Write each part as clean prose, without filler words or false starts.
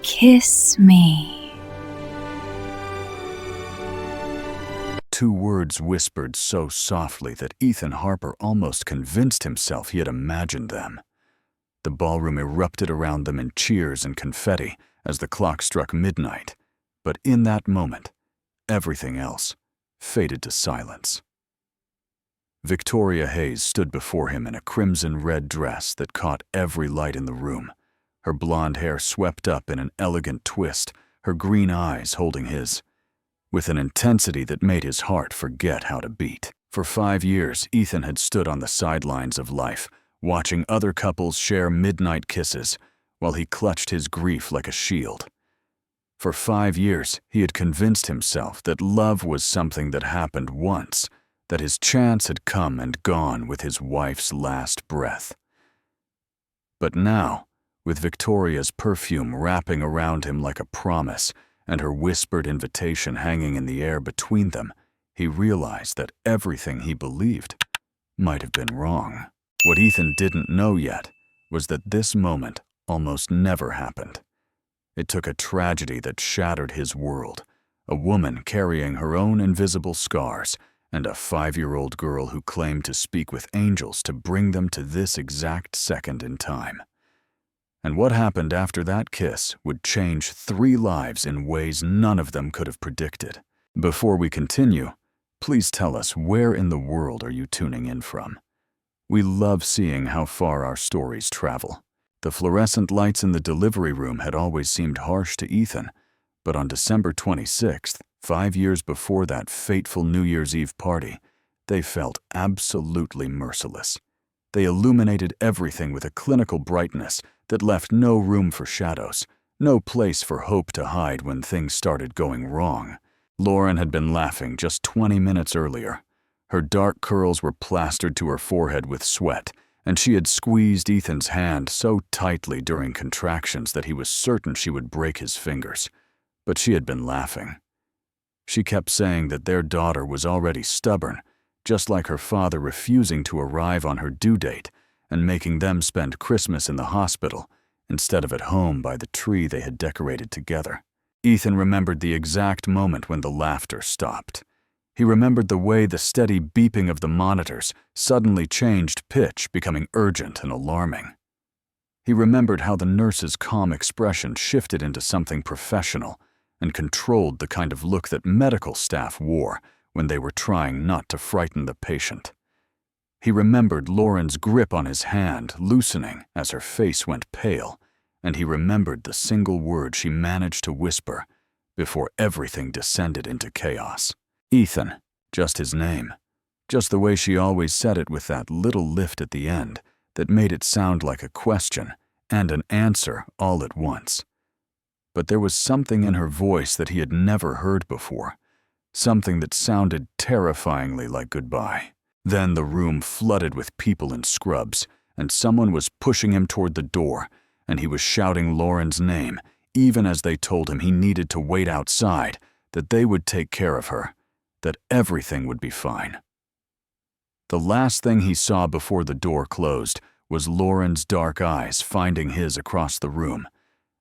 Kiss me. 2 words whispered so softly that Ethan Harper almost convinced himself he had imagined them. The ballroom erupted around them in cheers and confetti as the clock struck midnight, but in that moment, everything else faded to silence. Victoria Hayes stood before him in a crimson-red dress that caught every light in the room, her blonde hair swept up in an elegant twist, her green eyes holding his, with an intensity that made his heart forget how to beat. For 5 years, Ethan had stood on the sidelines of life, watching other couples share midnight kisses, while he clutched his grief like a shield. For 5 years, he had convinced himself that love was something that happened once, that his chance had come and gone with his wife's last breath. But now, with Victoria's perfume wrapping around him like a promise and her whispered invitation hanging in the air between them, he realized that everything he believed might have been wrong. What Ethan didn't know yet was that this moment almost never happened. It took a tragedy that shattered his world, a woman carrying her own invisible scars, and a 5-year-old girl who claimed to speak with angels to bring them to this exact second in time. And what happened after that kiss would change 3 lives in ways none of them could have predicted. Before we continue, please tell us, where in the world are you tuning in from? We love seeing how far our stories travel. The fluorescent lights in the delivery room had always seemed harsh to Ethan, but on December 26th, 5 years before that fateful New Year's Eve party, they felt absolutely merciless. They illuminated everything with a clinical brightness that left no room for shadows, no place for hope to hide when things started going wrong. Lauren had been laughing just 20 minutes earlier. Her dark curls were plastered to her forehead with sweat, and she had squeezed Ethan's hand so tightly during contractions that he was certain she would break his fingers. But she had been laughing. She kept saying that their daughter was already stubborn, just like her father refusing to arrive on her due date and making them spend Christmas in the hospital instead of at home by the tree they had decorated together. Ethan remembered the exact moment when the laughter stopped. He remembered the way the steady beeping of the monitors suddenly changed pitch, becoming urgent and alarming. He remembered how the nurse's calm expression shifted into something professional and controlled the kind of look that medical staff wore when they were trying not to frighten the patient. He remembered Lauren's grip on his hand loosening as her face went pale, and he remembered the single word she managed to whisper before everything descended into chaos. Ethan, just his name, just the way she always said it with that little lift at the end that made it sound like a question and an answer all at once. But there was something in her voice that he had never heard before, something that sounded terrifyingly like goodbye. Then the room flooded with people in scrubs, and someone was pushing him toward the door, and he was shouting Lauren's name, even as they told him he needed to wait outside, that they would take care of her, that everything would be fine. The last thing he saw before the door closed was Lauren's dark eyes finding his across the room,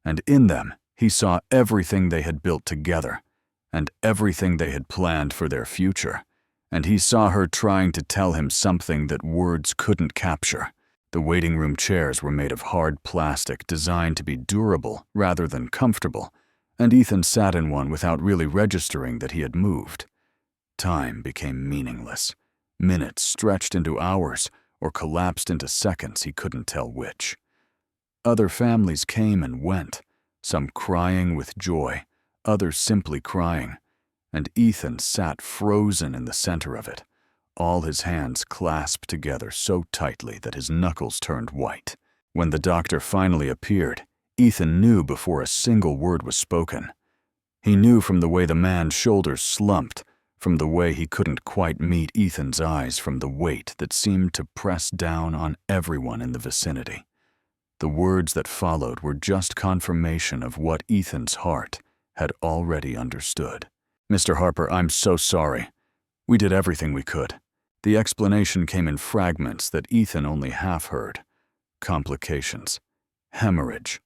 and in them he saw everything they had built together, and everything they had planned for their future, and he saw her trying to tell him something that words couldn't capture. The waiting room chairs were made of hard plastic designed to be durable rather than comfortable, and Ethan sat in one without really registering that he had moved. Time became meaningless. Minutes stretched into hours or collapsed into seconds, he couldn't tell which. Other families came and went, some crying with joy, others simply crying, and Ethan sat frozen in the center of it, all his hands clasped together so tightly that his knuckles turned white. When the doctor finally appeared, Ethan knew before a single word was spoken. He knew from the way the man's shoulders slumped, from the way he couldn't quite meet Ethan's eyes, from the weight that seemed to press down on everyone in the vicinity. The words that followed were just confirmation of what Ethan's heart had already understood. "Mr. Harper, I'm so sorry. We did everything we could." The explanation came in fragments that Ethan only half heard. Complications. Hemorrhage.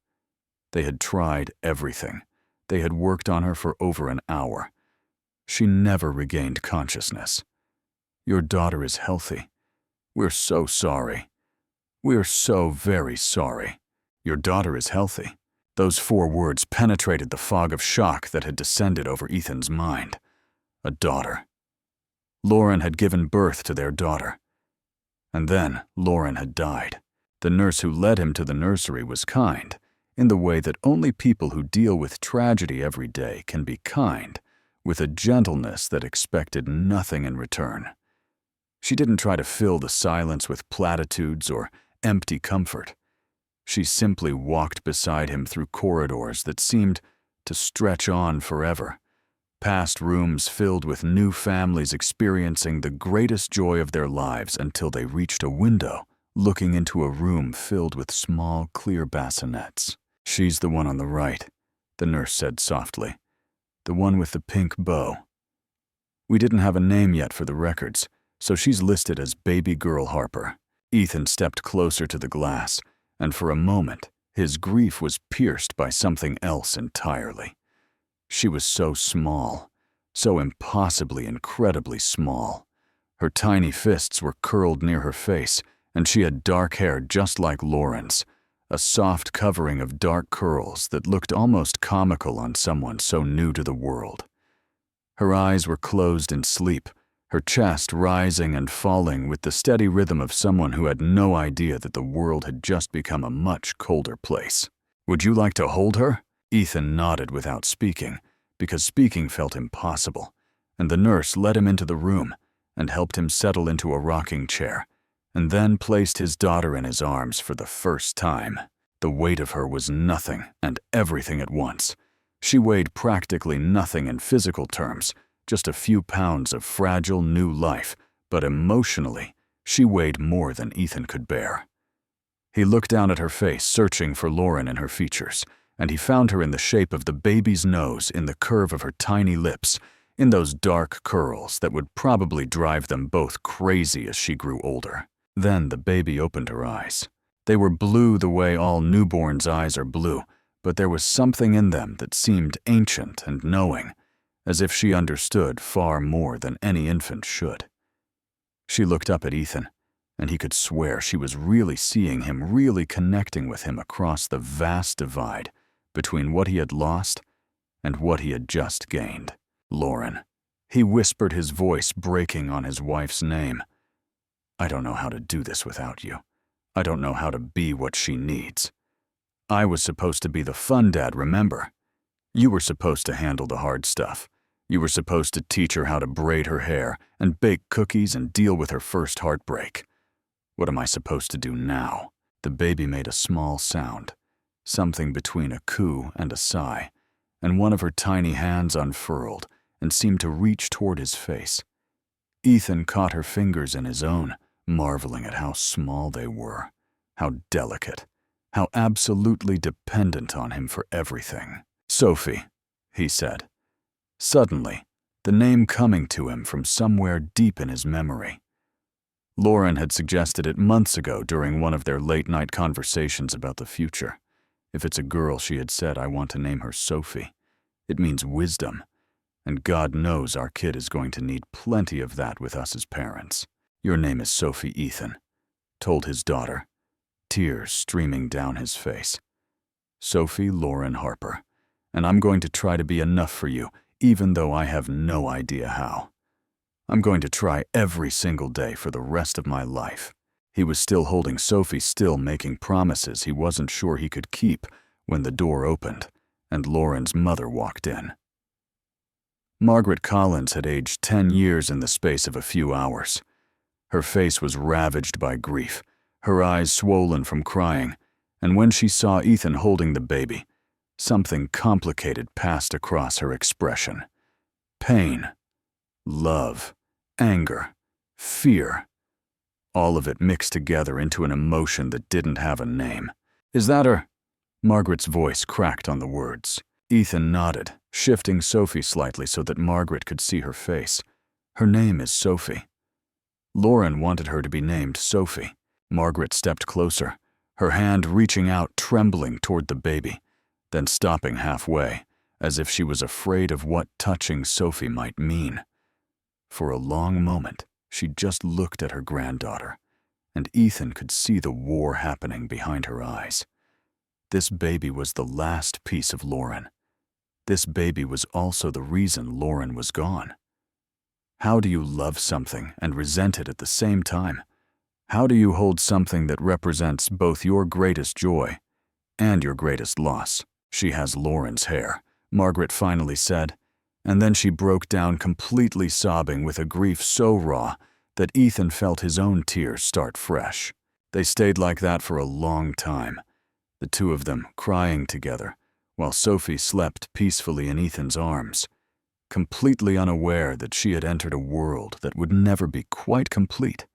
They had tried everything. They had worked on her for over an hour. She never regained consciousness. "Your daughter is healthy. We're so sorry. We're so very sorry. Your daughter is healthy." Those 4 words penetrated the fog of shock that had descended over Ethan's mind. A daughter. Lauren had given birth to their daughter. And then Lauren had died. The nurse who led him to the nursery was kind, in the way that only people who deal with tragedy every day can be kind, with a gentleness that expected nothing in return. She didn't try to fill the silence with platitudes or empty comfort. She simply walked beside him through corridors that seemed to stretch on forever, past rooms filled with new families experiencing the greatest joy of their lives until they reached a window looking into a room filled with small, clear bassinets. "She's the one on the right," the nurse said softly. "The one with the pink bow. We didn't have a name yet for the records, so she's listed as Baby Girl Harper." Ethan stepped closer to the glass, and for a moment, his grief was pierced by something else entirely. She was so small, so impossibly incredibly small. Her tiny fists were curled near her face, and she had dark hair just like Lauren's, a soft covering of dark curls that looked almost comical on someone so new to the world. Her eyes were closed in sleep, her chest rising and falling with the steady rhythm of someone who had no idea that the world had just become a much colder place. "Would you like to hold her?" Ethan nodded without speaking, because speaking felt impossible, and the nurse led him into the room and helped him settle into a rocking chair, and then placed his daughter in his arms for the first time. The weight of her was nothing and everything at once. She weighed practically nothing in physical terms, just a few pounds of fragile new life, but emotionally, she weighed more than Ethan could bear. He looked down at her face, searching for Lauren in her features, and he found her in the shape of the baby's nose, in the curve of her tiny lips, in those dark curls that would probably drive them both crazy as she grew older. Then the baby opened her eyes. They were blue the way all newborns' eyes are blue, but there was something in them that seemed ancient and knowing, as if she understood far more than any infant should. She looked up at Ethan, and he could swear she was really seeing him, really connecting with him across the vast divide between what he had lost and what he had just gained. "Lauren." He whispered, his voice breaking on his wife's name. "I don't know how to do this without you. I don't know how to be what she needs. I was supposed to be the fun dad, remember? You were supposed to handle the hard stuff. You were supposed to teach her how to braid her hair and bake cookies and deal with her first heartbreak. What am I supposed to do now?" The baby made a small sound, something between a coo and a sigh, and one of her tiny hands unfurled and seemed to reach toward his face. Ethan caught her fingers in his own, marveling at how small they were, how delicate, how absolutely dependent on him for everything. "Sophie," he said. Suddenly, the name coming to him from somewhere deep in his memory. Lauren had suggested it months ago during one of their late-night conversations about the future. If it's a girl, she had said, "I want to name her Sophie. It means wisdom, and God knows our kid is going to need plenty of that with us as parents." "Your name is Sophie, Ethan," told his daughter, tears streaming down his face. "Sophie Lauren Harper, and I'm going to try to be enough for you, even though I have no idea how. I'm going to try every single day for the rest of my life." He was still holding Sophie, still making promises he wasn't sure he could keep, when the door opened and Lauren's mother walked in. Margaret Collins had aged 10 years in the space of a few hours. Her face was ravaged by grief, her eyes swollen from crying, and when she saw Ethan holding the baby, something complicated passed across her expression. Pain, love, anger, fear, all of it mixed together into an emotion that didn't have a name. "Is that her?" Margaret's voice cracked on the words. Ethan nodded, shifting Sophie slightly so that Margaret could see her face. "Her name is Sophie." Lauren wanted her to be named Sophie. Margaret stepped closer, her hand reaching out, trembling toward the baby. then stopping halfway, as if she was afraid of what touching Sophie might mean. For a long moment, she just looked at her granddaughter, and Ethan could see the war happening behind her eyes. This baby was the last piece of Lauren. This baby was also the reason Lauren was gone. How do you love something and resent it at the same time? How do you hold something that represents both your greatest joy and your greatest loss? She has Lauren's hair, Margaret finally said, and then she broke down completely sobbing with a grief so raw that Ethan felt his own tears start fresh. They stayed like that for a long time, the two of them crying together, while Sophie slept peacefully in Ethan's arms, completely unaware that she had entered a world that would never be quite complete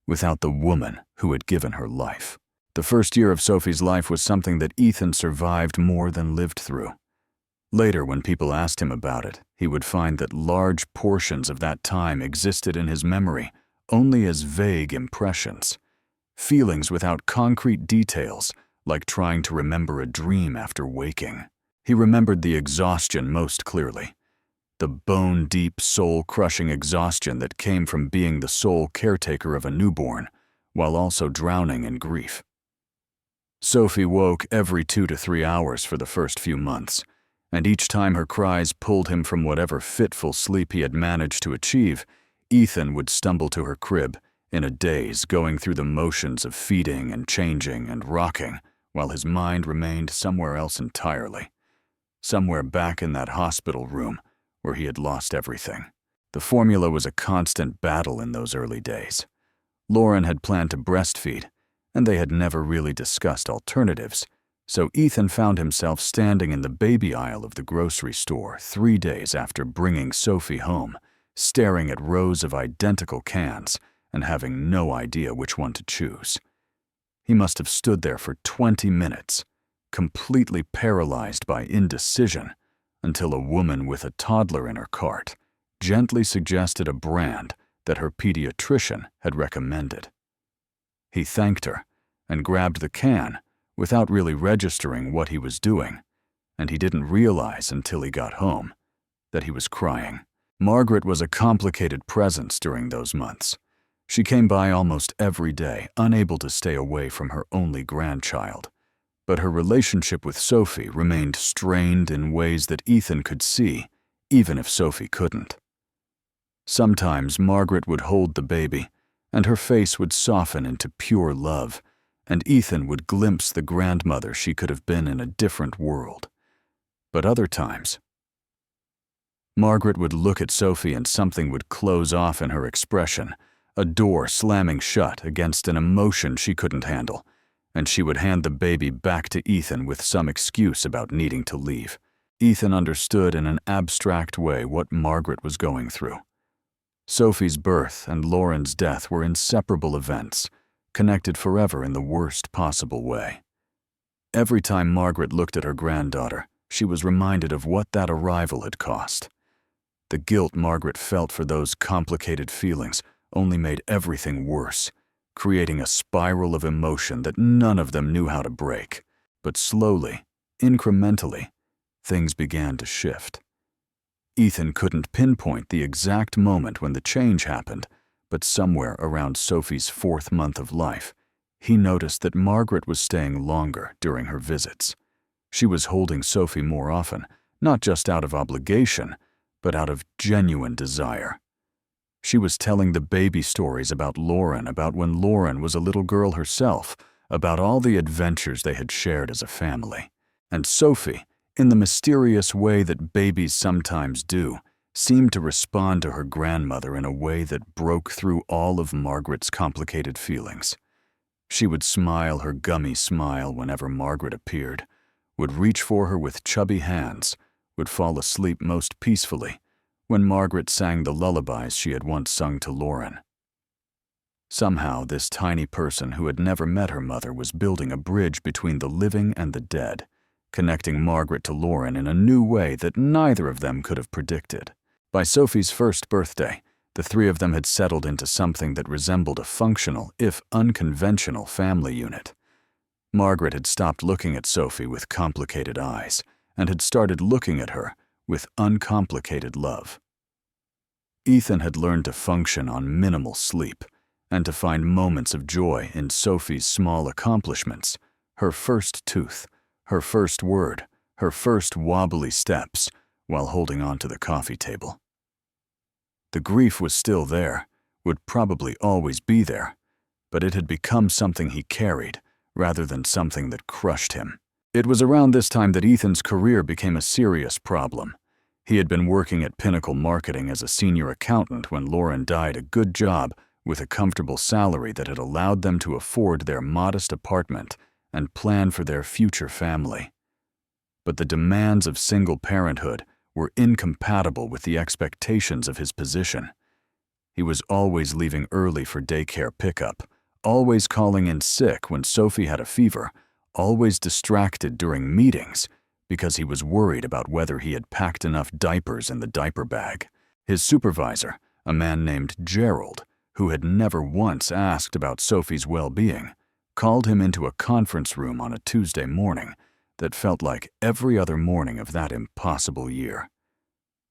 without the woman who had given her life. The first year of Sophie's life was something that Ethan survived more than lived through. Later, when people asked him about it, he would find that large portions of that time existed in his memory only as vague impressions, feelings without concrete details, like trying to remember a dream after waking. He remembered the exhaustion most clearly, the bone-deep, soul-crushing exhaustion that came from being the sole caretaker of a newborn, while also drowning in grief. Sophie woke every 2 to 3 hours for the first few months, and each time her cries pulled him from whatever fitful sleep he had managed to achieve, Ethan would stumble to her crib, in a daze, going through the motions of feeding and changing and rocking, while his mind remained somewhere else entirely, somewhere back in that hospital room where he had lost everything. The formula was a constant battle in those early days. Lauren had planned to breastfeed, and they had never really discussed alternatives, so Ethan found himself standing in the baby aisle of the grocery store 3 days after bringing Sophie home, staring at rows of identical cans and having no idea which one to choose. He must have stood there for 20 minutes, completely paralyzed by indecision, until a woman with a toddler in her cart gently suggested a brand that her pediatrician had recommended. He thanked her and grabbed the can without really registering what he was doing, and he didn't realize until he got home that he was crying. Margaret was a complicated presence during those months. She came by almost every day, unable to stay away from her only grandchild. But her relationship with Sophie remained strained in ways that Ethan could see, even if Sophie couldn't. Sometimes Margaret would hold the baby, and her face would soften into pure love, and Ethan would glimpse the grandmother she could have been in a different world. But other times, Margaret would look at Sophie and something would close off in her expression, a door slamming shut against an emotion she couldn't handle, and she would hand the baby back to Ethan with some excuse about needing to leave. Ethan understood in an abstract way what Margaret was going through. Sophie's birth and Lauren's death were inseparable events, connected forever in the worst possible way. Every time Margaret looked at her granddaughter, she was reminded of what that arrival had cost. The guilt Margaret felt for those complicated feelings only made everything worse, creating a spiral of emotion that none of them knew how to break. But slowly, incrementally, things began to shift. Ethan couldn't pinpoint the exact moment when the change happened, but somewhere around Sophie's 4th month of life, he noticed that Margaret was staying longer during her visits. She was holding Sophie more often, not just out of obligation, but out of genuine desire. She was telling the baby stories about Lauren, about when Lauren was a little girl herself, about all the adventures they had shared as a family. And Sophie, in the mysterious way that babies sometimes do, seemed to respond to her grandmother in a way that broke through all of Margaret's complicated feelings. She would smile her gummy smile whenever Margaret appeared, would reach for her with chubby hands, would fall asleep most peacefully when Margaret sang the lullabies she had once sung to Lauren. Somehow, this tiny person who had never met her mother was building a bridge between the living and the dead, connecting Margaret to Lauren in a new way that neither of them could have predicted. By Sophie's 1st birthday, the 3 of them had settled into something that resembled a functional, if unconventional, family unit. Margaret had stopped looking at Sophie with complicated eyes and had started looking at her with uncomplicated love. Ethan had learned to function on minimal sleep and to find moments of joy in Sophie's small accomplishments, her first tooth, her first word, her first wobbly steps while holding on to the coffee table. The grief was still there, would probably always be there, but it had become something he carried rather than something that crushed him. It was around this time that Ethan's career became a serious problem. He had been working at Pinnacle Marketing as a senior accountant when Lauren died a good job with a comfortable salary that had allowed them to afford their modest apartment and plan for their future family. But the demands of single parenthood were incompatible with the expectations of his position. He was always leaving early for daycare pickup, always calling in sick when Sophie had a fever, always distracted during meetings because he was worried about whether he had packed enough diapers in the diaper bag. His supervisor, a man named Gerald, who had never once asked about Sophie's well-being, called him into a conference room on a Tuesday morning that felt like every other morning of that impossible year.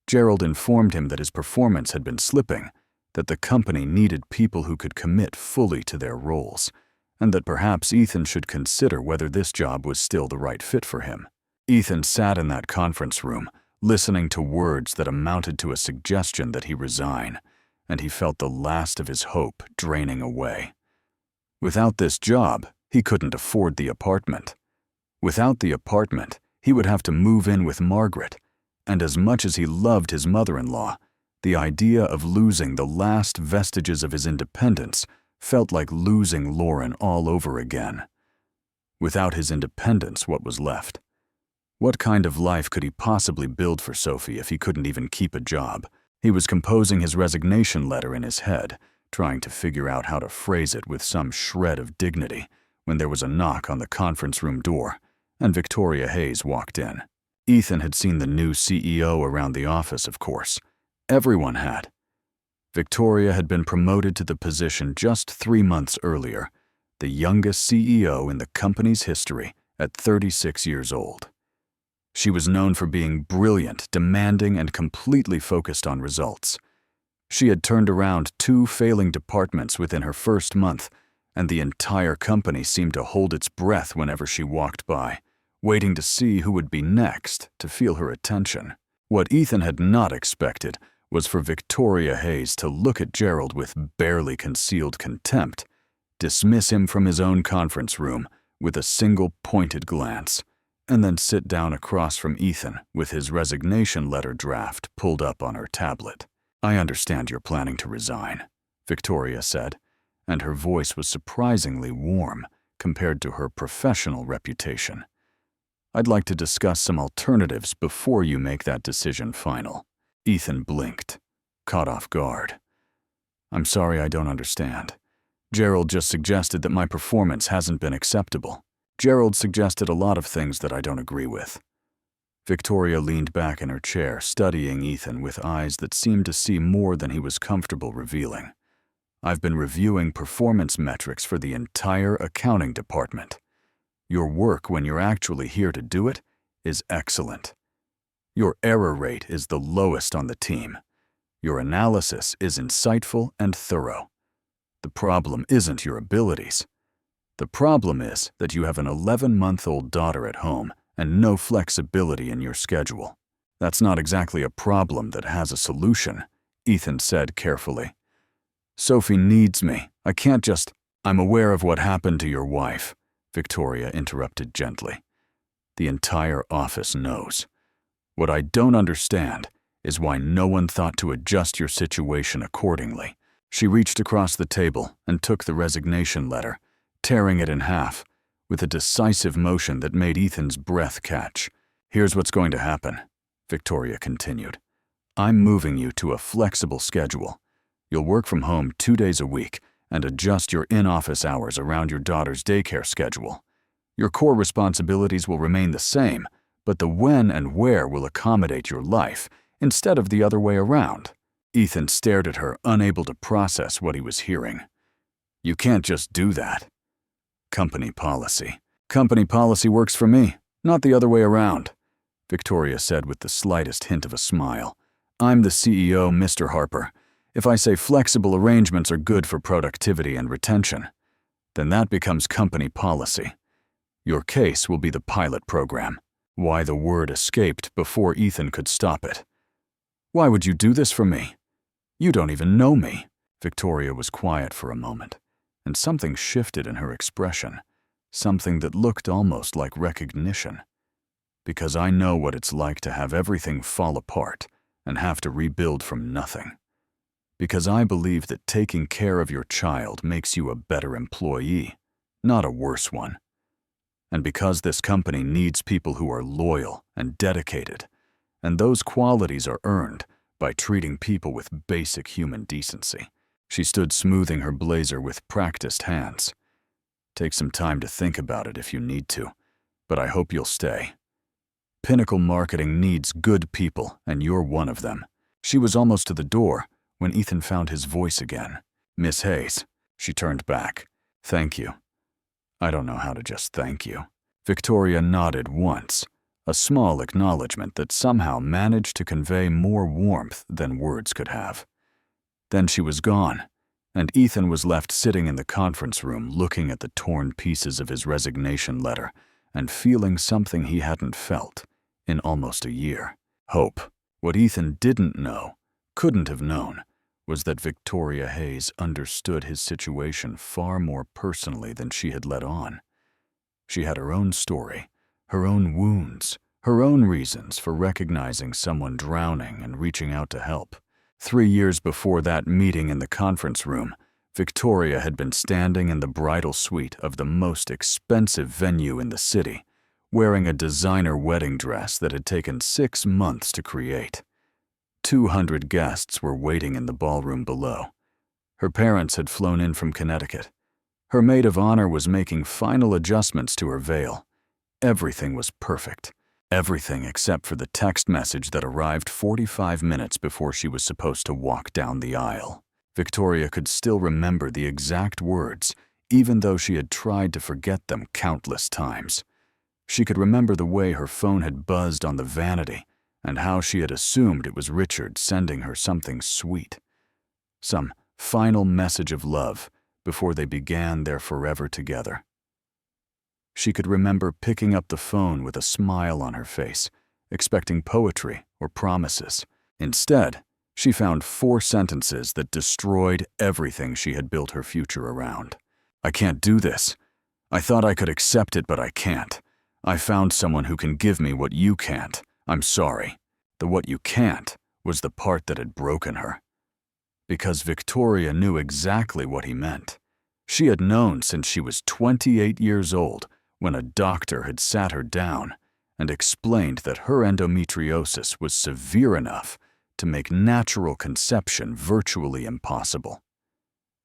Gerald informed him that his performance had been slipping, that the company needed people who could commit fully to their roles, and that perhaps Ethan should consider whether this job was still the right fit for him. Ethan sat in that conference room, listening to words that amounted to a suggestion that he resign, and he felt the last of his hope draining away. Without this job, he couldn't afford the apartment. Without the apartment, he would have to move in with Margaret, and as much as he loved his mother-in-law, the idea of losing the last vestiges of his independence felt like losing Lauren all over again. Without his independence, what was left? What kind of life could he possibly build for Sophie if he couldn't even keep a job? He was composing his resignation letter in his head, trying to figure out how to phrase it with some shred of dignity, when there was a knock on the conference room door, and Victoria Hayes walked in. Ethan had seen the new CEO around the office, of course. Everyone had. Victoria had been promoted to the position just 3 months earlier, the youngest CEO in the company's history at 36 years old. She was known for being brilliant, demanding, and completely focused on results. She had turned around 2 failing departments within her first month, and the entire company seemed to hold its breath whenever she walked by, waiting to see who would be next to feel her attention. What Ethan had not expected was for Victoria Hayes to look at Gerald with barely concealed contempt, dismiss him from his own conference room with a single pointed glance, and then sit down across from Ethan with his resignation letter draft pulled up on her tablet. "I understand you're planning to resign," Victoria said, and her voice was surprisingly warm compared to her professional reputation. "I'd like to discuss some alternatives before you make that decision final." Ethan blinked, caught off guard. "I'm sorry, I don't understand. Gerald just suggested that my performance hasn't been acceptable. Gerald suggested a lot of things that I don't agree with." Victoria leaned back in her chair, studying Ethan with eyes that seemed to see more than he was comfortable revealing. "I've been reviewing performance metrics for the entire accounting department. Your work when you're actually here to do it is excellent. Your error rate is the lowest on the team. Your analysis is insightful and thorough. The problem isn't your abilities. The problem is that you have an 11-month-old daughter at home and no flexibility in your schedule. That's not exactly a problem that has a solution," Ethan said carefully. "Sophie needs me. I can't just—" "I'm aware of what happened to your wife," Victoria interrupted gently. "The entire office knows. What I don't understand is why no one thought to adjust your situation accordingly." She reached across the table and took the resignation letter, tearing it in half, with a decisive motion that made Ethan's breath catch. "Here's what's going to happen," Victoria continued. "I'm moving you to a flexible schedule. You'll work from home 2 days a week and adjust your in-office hours around your daughter's daycare schedule. Your core responsibilities will remain the same, but the when and where will accommodate your life instead of the other way around." Ethan stared at her, unable to process what he was hearing. "You can't just do that." "Company policy." Company policy works for me, not the other way around, Victoria said with the slightest hint of a smile. I'm the CEO, Mr. Harper. If I say flexible arrangements are good for productivity and retention, then that becomes company policy. Your case will be the pilot program. Why the word escaped before Ethan could stop it. Why would you do this for me? You don't even know me. Victoria was quiet for a moment, and something shifted in her expression, something that looked almost like recognition. Because I know what it's like to have everything fall apart and have to rebuild from nothing. Because I believe that taking care of your child makes you a better employee, not a worse one. And because this company needs people who are loyal and dedicated, and those qualities are earned by treating people with basic human decency. She stood smoothing her blazer with practiced hands. Take some time to think about it if you need to, but I hope you'll stay. Pinnacle Marketing needs good people, and you're one of them. She was almost to the door when Ethan found his voice again. Miss Hayes. She turned back. Thank you. I don't know how to just thank you. Victoria nodded once, a small acknowledgement that somehow managed to convey more warmth than words could have. Then she was gone, and Ethan was left sitting in the conference room looking at the torn pieces of his resignation letter and feeling something he hadn't felt in almost a year. Hope. What Ethan didn't know, couldn't have known, was that Victoria Hayes understood his situation far more personally than she had let on. She had her own story, her own wounds, her own reasons for recognizing someone drowning and reaching out to help. 3 years before that meeting in the conference room, Victoria had been standing in the bridal suite of the most expensive venue in the city, wearing a designer wedding dress that had taken 6 months to create. 200 guests were waiting in the ballroom below. Her parents had flown in from Connecticut. Her maid of honor was making final adjustments to her veil. Everything was perfect. Everything except for the text message that arrived 45 minutes before she was supposed to walk down the aisle. Victoria could still remember the exact words, even though she had tried to forget them countless times. She could remember the way her phone had buzzed on the vanity, and how she had assumed it was Richard sending her something sweet. Some final message of love before they began their forever together. She could remember picking up the phone with a smile on her face, expecting poetry or promises. Instead, she found 4 sentences that destroyed everything she had built her future around. I can't do this. I thought I could accept it, but I can't. I found someone who can give me what you can't. I'm sorry. The what you can't was the part that had broken her. Because Victoria knew exactly what he meant. She had known since she was 28 years old when a doctor had sat her down and explained that her endometriosis was severe enough to make natural conception virtually impossible.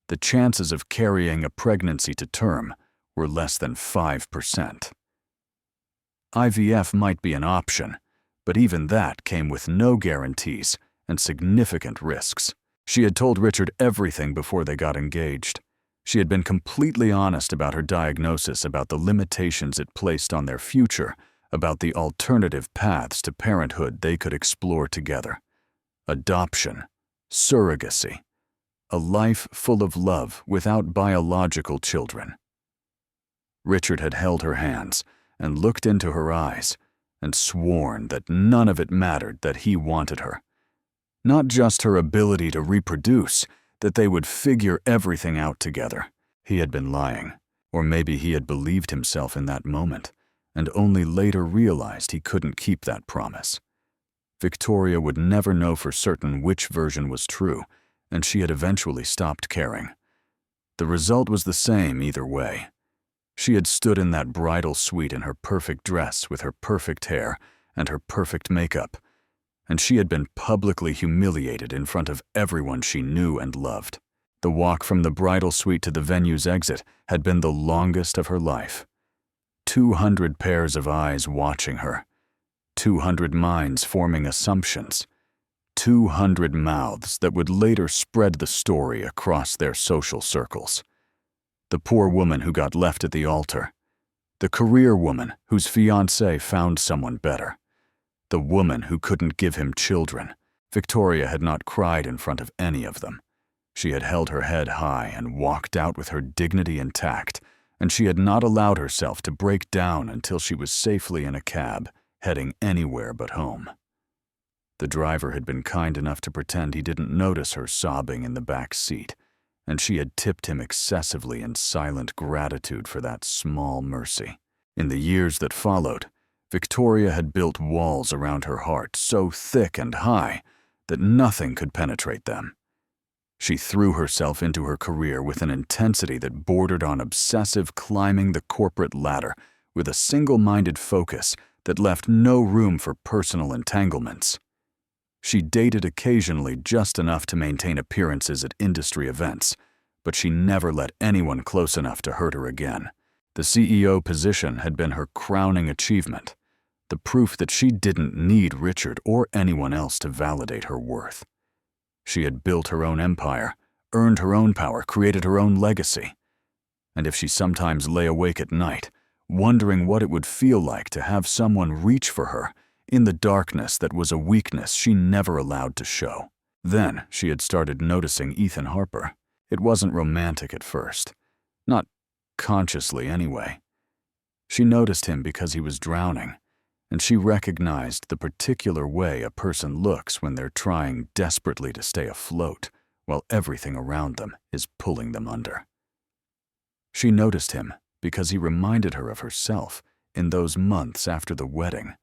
The chances of carrying a pregnancy to term were less than 5%. IVF might be an option, but even that came with no guarantees and significant risks. She had told Richard everything before they got engaged. She had been completely honest about her diagnosis, about the limitations it placed on their future, about the alternative paths to parenthood they could explore together. Adoption, surrogacy, a life full of love without biological children. Richard had held her hands and looked into her eyes and sworn that none of it mattered, that he wanted her. Not just her ability to reproduce, that they would figure everything out together. He had been lying, or maybe he had believed himself in that moment, and only later realized he couldn't keep that promise. Victoria would never know for certain which version was true, and she had eventually stopped caring. The result was the same either way. She had stood in that bridal suite in her perfect dress with her perfect hair and her perfect makeup, and she had been publicly humiliated in front of everyone she knew and loved. The walk from the bridal suite to the venue's exit had been the longest of her life. 200 pairs of eyes watching her, 200 minds forming assumptions, 200 mouths that would later spread the story across their social circles. The poor woman who got left at the altar, The career woman whose fiancé found someone better. The woman who couldn't give him children. Victoria had not cried in front of any of them. She had held her head high and walked out with her dignity intact, and she had not allowed herself to break down until she was safely in a cab, heading anywhere but home. The driver had been kind enough to pretend he didn't notice her sobbing in the back seat, and she had tipped him excessively in silent gratitude for that small mercy. In the years that followed, Victoria had built walls around her heart so thick and high that nothing could penetrate them. She threw herself into her career with an intensity that bordered on obsessive climbing the corporate ladder with a single-minded focus that left no room for personal entanglements. She dated occasionally just enough to maintain appearances at industry events, but she never let anyone close enough to hurt her again. The CEO position had been her crowning achievement, the proof that she didn't need Richard or anyone else to validate her worth. She had built her own empire, earned her own power, created her own legacy. And if she sometimes lay awake at night, wondering what it would feel like to have someone reach for her in the darkness that was a weakness she never allowed to show. Then she had started noticing Ethan Harper. It wasn't romantic at first. Not consciously, anyway. She noticed him because he was drowning, and she recognized the particular way a person looks when they're trying desperately to stay afloat while everything around them is pulling them under. She noticed him because he reminded her of herself in those months after the wedding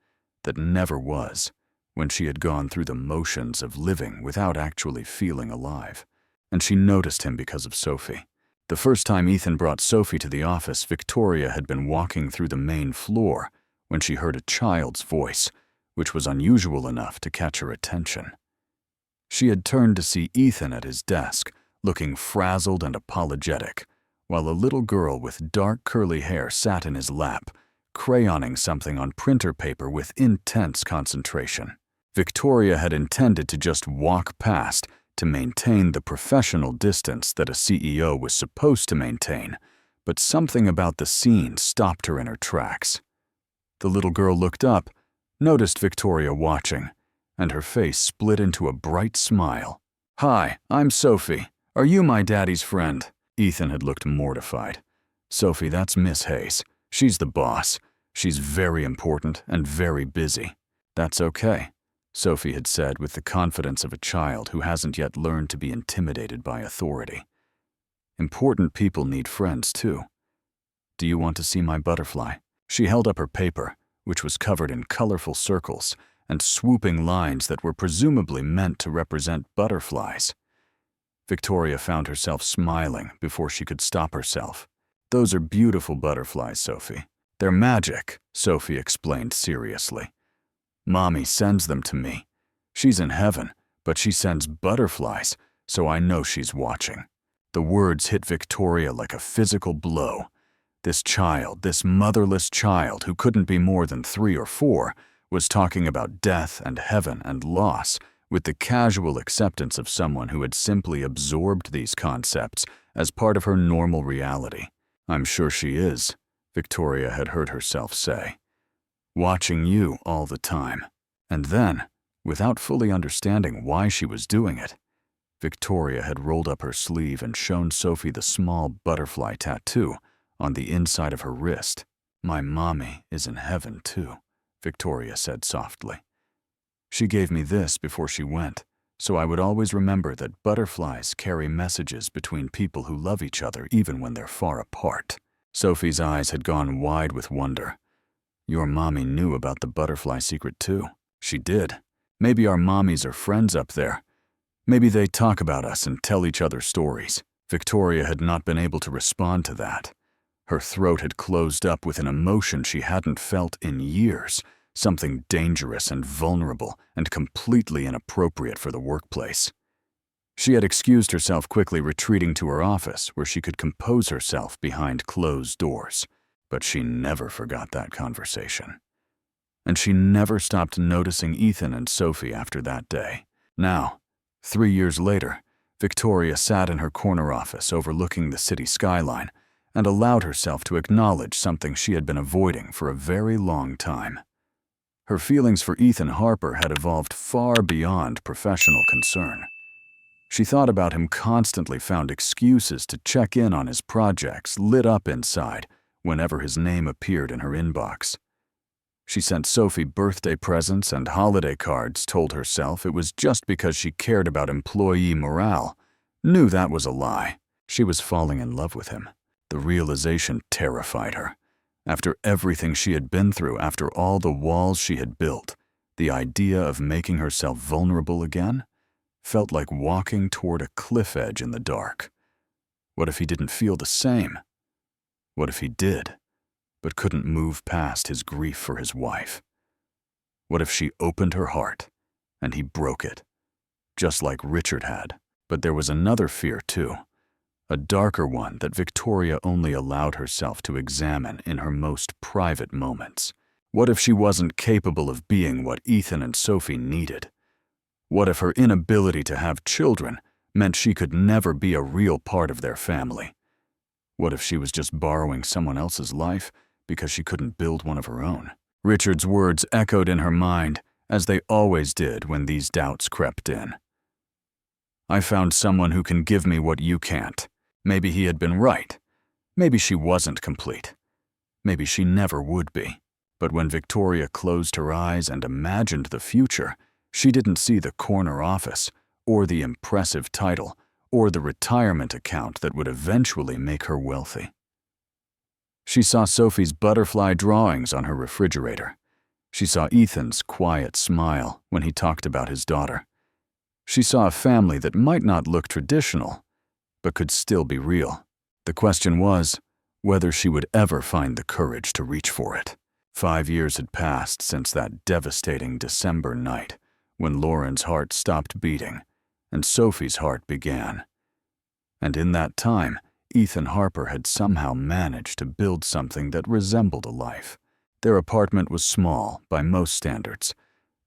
that never was, when she had gone through the motions of living without actually feeling alive. And she noticed him because of Sophie. The first time Ethan brought Sophie to the office, Victoria had been walking through the main floor when she heard a child's voice, which was unusual enough to catch her attention. She had turned to see Ethan at his desk, looking frazzled and apologetic, while a little girl with dark curly hair sat in his lap, crayoning something on printer paper with intense concentration. Victoria had intended to just walk past to maintain the professional distance that a CEO was supposed to maintain, but something about the scene stopped her in her tracks. The little girl looked up, noticed Victoria watching, and her face split into a bright smile. "Hi, I'm Sophie. Are you my daddy's friend?" Ethan had looked mortified. "Sophie, that's Miss Hayes. She's the boss. She's very important and very busy." "That's okay," Sophie had said with the confidence of a child who hasn't yet learned to be intimidated by authority. "Important people need friends, too. Do you want to see my butterfly?" She held up her paper, which was covered in colorful circles and swooping lines that were presumably meant to represent butterflies. Victoria found herself smiling before she could stop herself. "Those are beautiful butterflies, Sophie. They're magic," Sophie explained seriously. "Mommy sends them to me. She's in heaven, but she sends butterflies, so I know she's watching." The words hit Victoria like a physical blow. This child, this motherless child who couldn't be more than 3 or 4, was talking about death and heaven and loss with the casual acceptance of someone who had simply absorbed these concepts as part of her normal reality. "I'm sure she is," Victoria had heard herself say. "Watching you all the time." And then, without fully understanding why she was doing it, Victoria had rolled up her sleeve and shown Sophie the small butterfly tattoo on the inside of her wrist. "My mommy is in heaven too," Victoria said softly. "She gave me this before she went, so I would always remember that butterflies carry messages between people who love each other even when they're far apart." Sophie's eyes had gone wide with wonder. "Your mommy knew about the butterfly secret too." "She did. Maybe our mommies are friends up there. Maybe they talk about us and tell each other stories." Victoria had not been able to respond to that. Her throat had closed up with an emotion she hadn't felt in years, something dangerous and vulnerable and completely inappropriate for the workplace. She had excused herself, quickly retreating to her office where she could compose herself behind closed doors. But she never forgot that conversation. And she never stopped noticing Ethan and Sophie after that day. Now, 3 years later, Victoria sat in her corner office overlooking the city skyline and allowed herself to acknowledge something she had been avoiding for a very long time. Her feelings for Ethan Harper had evolved far beyond professional concern. She thought about him constantly, found excuses to check in on his projects, lit up inside whenever his name appeared in her inbox. She sent Sophie birthday presents and holiday cards, told herself it was just because she cared about employee morale, knew that was a lie. She was falling in love with him. The realization terrified her. After everything she had been through, after all the walls she had built, the idea of making herself vulnerable again felt like walking toward a cliff edge in the dark. What if he didn't feel the same? What if he did, but couldn't move past his grief for his wife? What if she opened her heart and he broke it, just like Richard had? But there was another fear too, a darker one that Victoria only allowed herself to examine in her most private moments. What if she wasn't capable of being what Ethan and Sophie needed? What if her inability to have children meant she could never be a real part of their family? What if she was just borrowing someone else's life because she couldn't build one of her own? Richard's words echoed in her mind, as they always did when these doubts crept in. I found someone who can give me what you can't. Maybe he had been right. Maybe she wasn't complete. Maybe she never would be. But when Victoria closed her eyes and imagined the future, she didn't see the corner office, or the impressive title, or the retirement account that would eventually make her wealthy. She saw Sophie's butterfly drawings on her refrigerator. She saw Ethan's quiet smile when he talked about his daughter. She saw a family that might not look traditional, but could still be real. The question was whether she would ever find the courage to reach for it. 5 years had passed since that devastating December night when Lauren's heart stopped beating and Sophie's heart began. And in that time, Ethan Harper had somehow managed to build something that resembled a life. Their apartment was small by most standards,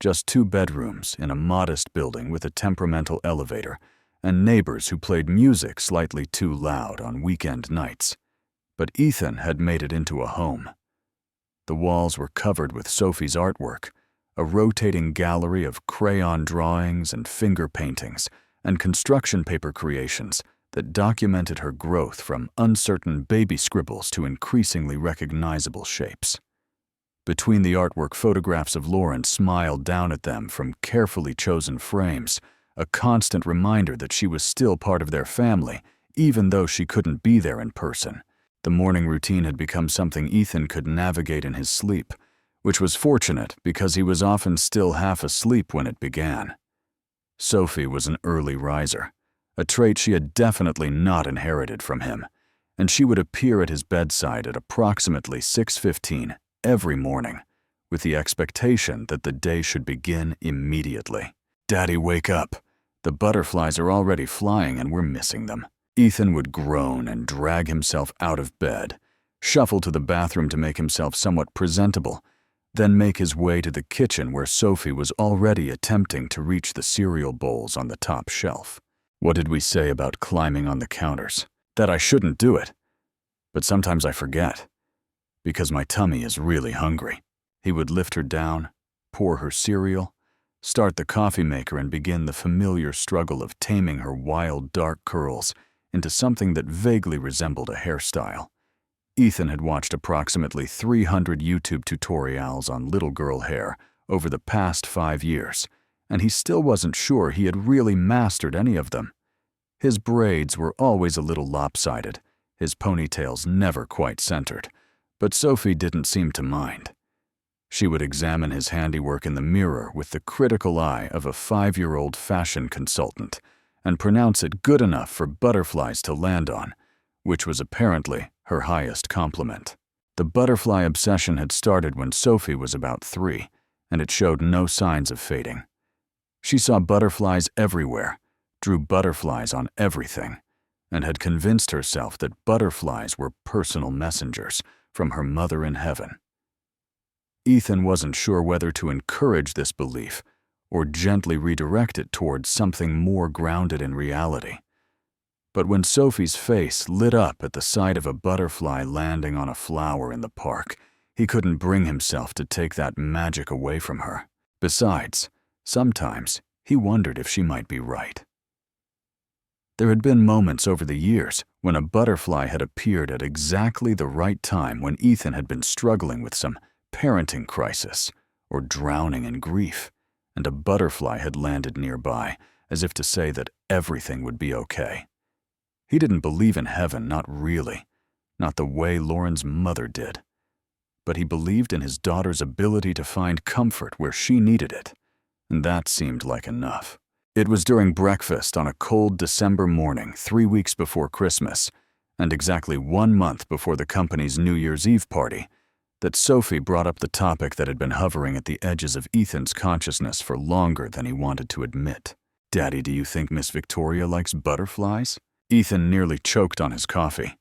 just 2 bedrooms in a modest building with a temperamental elevator and neighbors who played music slightly too loud on weekend nights. But Ethan had made it into a home. The walls were covered with Sophie's artwork, a rotating gallery of crayon drawings and finger paintings and construction paper creations that documented her growth from uncertain baby scribbles to increasingly recognizable shapes. Between the artwork, photographs of Lauren smiled down at them from carefully chosen frames, a constant reminder that she was still part of their family, even though she couldn't be there in person. The morning routine had become something Ethan could navigate in his sleep, which was fortunate because he was often still half asleep when it began. Sophie was an early riser, a trait she had definitely not inherited from him, and she would appear at his bedside at approximately 6:15 every morning, with the expectation that the day should begin immediately. "Daddy, wake up. The butterflies are already flying and we're missing them." Ethan would groan and drag himself out of bed, shuffle to the bathroom to make himself somewhat presentable, then make his way to the kitchen where Sophie was already attempting to reach the cereal bowls on the top shelf. What did we say about climbing on the counters? That I shouldn't do it. But sometimes I forget, because my tummy is really hungry. He would lift her down, pour her cereal, start the coffee maker and begin the familiar struggle of taming her wild dark curls into something that vaguely resembled a hairstyle. Ethan had watched approximately 300 YouTube tutorials on little girl hair over the past 5 years, and he still wasn't sure he had really mastered any of them. His braids were always a little lopsided, his ponytails never quite centered, but Sophie didn't seem to mind. She would examine his handiwork in the mirror with the critical eye of a 5-year-old fashion consultant and pronounce it good enough for butterflies to land on, which was apparently her highest compliment. The butterfly obsession had started when Sophie was about 3, and it showed no signs of fading. She saw butterflies everywhere, drew butterflies on everything, and had convinced herself that butterflies were personal messengers from her mother in heaven. Ethan wasn't sure whether to encourage this belief or gently redirect it towards something more grounded in reality. But when Sophie's face lit up at the sight of a butterfly landing on a flower in the park, he couldn't bring himself to take that magic away from her. Besides, sometimes he wondered if she might be right. There had been moments over the years when a butterfly had appeared at exactly the right time when Ethan had been struggling with some parenting crisis or drowning in grief, and a butterfly had landed nearby as if to say that everything would be okay. He didn't believe in heaven, not really, not the way Lauren's mother did. But he believed in his daughter's ability to find comfort where she needed it, and that seemed like enough. It was during breakfast on a cold December morning 3 weeks before Christmas, and exactly 1 month before the company's New Year's Eve party, that Sophie brought up the topic that had been hovering at the edges of Ethan's consciousness for longer than he wanted to admit. "Daddy, do you think Miss Victoria likes butterflies?" Ethan nearly choked on his coffee.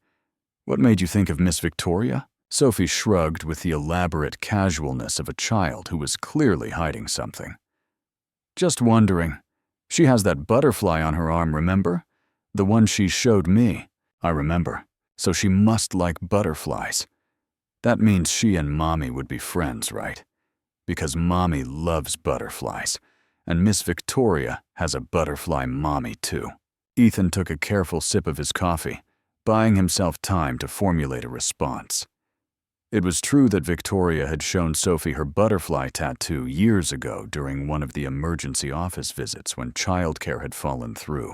"What made you think of Miss Victoria?" Sophie shrugged with the elaborate casualness of a child who was clearly hiding something. "Just wondering. She has that butterfly on her arm, remember? The one she showed me." "I remember. So she must like butterflies. That means she and Mommy would be friends, right? Because Mommy loves butterflies, and Miss Victoria has a butterfly mommy too." Ethan took a careful sip of his coffee, buying himself time to formulate a response. It was true that Victoria had shown Sophie her butterfly tattoo years ago during one of the emergency office visits when childcare had fallen through.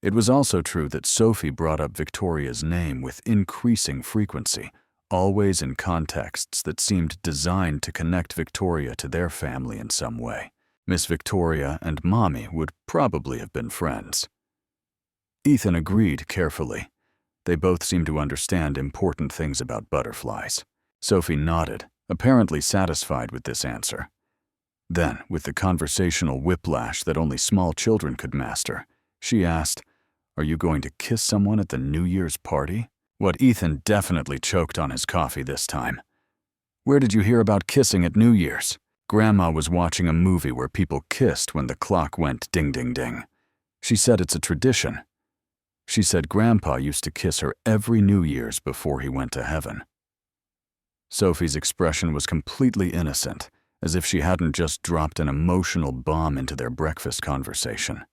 It was also true that Sophie brought up Victoria's name with increasing frequency, always in contexts that seemed designed to connect Victoria to their family in some way. Miss Victoria and Mommy would probably have been friends. Ethan agreed carefully. They both seemed to understand important things about butterflies. Sophie nodded, apparently satisfied with this answer. Then, with the conversational whiplash that only small children could master, she asked, "Are you going to kiss someone at the New Year's party?" What Ethan definitely choked on his coffee this time. "Where did you hear about kissing at New Year's?" Grandma was watching a movie where people kissed when the clock went ding ding ding. She said it's a tradition. She said Grandpa used to kiss her every New Year's before he went to heaven. Sophie's expression was completely innocent, as if she hadn't just dropped an emotional bomb into their breakfast conversation.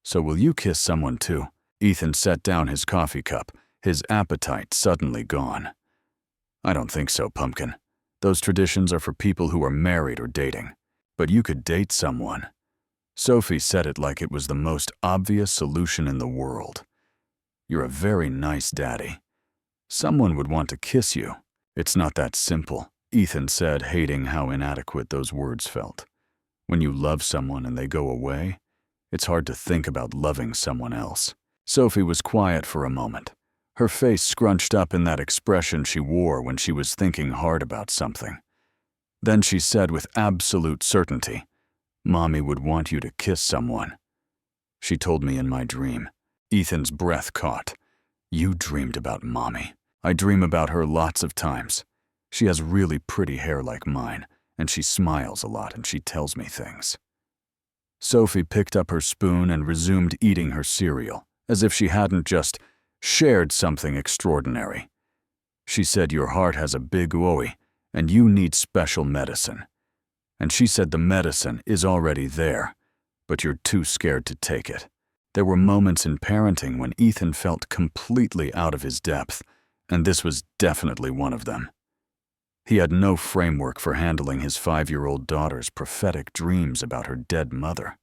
"So will you kiss someone too?" Ethan set down his coffee cup, his appetite suddenly gone. "I don't think so, Pumpkin. Those traditions are for people who are married or dating. But you could date someone." Sophie said it like it was the most obvious solution in the world. "You're a very nice daddy. Someone would want to kiss you." "It's not that simple," Ethan said, hating how inadequate those words felt. "When you love someone and they go away, it's hard to think about loving someone else." Sophie was quiet for a moment, her face scrunched up in that expression she wore when she was thinking hard about something. Then she said with absolute certainty, "Mommy would want you to kiss someone. She told me in my dream." Ethan's breath caught. "You dreamed about Mommy." "I dream about her lots of times. She has really pretty hair like mine, and she smiles a lot and she tells me things." Sophie picked up her spoon and resumed eating her cereal, as if she hadn't just shared something extraordinary. She said your heart has a big woey, and you need special medicine. And she said the medicine is already there, but you're too scared to take it. There were moments in parenting when Ethan felt completely out of his depth, and this was definitely one of them. He had no framework for handling his 5-year-old daughter's prophetic dreams about her dead mother.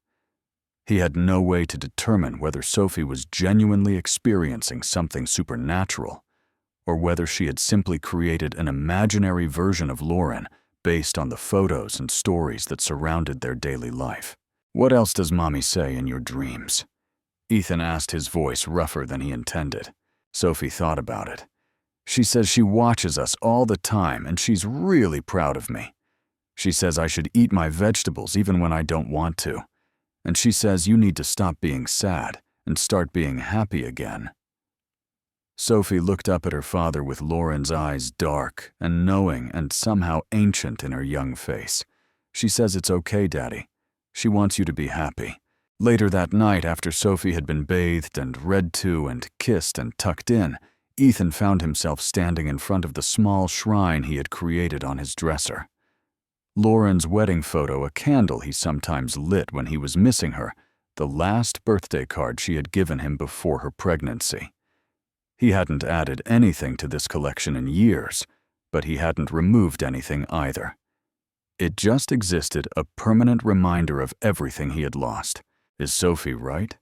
He had no way to determine whether Sophie was genuinely experiencing something supernatural, or whether she had simply created an imaginary version of Lauren based on the photos and stories that surrounded their daily life. "What else does Mommy say in your dreams?" Ethan asked, his voice rougher than he intended. Sophie thought about it. "She says she watches us all the time and she's really proud of me. She says I should eat my vegetables even when I don't want to. And she says you need to stop being sad and start being happy again." Sophie looked up at her father with Lauren's eyes dark and knowing and somehow ancient in her young face. "She says it's okay, Daddy. She wants you to be happy. Later that night, after Sophie had been bathed and read to and kissed and tucked in, Ethan found himself standing in front of the small shrine he had created on his dresser. Lauren's wedding photo, a candle he sometimes lit when he was missing her, the last birthday card she had given him before her pregnancy. He hadn't added anything to this collection in years, but he hadn't removed anything either. It just existed, a permanent reminder of everything he had lost. Is Sophie right?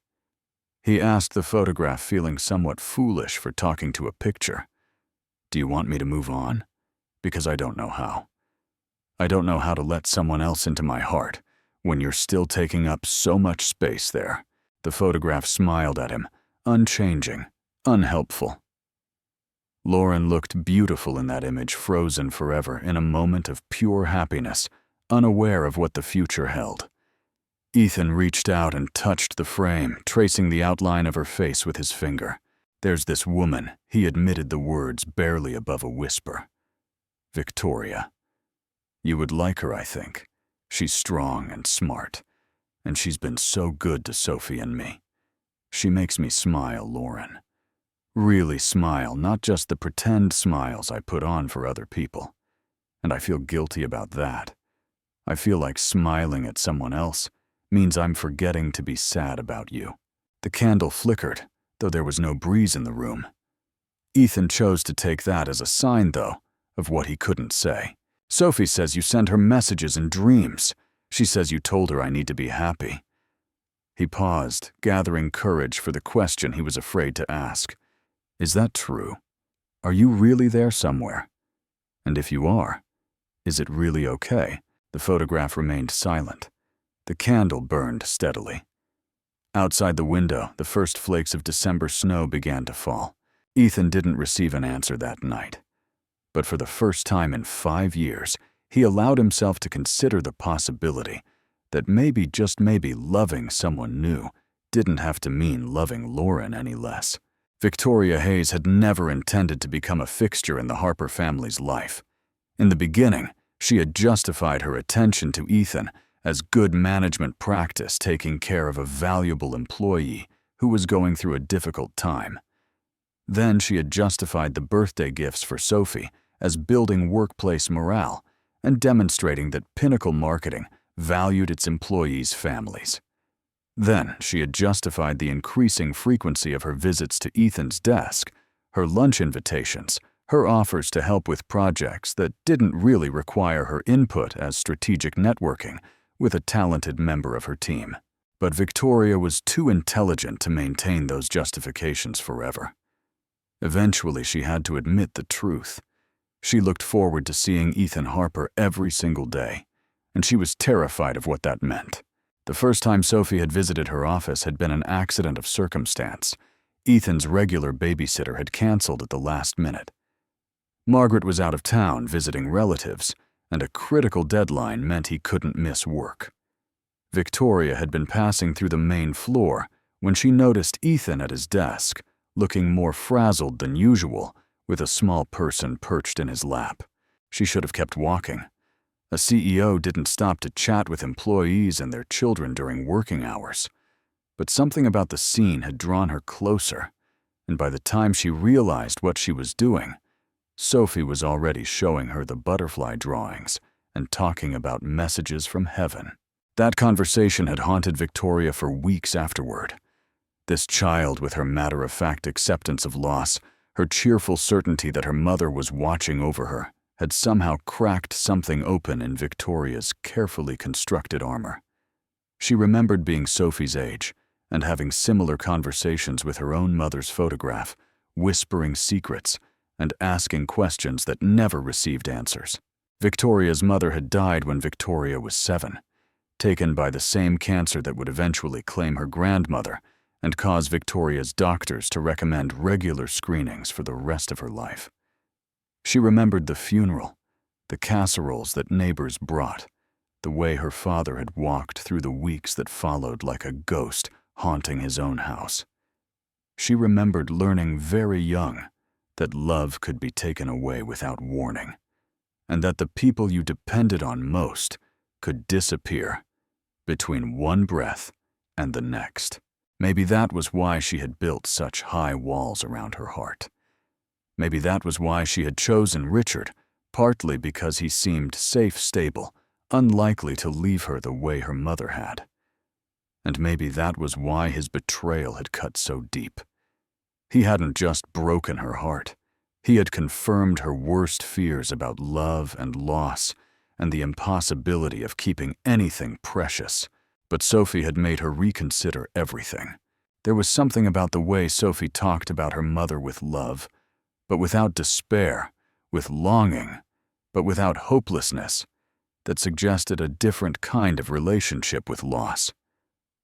He asked the photograph, feeling somewhat foolish for talking to a picture. Do you want me to move on? Because I don't know how. I don't know how to let someone else into my heart when you're still taking up so much space there. The photograph smiled at him, unchanging, unhelpful. Lauren looked beautiful in that image, frozen forever in a moment of pure happiness, unaware of what the future held. Ethan reached out and touched the frame, tracing the outline of her face with his finger. There's this woman, he admitted the words barely above a whisper. Victoria. You would like her, I think. She's strong and smart, and she's been so good to Sophie and me. She makes me smile, Lauren. Really smile, not just the pretend smiles I put on for other people. And I feel guilty about that. I feel like smiling at someone else means I'm forgetting to be sad about you. The candle flickered, though there was no breeze in the room. Ethan chose to take that as a sign, though, of what he couldn't say. Sophie says you send her messages in dreams. She says you told her I need to be happy. He paused, gathering courage for the question he was afraid to ask. Is that true? Are you really there somewhere? And if you are, is it really okay? The photograph remained silent. The candle burned steadily. Outside the window, the first flakes of December snow began to fall. Ethan didn't receive an answer that night. But for the first time in 5 years, he allowed himself to consider the possibility that maybe, just maybe, loving someone new didn't have to mean loving Lauren any less. Victoria Hayes had never intended to become a fixture in the Harper family's life. In the beginning, she had justified her attention to Ethan as good management practice, taking care of a valuable employee who was going through a difficult time. Then she had justified the birthday gifts for Sophie as building workplace morale and demonstrating that Pinnacle Marketing valued its employees' families. Then she had justified the increasing frequency of her visits to Ethan's desk, her lunch invitations, her offers to help with projects that didn't really require her input as strategic networking with a talented member of her team. But Victoria was too intelligent to maintain those justifications forever. Eventually, she had to admit the truth. She looked forward to seeing Ethan Harper every single day, and she was terrified of what that meant. The first time Sophie had visited her office had been an accident of circumstance. Ethan's regular babysitter had canceled at the last minute. Margaret was out of town visiting relatives, and a critical deadline meant he couldn't miss work. Victoria had been passing through the main floor when she noticed Ethan at his desk, looking more frazzled than usual, with a small person perched in his lap. She should have kept walking. A CEO didn't stop to chat with employees and their children during working hours. But something about the scene had drawn her closer, and by the time she realized what she was doing, Sophie was already showing her the butterfly drawings and talking about messages from heaven. That conversation had haunted Victoria for weeks afterward. This child, with her matter-of-fact acceptance of loss, her cheerful certainty that her mother was watching over her, had somehow cracked something open in Victoria's carefully constructed armor. She remembered being Sophie's age and having similar conversations with her own mother's photograph, whispering secrets and asking questions that never received answers. Victoria's mother had died when Victoria was 7, taken by the same cancer that would eventually claim her grandmother and cause Victoria's doctors to recommend regular screenings for the rest of her life. She remembered the funeral, the casseroles that neighbors brought, the way her father had walked through the weeks that followed like a ghost haunting his own house. She remembered learning very young that love could be taken away without warning, and that the people you depended on most could disappear between one breath and the next. Maybe that was why she had built such high walls around her heart. Maybe that was why she had chosen Richard, partly because he seemed safe, stable, unlikely to leave her the way her mother had. And maybe that was why his betrayal had cut so deep. He hadn't just broken her heart. He had confirmed her worst fears about love and loss and the impossibility of keeping anything precious. But Sophie had made her reconsider everything. There was something about the way Sophie talked about her mother with love, but without despair, with longing, but without hopelessness, that suggested a different kind of relationship with loss.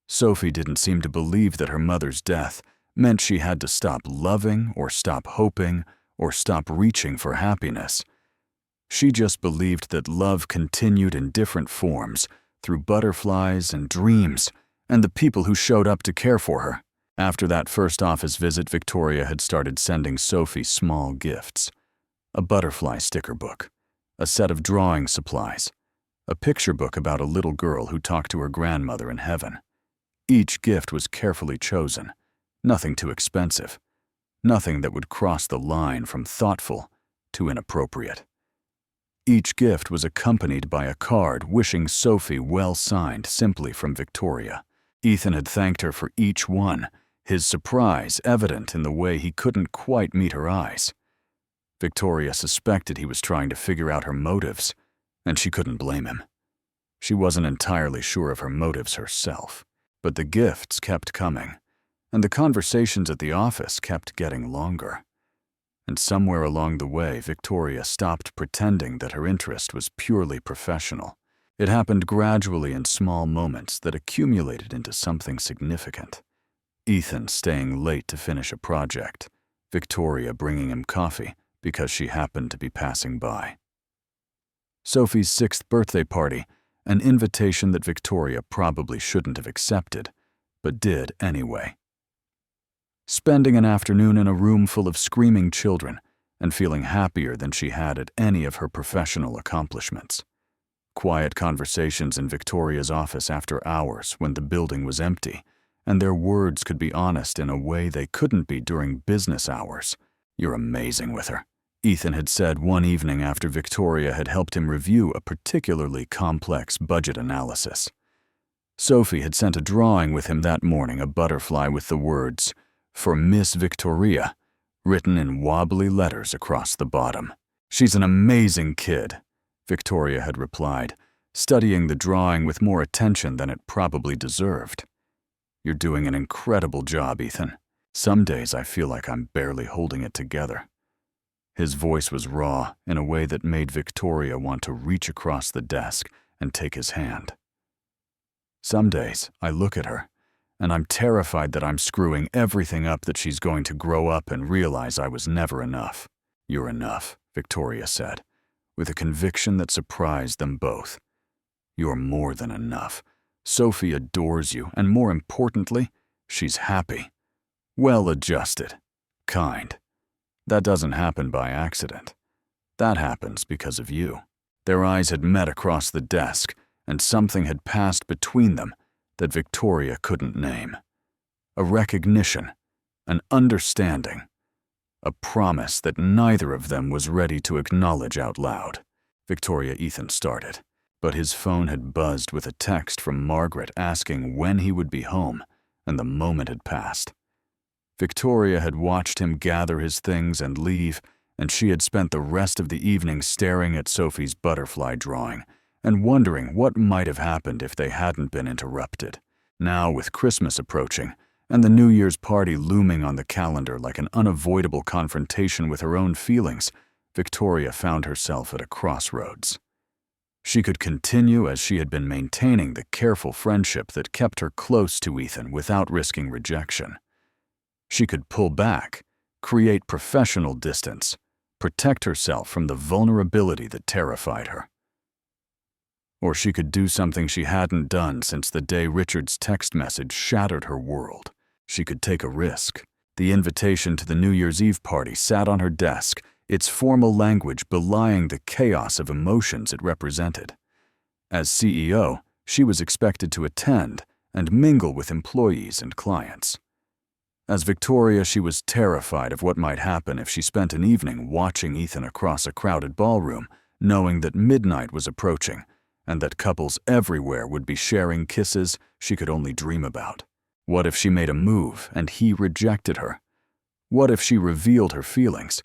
Sophie didn't seem to believe that her mother's death meant she had to stop loving or stop hoping or stop reaching for happiness. She just believed that love continued in different forms, through butterflies and dreams, and the people who showed up to care for her. After that first office visit, Victoria had started sending Sophie small gifts. A butterfly sticker book, a set of drawing supplies, a picture book about a little girl who talked to her grandmother in heaven. Each gift was carefully chosen, nothing too expensive, nothing that would cross the line from thoughtful to inappropriate. Each gift was accompanied by a card wishing Sophie well signed simply from Victoria. Ethan had thanked her for each one, his surprise evident in the way he couldn't quite meet her eyes. Victoria suspected he was trying to figure out her motives, and she couldn't blame him. She wasn't entirely sure of her motives herself, but the gifts kept coming, and the conversations at the office kept getting longer. And somewhere along the way, Victoria stopped pretending that her interest was purely professional. It happened gradually in small moments that accumulated into something significant. Ethan staying late to finish a project, Victoria bringing him coffee because she happened to be passing by. Sophie's 6th birthday party, an invitation that Victoria probably shouldn't have accepted, but did anyway. Spending an afternoon in a room full of screaming children and feeling happier than she had at any of her professional accomplishments. Quiet conversations in Victoria's office after hours when the building was empty, and their words could be honest in a way they couldn't be during business hours. "You're amazing with her," Ethan had said one evening after Victoria had helped him review a particularly complex budget analysis. Sophie had sent a drawing with him that morning, a butterfly with the words, "For Miss Victoria," written in wobbly letters across the bottom. "She's an amazing kid," Victoria had replied, studying the drawing with more attention than it probably deserved. "You're doing an incredible job, Ethan. Some days I feel like I'm barely holding it together." His voice was raw in a way that made Victoria want to reach across the desk and take his hand. "Some days I look at her, and I'm terrified that I'm screwing everything up, that she's going to grow up and realize I was never enough." "You're enough," Victoria said, with a conviction that surprised them both. "You're more than enough. Sophie adores you, and more importantly, she's happy. Well-adjusted. Kind. That doesn't happen by accident. That happens because of you." Their eyes had met across the desk, and something had passed between them that Victoria couldn't name. A recognition, an understanding, a promise that neither of them was ready to acknowledge out loud. Ethan started, but his phone had buzzed with a text from Margaret asking when he would be home, and the moment had passed. Victoria had watched him gather his things and leave, and she had spent the rest of the evening staring at Sophie's butterfly drawing and wondering what might have happened if they hadn't been interrupted. Now, with Christmas approaching and the New Year's party looming on the calendar like an unavoidable confrontation with her own feelings, Victoria found herself at a crossroads. She could continue as she had been maintaining the careful friendship that kept her close to Ethan without risking rejection. She could pull back, create professional distance, protect herself from the vulnerability that terrified her. Or she could do something she hadn't done since the day Richard's text message shattered her world. She could take a risk. The invitation to the New Year's Eve party sat on her desk, its formal language belying the chaos of emotions it represented. As CEO, she was expected to attend, and mingle with employees and clients. As Victoria, she was terrified of what might happen if she spent an evening watching Ethan across a crowded ballroom, knowing that midnight was approaching and that couples everywhere would be sharing kisses she could only dream about. What if she made a move and he rejected her? What if she revealed her feelings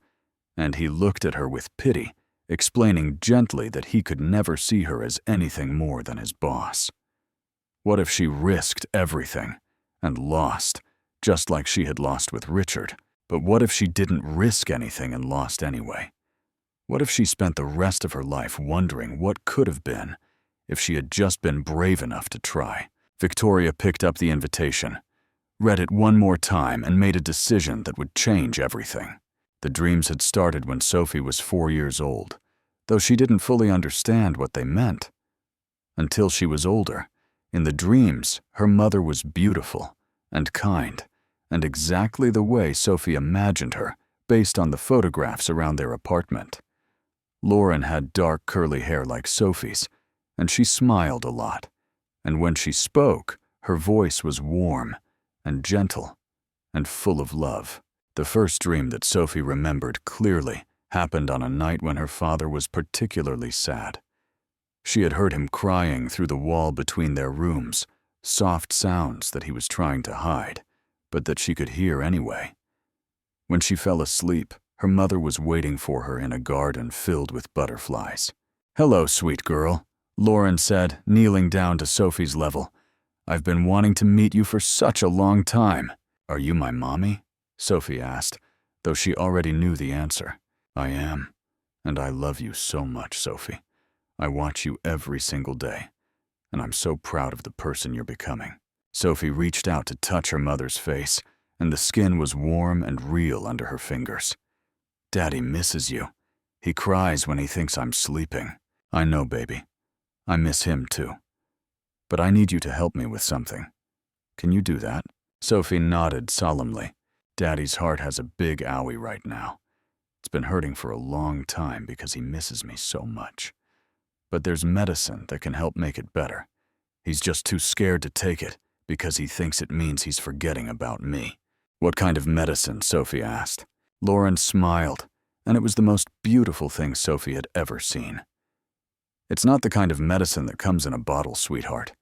and he looked at her with pity, explaining gently that he could never see her as anything more than his boss? What if she risked everything and lost, just like she had lost with Richard? But what if she didn't risk anything and lost anyway? What if she spent the rest of her life wondering what could have been if she had just been brave enough to try? Victoria picked up the invitation, read it one more time, and made a decision that would change everything. The dreams had started when Sophie was 4 years old, though she didn't fully understand what they meant. Until she was older, in the dreams, her mother was beautiful and kind, and exactly the way Sophie imagined her based on the photographs around their apartment. Lauren had dark curly hair like Sophie's, and she smiled a lot. And when she spoke, her voice was warm and gentle and full of love. The first dream that Sophie remembered clearly happened on a night when her father was particularly sad. She had heard him crying through the wall between their rooms, soft sounds that he was trying to hide, but that she could hear anyway. When she fell asleep, her mother was waiting for her in a garden filled with butterflies. "Hello, sweet girl," Lauren said, kneeling down to Sophie's level. "I've been wanting to meet you for such a long time." "Are you my mommy?" Sophie asked, though she already knew the answer. "I am, and I love you so much, Sophie. I watch you every single day, and I'm so proud of the person you're becoming." Sophie reached out to touch her mother's face, and the skin was warm and real under her fingers. "Daddy misses you. He cries when he thinks I'm sleeping." "I know, baby. I miss him too. But I need you to help me with something. Can you do that?" Sophie nodded solemnly. "Daddy's heart has a big owie right now. It's been hurting for a long time because he misses me so much. But there's medicine that can help make it better. He's just too scared to take it because he thinks it means he's forgetting about me." "What kind of medicine?" Sophie asked. Lauren smiled, and it was the most beautiful thing Sophie had ever seen. "It's not the kind of medicine that comes in a bottle, sweetheart.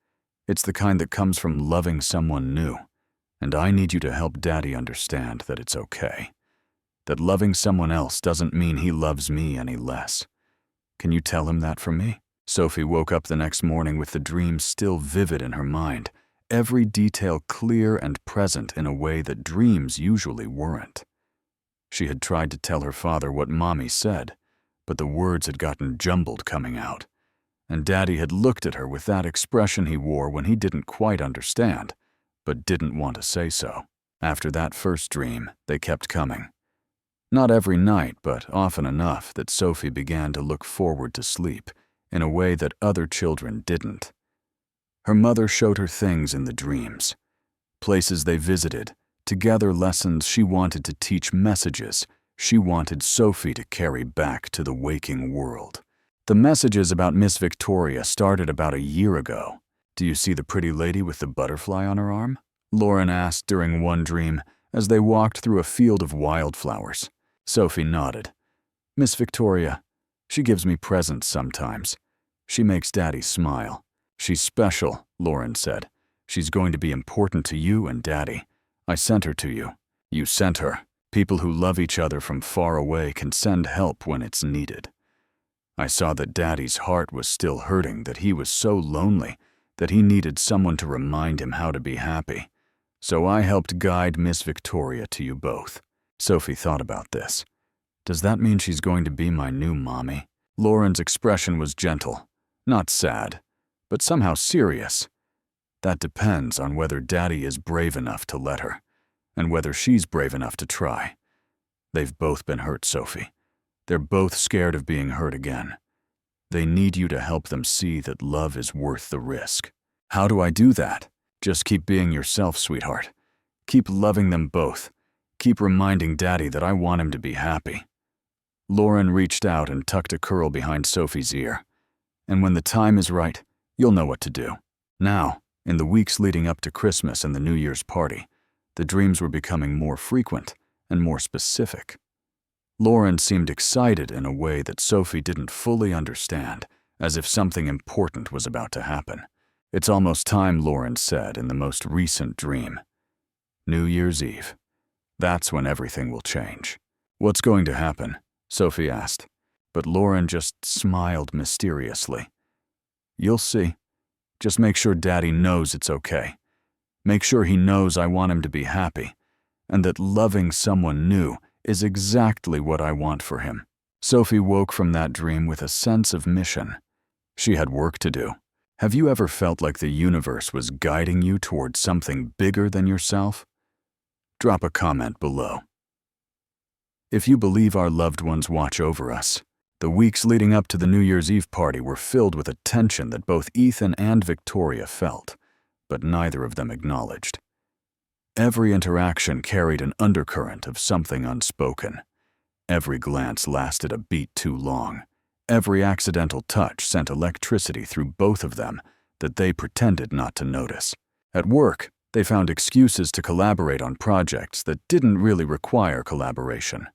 It's the kind that comes from loving someone new. And I need you to help Daddy understand that it's okay. That loving someone else doesn't mean he loves me any less. Can you tell him that for me?" Sophie woke up the next morning with the dream still vivid in her mind, every detail clear and present in a way that dreams usually weren't. She had tried to tell her father what Mommy said, but the words had gotten jumbled coming out. And Daddy had looked at her with that expression he wore when he didn't quite understand, but didn't want to say so. After that first dream, they kept coming. Not every night, but often enough that Sophie began to look forward to sleep in a way that other children didn't. Her mother showed her things in the dreams, places they visited, together lessons she wanted to teach, messages she wanted Sophie to carry back to the waking world. The messages about Miss Victoria started about a year ago. "Do you see the pretty lady with the butterfly on her arm?" Lauren asked during one dream as they walked through a field of wildflowers. Sophie nodded. "Miss Victoria, she gives me presents sometimes. She makes Daddy smile. She's special," Lauren said. "She's going to be important to you and Daddy. I sent her to you." "You sent her. People who love each other from far away can send help when it's needed." I saw that Daddy's heart was still hurting, that he was so lonely, that he needed someone to remind him how to be happy. So I helped guide Miss Victoria to you both. Sophie thought about this. "Does that mean she's going to be my new mommy?" Lauren's expression was gentle, not sad, but somehow serious. "That depends on whether Daddy is brave enough to let her, and whether she's brave enough to try. They've both been hurt, Sophie. They're both scared of being hurt again. They need you to help them see that love is worth the risk." "How do I do that?" "Just keep being yourself, sweetheart. Keep loving them both. Keep reminding Daddy that I want him to be happy." Lauren reached out and tucked a curl behind Sophie's ear. "And when the time is right, you'll know what to do. Now, In the weeks leading up to Christmas and the New Year's party, the dreams were becoming more frequent and more specific. Lauren seemed excited in a way that Sophie didn't fully understand, as if something important was about to happen. "It's almost time," Lauren said in the most recent dream. "New Year's Eve. That's when everything will change." "What's going to happen?" Sophie asked, but Lauren just smiled mysteriously. "You'll see. Just make sure Daddy knows it's okay. Make sure he knows I want him to be happy, and that loving someone new is exactly what I want for him." Sophie woke from that dream with a sense of mission. She had work to do. Have you ever felt like the universe was guiding you towards something bigger than yourself? Drop a comment below. If you believe our loved ones watch over us, the weeks leading up to the New Year's Eve party were filled with a tension that both Ethan and Victoria felt, but neither of them acknowledged. Every interaction carried an undercurrent of something unspoken. Every glance lasted a beat too long. Every accidental touch sent electricity through both of them that they pretended not to notice. At work, they found excuses to collaborate on projects that didn't really require collaboration.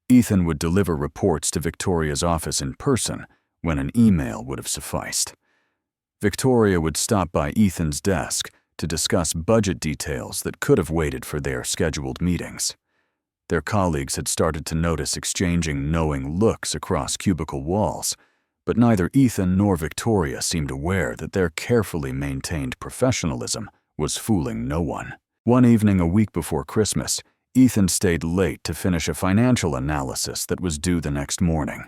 Ethan would deliver reports to Victoria's office in person when an email would have sufficed. Victoria would stop by Ethan's desk to discuss budget details that could have waited for their scheduled meetings. Their colleagues had started to notice exchanging knowing looks across cubicle walls, but neither Ethan nor Victoria seemed aware that their carefully maintained professionalism was fooling no one. One evening a week before Christmas, Ethan stayed late to finish a financial analysis that was due the next morning.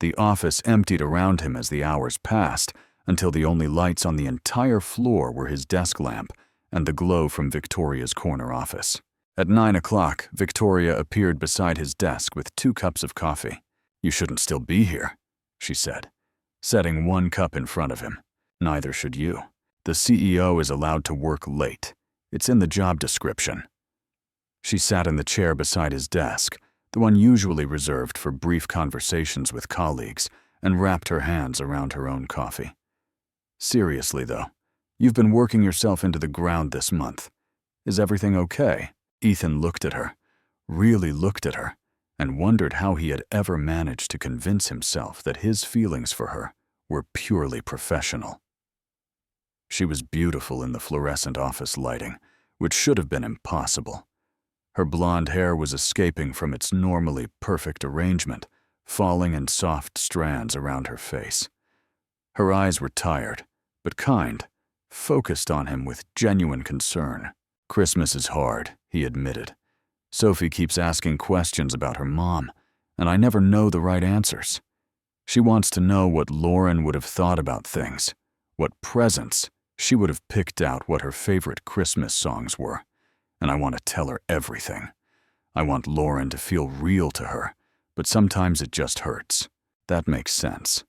The office emptied around him as the hours passed, until the only lights on the entire floor were his desk lamp and the glow from Victoria's corner office. At 9 o'clock, Victoria appeared beside his desk with 2 cups of coffee. "You shouldn't still be here," she said, setting 1 cup in front of him. "Neither should you. The CEO is allowed to work late. It's in the job description." She sat in the chair beside his desk, the one usually reserved for brief conversations with colleagues, and wrapped her hands around her own coffee. "Seriously, though, you've been working yourself into the ground this month. Is everything okay?" Ethan looked at her, really looked at her, and wondered how he had ever managed to convince himself that his feelings for her were purely professional. She was beautiful in the fluorescent office lighting, which should have been impossible. Her blonde hair was escaping from its normally perfect arrangement, falling in soft strands around her face. Her eyes were tired, but kind, focused on him with genuine concern. "Christmas is hard," he admitted. "Sophie keeps asking questions about her mom, and I never know the right answers. She wants to know what Lauren would have thought about things, what presents she would have picked out, what her favorite Christmas songs were, and I want to tell her everything. I want Lauren to feel real to her, but sometimes it just hurts. That makes sense."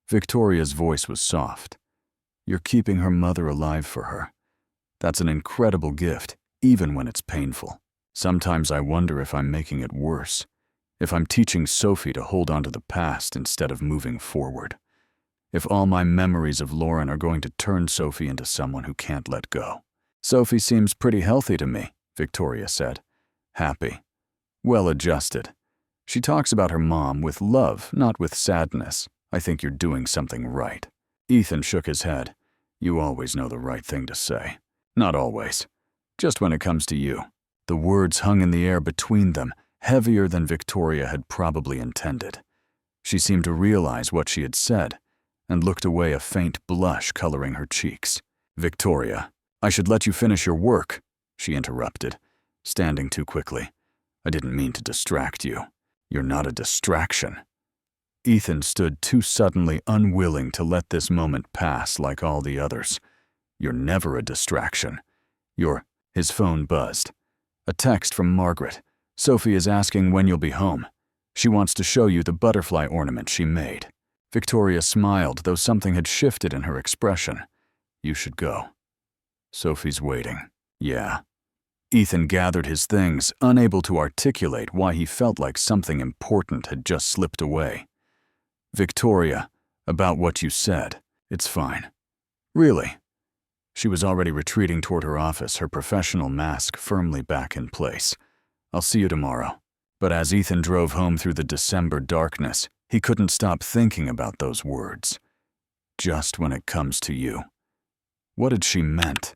Victoria's voice was soft. "You're keeping her mother alive for her. That's an incredible gift, even when it's painful. Sometimes I wonder if I'm making it worse, if I'm teaching Sophie to hold on to the past instead of moving forward. If all my memories of Lauren are going to turn Sophie into someone who can't let go." "Sophie seems pretty healthy to me," Victoria said. "Happy. Well-adjusted. She talks about her mom with love, not with sadness. I think you're doing something right." Ethan shook his head. "You always know the right thing to say." "Not always. Just when it comes to you." The words hung in the air between them, heavier than Victoria had probably intended. She seemed to realize what she had said, and looked away, a faint blush coloring her cheeks. "Victoria, I should let you finish your work," she interrupted, standing too quickly. "I didn't mean to distract you. You're not a distraction." Ethan stood too suddenly unwilling to let this moment pass like all the others. "You're never a distraction. His phone buzzed. A text from Margaret. "Sophie is asking when you'll be home. She wants to show you the butterfly ornament she made." Victoria smiled, though something had shifted in her expression. "You should go. Sophie's waiting." "Yeah." Ethan gathered his things, unable to articulate why he felt like something important had just slipped away. "Victoria, about what you said, it's fine." "Really?" She was already retreating toward her office, her professional mask firmly back in place. "I'll see you tomorrow." But as Ethan drove home through the December darkness, he couldn't stop thinking about those words. "Just when it comes to you." What had she meant?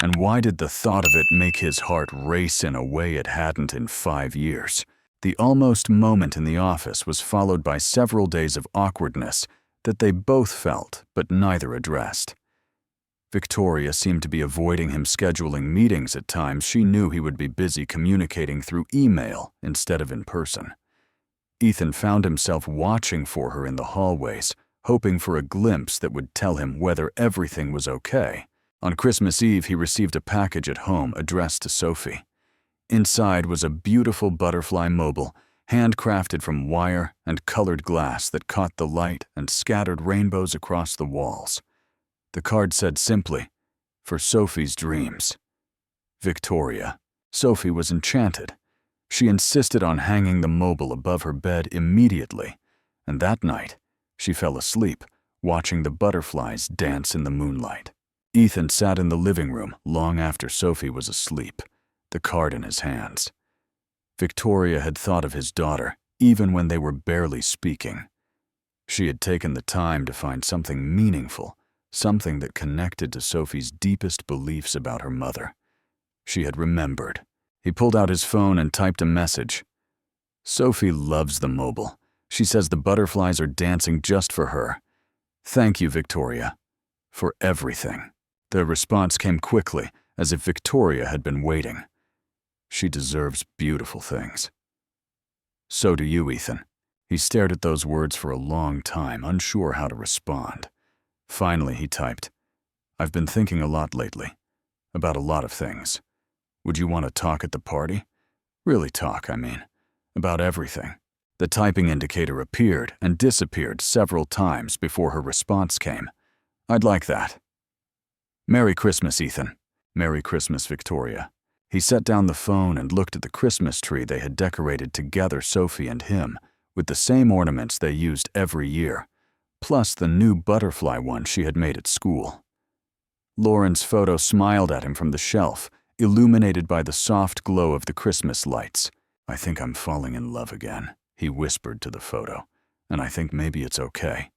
And why did the thought of it make his heart race in a way it hadn't in 5 years? The almost moment in the office was followed by several days of awkwardness that they both felt but neither addressed. Victoria seemed to be avoiding him scheduling meetings at times. She knew he would be busy communicating through email instead of in person. Ethan found himself watching for her in the hallways, hoping for a glimpse that would tell him whether everything was okay. On Christmas Eve, he received a package at home addressed to Sophie. Inside was a beautiful butterfly mobile, handcrafted from wire and colored glass that caught the light and scattered rainbows across the walls. The card said simply, "For Sophie's dreams." Victoria. Sophie was enchanted. She insisted on hanging the mobile above her bed immediately, and that night, she fell asleep, watching the butterflies dance in the moonlight. Ethan sat in the living room long after Sophie was asleep, the card in his hands. Victoria had thought of his daughter, even when they were barely speaking. She had taken the time to find something meaningful, something that connected to Sophie's deepest beliefs about her mother. She had remembered. He pulled out his phone and typed a message. "Sophie loves the mobile. She says the butterflies are dancing just for her. Thank you, Victoria, for everything." The response came quickly, as if Victoria had been waiting. "She deserves beautiful things." "So do you, Ethan." He stared at those words for a long time, unsure how to respond. Finally, he typed, "I've been thinking a lot lately. About a lot of things. Would you want to talk at the party? Really talk, I mean. About everything." The typing indicator appeared and disappeared several times before her response came. "I'd like that." "Merry Christmas, Ethan." "Merry Christmas, Victoria." He set down the phone and looked at the Christmas tree they had decorated together, Sophie and him, with the same ornaments they used every year, plus the new butterfly one she had made at school. Lauren's photo smiled at him from the shelf, illuminated by the soft glow of the Christmas lights. "I think I'm falling in love again," he whispered to the photo, "and I think maybe it's okay."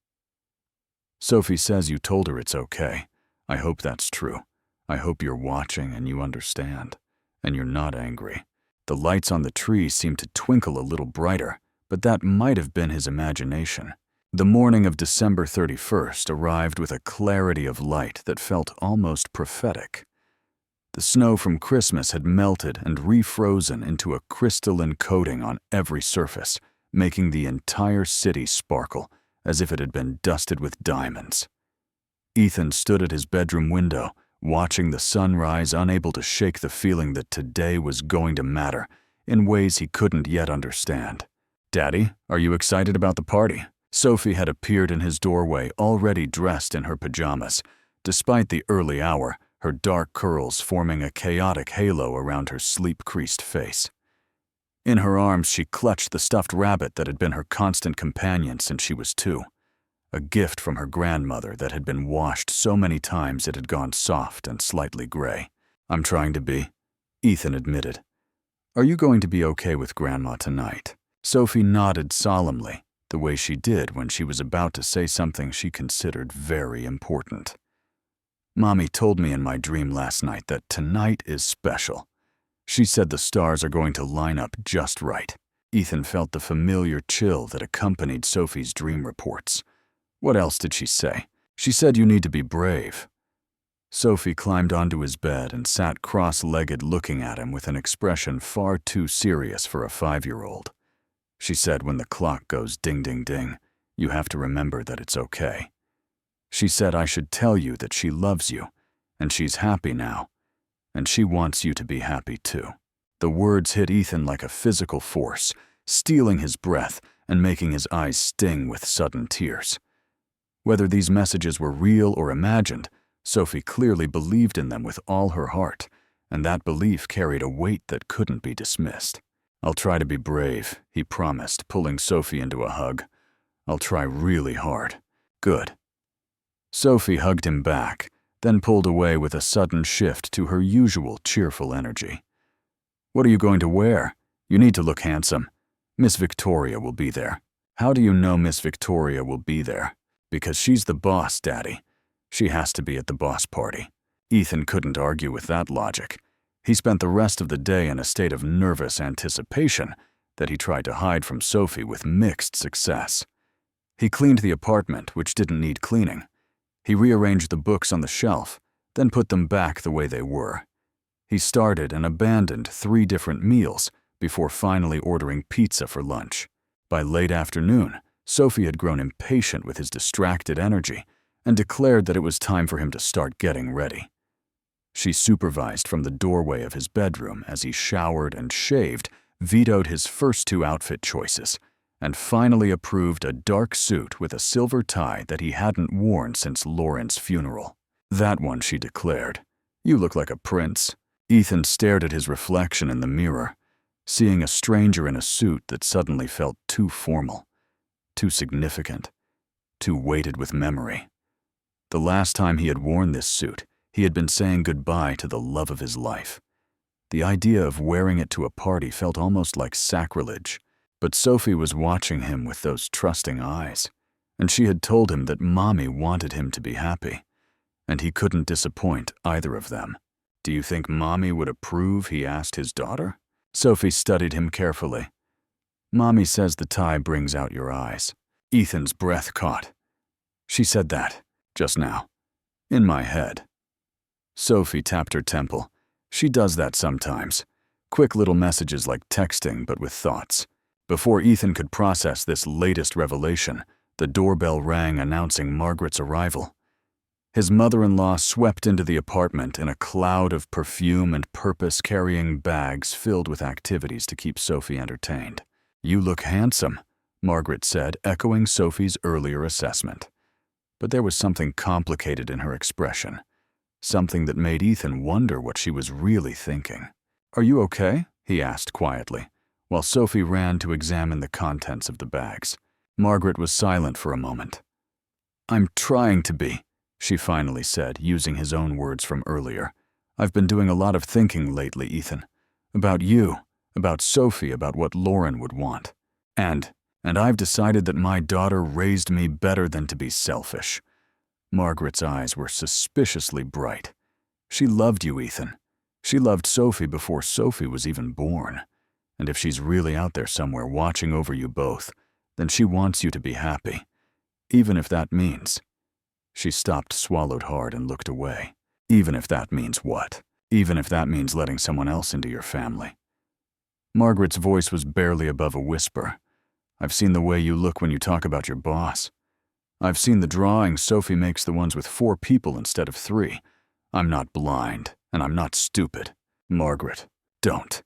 "Sophie says you told her it's okay. I hope that's true. I hope you're watching and you understand. And you're not angry." The lights on the tree seemed to twinkle a little brighter, but that might have been his imagination. The morning of December 31st arrived with a clarity of light that felt almost prophetic. The snow from Christmas had melted and refrozen into a crystalline coating on every surface, making the entire city sparkle as if it had been dusted with diamonds. Ethan stood at his bedroom window, watching the sunrise, unable to shake the feeling that today was going to matter in ways he couldn't yet understand. "Daddy, are you excited about the party?" Sophie had appeared in his doorway, already dressed in her pajamas. Despite the early hour, her dark curls forming a chaotic halo around her sleep-creased face. In her arms, she clutched the stuffed rabbit that had been her constant companion since she was 2. A gift from her grandmother that had been washed so many times it had gone soft and slightly gray. "I'm trying to be," Ethan admitted. "Are you going to be okay with Grandma tonight?" Sophie nodded solemnly, the way she did when she was about to say something she considered very important. "Mommy told me in my dream last night that tonight is special. She said the stars are going to line up just right." Ethan felt the familiar chill that accompanied Sophie's dream reports. "What else did she say?" "She said you need to be brave." Sophie climbed onto his bed and sat cross-legged looking at him with an expression far too serious for a 5-year-old. She said when the clock goes ding ding ding, you have to remember that it's okay. She said I should tell you that she loves you, and she's happy now, and she wants you to be happy too. The words hit Ethan like a physical force, stealing his breath and making his eyes sting with sudden tears. Whether these messages were real or imagined, Sophie clearly believed in them with all her heart, and that belief carried a weight that couldn't be dismissed. "I'll try to be brave," he promised, pulling Sophie into a hug. "I'll try really hard." "Good." Sophie hugged him back, then pulled away with a sudden shift to her usual cheerful energy. "What are you going to wear? You need to look handsome. Miss Victoria will be there." "How do you know Miss Victoria will be there?" "Because she's the boss, Daddy. She has to be at the boss party." Ethan couldn't argue with that logic. He spent the rest of the day in a state of nervous anticipation that he tried to hide from Sophie with mixed success. He cleaned the apartment, which didn't need cleaning. He rearranged the books on the shelf, then put them back the way they were. He started and abandoned 3 different meals before finally ordering pizza for lunch. By late afternoon, Sophie had grown impatient with his distracted energy and declared that it was time for him to start getting ready. She supervised from the doorway of his bedroom as he showered and shaved, vetoed his first 2 outfit choices, and finally approved a dark suit with a silver tie that he hadn't worn since Lauren's funeral. "That one," she declared. "You look like a prince." Ethan stared at his reflection in the mirror, seeing a stranger in a suit that suddenly felt too formal, too significant, too weighted with memory. The last time he had worn this suit, he had been saying goodbye to the love of his life. The idea of wearing it to a party felt almost like sacrilege, but Sophie was watching him with those trusting eyes, and she had told him that Mommy wanted him to be happy, and he couldn't disappoint either of them. "Do you think Mommy would approve?" he asked his daughter. Sophie studied him carefully. "Mommy says the tie brings out your eyes." Ethan's breath caught. "She said that, just now, in my head." Sophie tapped her temple. She does that sometimes. Quick little messages like texting, but with thoughts. Before Ethan could process this latest revelation, the doorbell rang announcing Margaret's arrival. His mother-in-law swept into the apartment in a cloud of perfume and purpose-carrying bags filled with activities to keep Sophie entertained. "You look handsome," Margaret said, echoing Sophie's earlier assessment. But there was something complicated in her expression, something that made Ethan wonder what she was really thinking. "Are you okay?" he asked quietly, while Sophie ran to examine the contents of the bags. Margaret was silent for a moment. "I'm trying to be," she finally said, using his own words from earlier. "I've been doing a lot of thinking lately, Ethan. About you, about Sophie, about what Lauren would want. And I've decided that my daughter raised me better than to be selfish." Margaret's eyes were suspiciously bright. "She loved you, Ethan. She loved Sophie before Sophie was even born. And if she's really out there somewhere watching over you both, then she wants you to be happy, even if that means—" She stopped, swallowed hard, and looked away. "Even if that means what? Even if that means letting someone else into your family?" Margaret's voice was barely above a whisper. "I've seen the way you look when you talk about your boss. I've seen the drawings Sophie makes, the ones with 4 people instead of 3. I'm not blind, and I'm not stupid. Margaret, don't."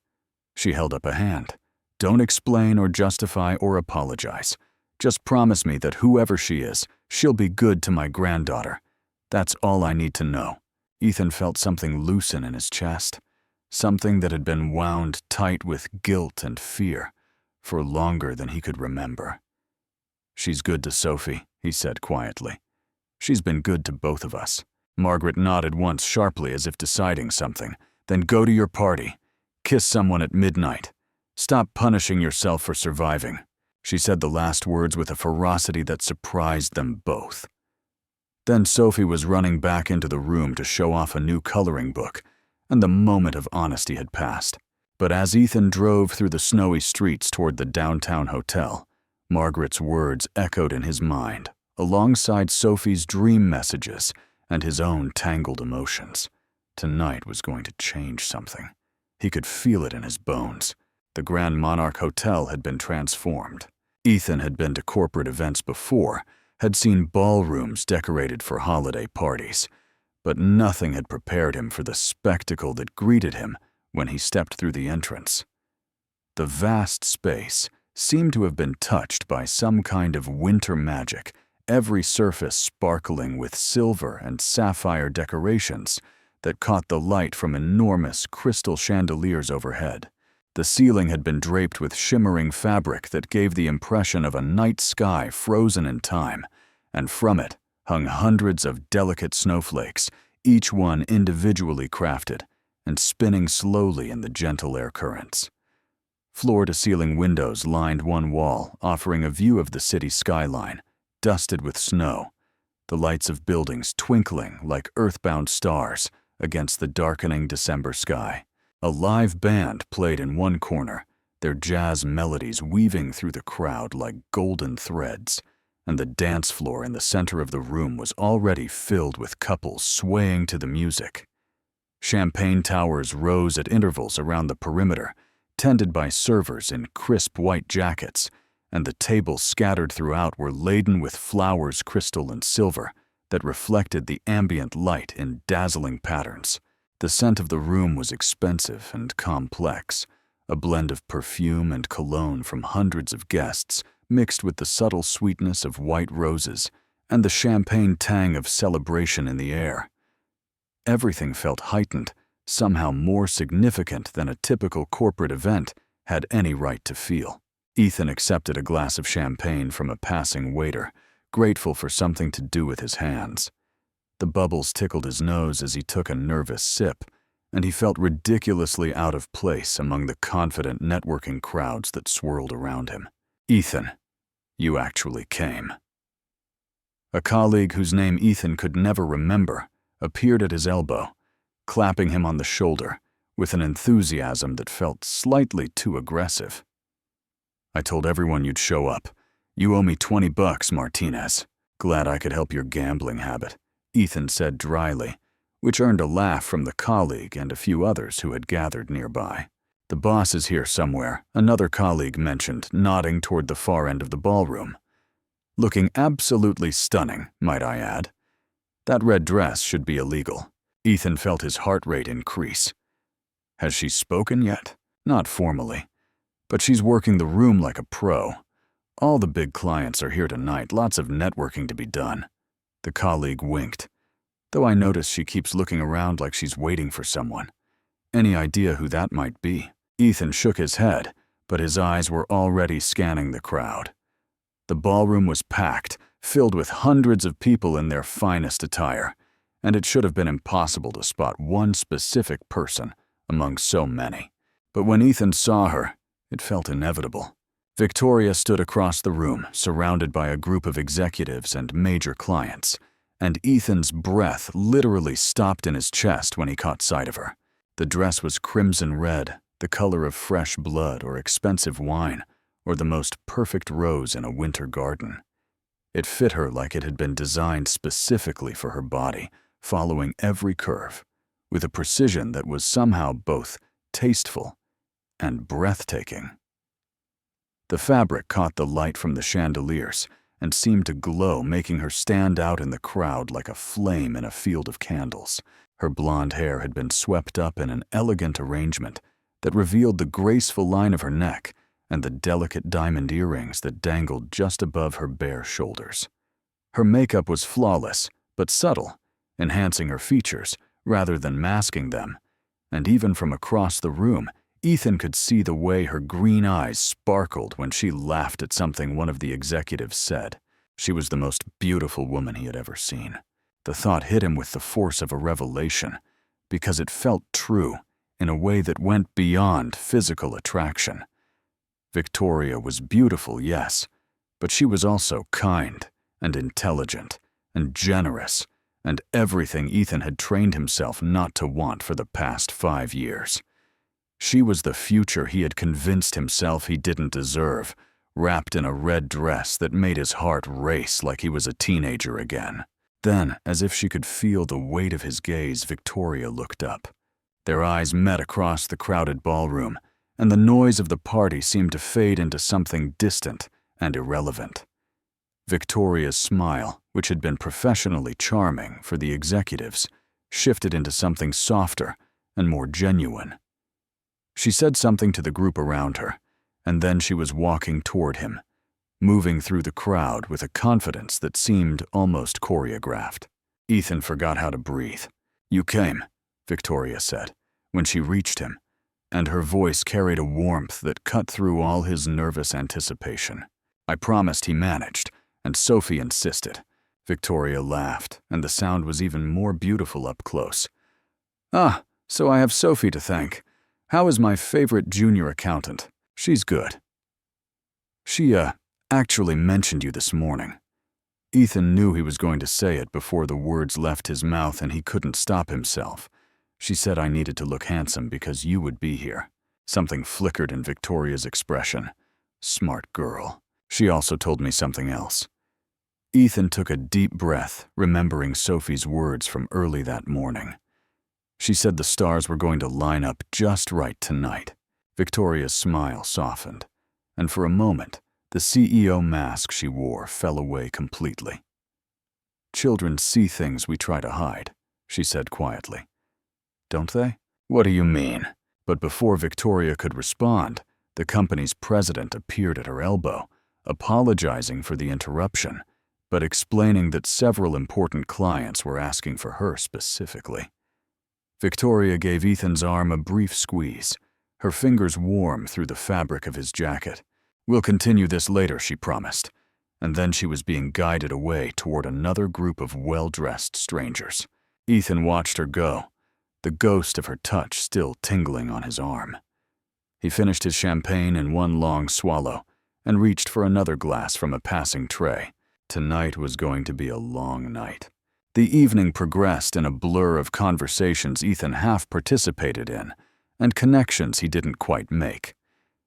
She held up a hand. "Don't explain or justify or apologize. Just promise me that whoever she is, she'll be good to my granddaughter. That's all I need to know." Ethan felt something loosen in his chest, something that had been wound tight with guilt and fear for longer than he could remember. "She's good to Sophie," he said quietly. "She's been good to both of us." Margaret nodded once sharply as if deciding something. "Then go to your party. Kiss someone at midnight. Stop punishing yourself for surviving." She said the last words with a ferocity that surprised them both. Then Sophie was running back into the room to show off a new coloring book, and the moment of honesty had passed. But as Ethan drove through the snowy streets toward the downtown hotel, Margaret's words echoed in his mind, alongside Sophie's dream messages and his own tangled emotions. Tonight was going to change something. He could feel it in his bones. The Grand Monarch Hotel had been transformed. Ethan had been to corporate events before, had seen ballrooms decorated for holiday parties, but nothing had prepared him for the spectacle that greeted him when he stepped through the entrance. The vast space seemed to have been touched by some kind of winter magic, every surface sparkling with silver and sapphire decorations that caught the light from enormous crystal chandeliers overhead. The ceiling had been draped with shimmering fabric that gave the impression of a night sky frozen in time, and from it hung hundreds of delicate snowflakes, each one individually crafted and spinning slowly in the gentle air currents. Floor-to-ceiling windows lined one wall, offering a view of the city skyline, dusted with snow, the lights of buildings twinkling like earthbound stars against the darkening December sky. A live band played in one corner, their jazz melodies weaving through the crowd like golden threads, and the dance floor in the center of the room was already filled with couples swaying to the music. Champagne towers rose at intervals around the perimeter, tended by servers in crisp white jackets, and the tables scattered throughout were laden with flowers, crystal, and silver that reflected the ambient light in dazzling patterns. The scent of the room was expensive and complex, a blend of perfume and cologne from hundreds of guests, mixed with the subtle sweetness of white roses and the champagne tang of celebration in the air. Everything felt heightened, somehow more significant than a typical corporate event had any right to feel. Ethan accepted a glass of champagne from a passing waiter, grateful for something to do with his hands. The bubbles tickled his nose as he took a nervous sip, and he felt ridiculously out of place among the confident networking crowds that swirled around him. "Ethan, you actually came." A colleague whose name Ethan could never remember appeared at his elbow, clapping him on the shoulder with an enthusiasm that felt slightly too aggressive. "I told everyone you'd show up. You owe me $20, Martinez. Glad I could help your gambling habit," Ethan said dryly, which earned a laugh from the colleague and a few others who had gathered nearby. "The boss is here somewhere," another colleague mentioned, nodding toward the far end of the ballroom. "Looking absolutely stunning, might I add. That red dress should be illegal." Ethan felt his heart rate increase. Has she spoken yet? Not formally, but she's working the room like a pro. All the big clients are here tonight, lots of networking to be done. The colleague winked, though I notice she keeps looking around like she's waiting for someone. Any idea who that might be? Ethan shook his head, but his eyes were already scanning the crowd. The ballroom was packed, filled with hundreds of people in their finest attire, and it should have been impossible to spot one specific person among so many. But when Ethan saw her, it felt inevitable. Victoria stood across the room, surrounded by a group of executives and major clients, and Ethan's breath literally stopped in his chest when he caught sight of her. The dress was crimson red, the color of fresh blood or expensive wine, or the most perfect rose in a winter garden. It fit her like it had been designed specifically for her body, following every curve, with a precision that was somehow both tasteful and breathtaking. The fabric caught the light from the chandeliers and seemed to glow, making her stand out in the crowd like a flame in a field of candles. Her blonde hair had been swept up in an elegant arrangement that revealed the graceful line of her neck and the delicate diamond earrings that dangled just above her bare shoulders. Her makeup was flawless, but subtle, enhancing her features rather than masking them, and even from across the room, Ethan could see the way her green eyes sparkled when she laughed at something one of the executives said. She was the most beautiful woman he had ever seen. The thought hit him with the force of a revelation, because it felt true in a way that went beyond physical attraction. Victoria was beautiful, yes, but she was also kind and intelligent and generous, and everything Ethan had trained himself not to want for the past 5 years. She was the future he had convinced himself he didn't deserve, wrapped in a red dress that made his heart race like he was a teenager again. Then, as if she could feel the weight of his gaze, Victoria looked up. Their eyes met across the crowded ballroom, and the noise of the party seemed to fade into something distant and irrelevant. Victoria's smile, which had been professionally charming for the executives, shifted into something softer and more genuine. She said something to the group around her, and then she was walking toward him, moving through the crowd with a confidence that seemed almost choreographed. Ethan forgot how to breathe. "You came," Victoria said, when she reached him, and her voice carried a warmth that cut through all his nervous anticipation. "I promised," he managed, and Sophie insisted. Victoria laughed, and the sound was even more beautiful up close. "Ah, so I have Sophie to thank. How is my favorite junior accountant? She's good. She, actually mentioned you this morning." Ethan knew he was going to say it before the words left his mouth, and he couldn't stop himself. "She said I needed to look handsome because you would be here." Something flickered in Victoria's expression. Smart girl. "She also told me something else." Ethan took a deep breath, remembering Sophie's words from early that morning. She said the stars were going to line up just right tonight. Victoria's smile softened, and for a moment, the CEO mask she wore fell away completely. "Children see things we try to hide," she said quietly. "Don't they?" "What do you mean?" But before Victoria could respond, the company's president appeared at her elbow, apologizing for the interruption, but explaining that several important clients were asking for her specifically. Victoria gave Ethan's arm a brief squeeze, her fingers warm through the fabric of his jacket. "We'll continue this later," she promised, and then she was being guided away toward another group of well-dressed strangers. Ethan watched her go, the ghost of her touch still tingling on his arm. He finished his champagne in one long swallow and reached for another glass from a passing tray. Tonight was going to be a long night. The evening progressed in a blur of conversations Ethan half participated in and connections he didn't quite make.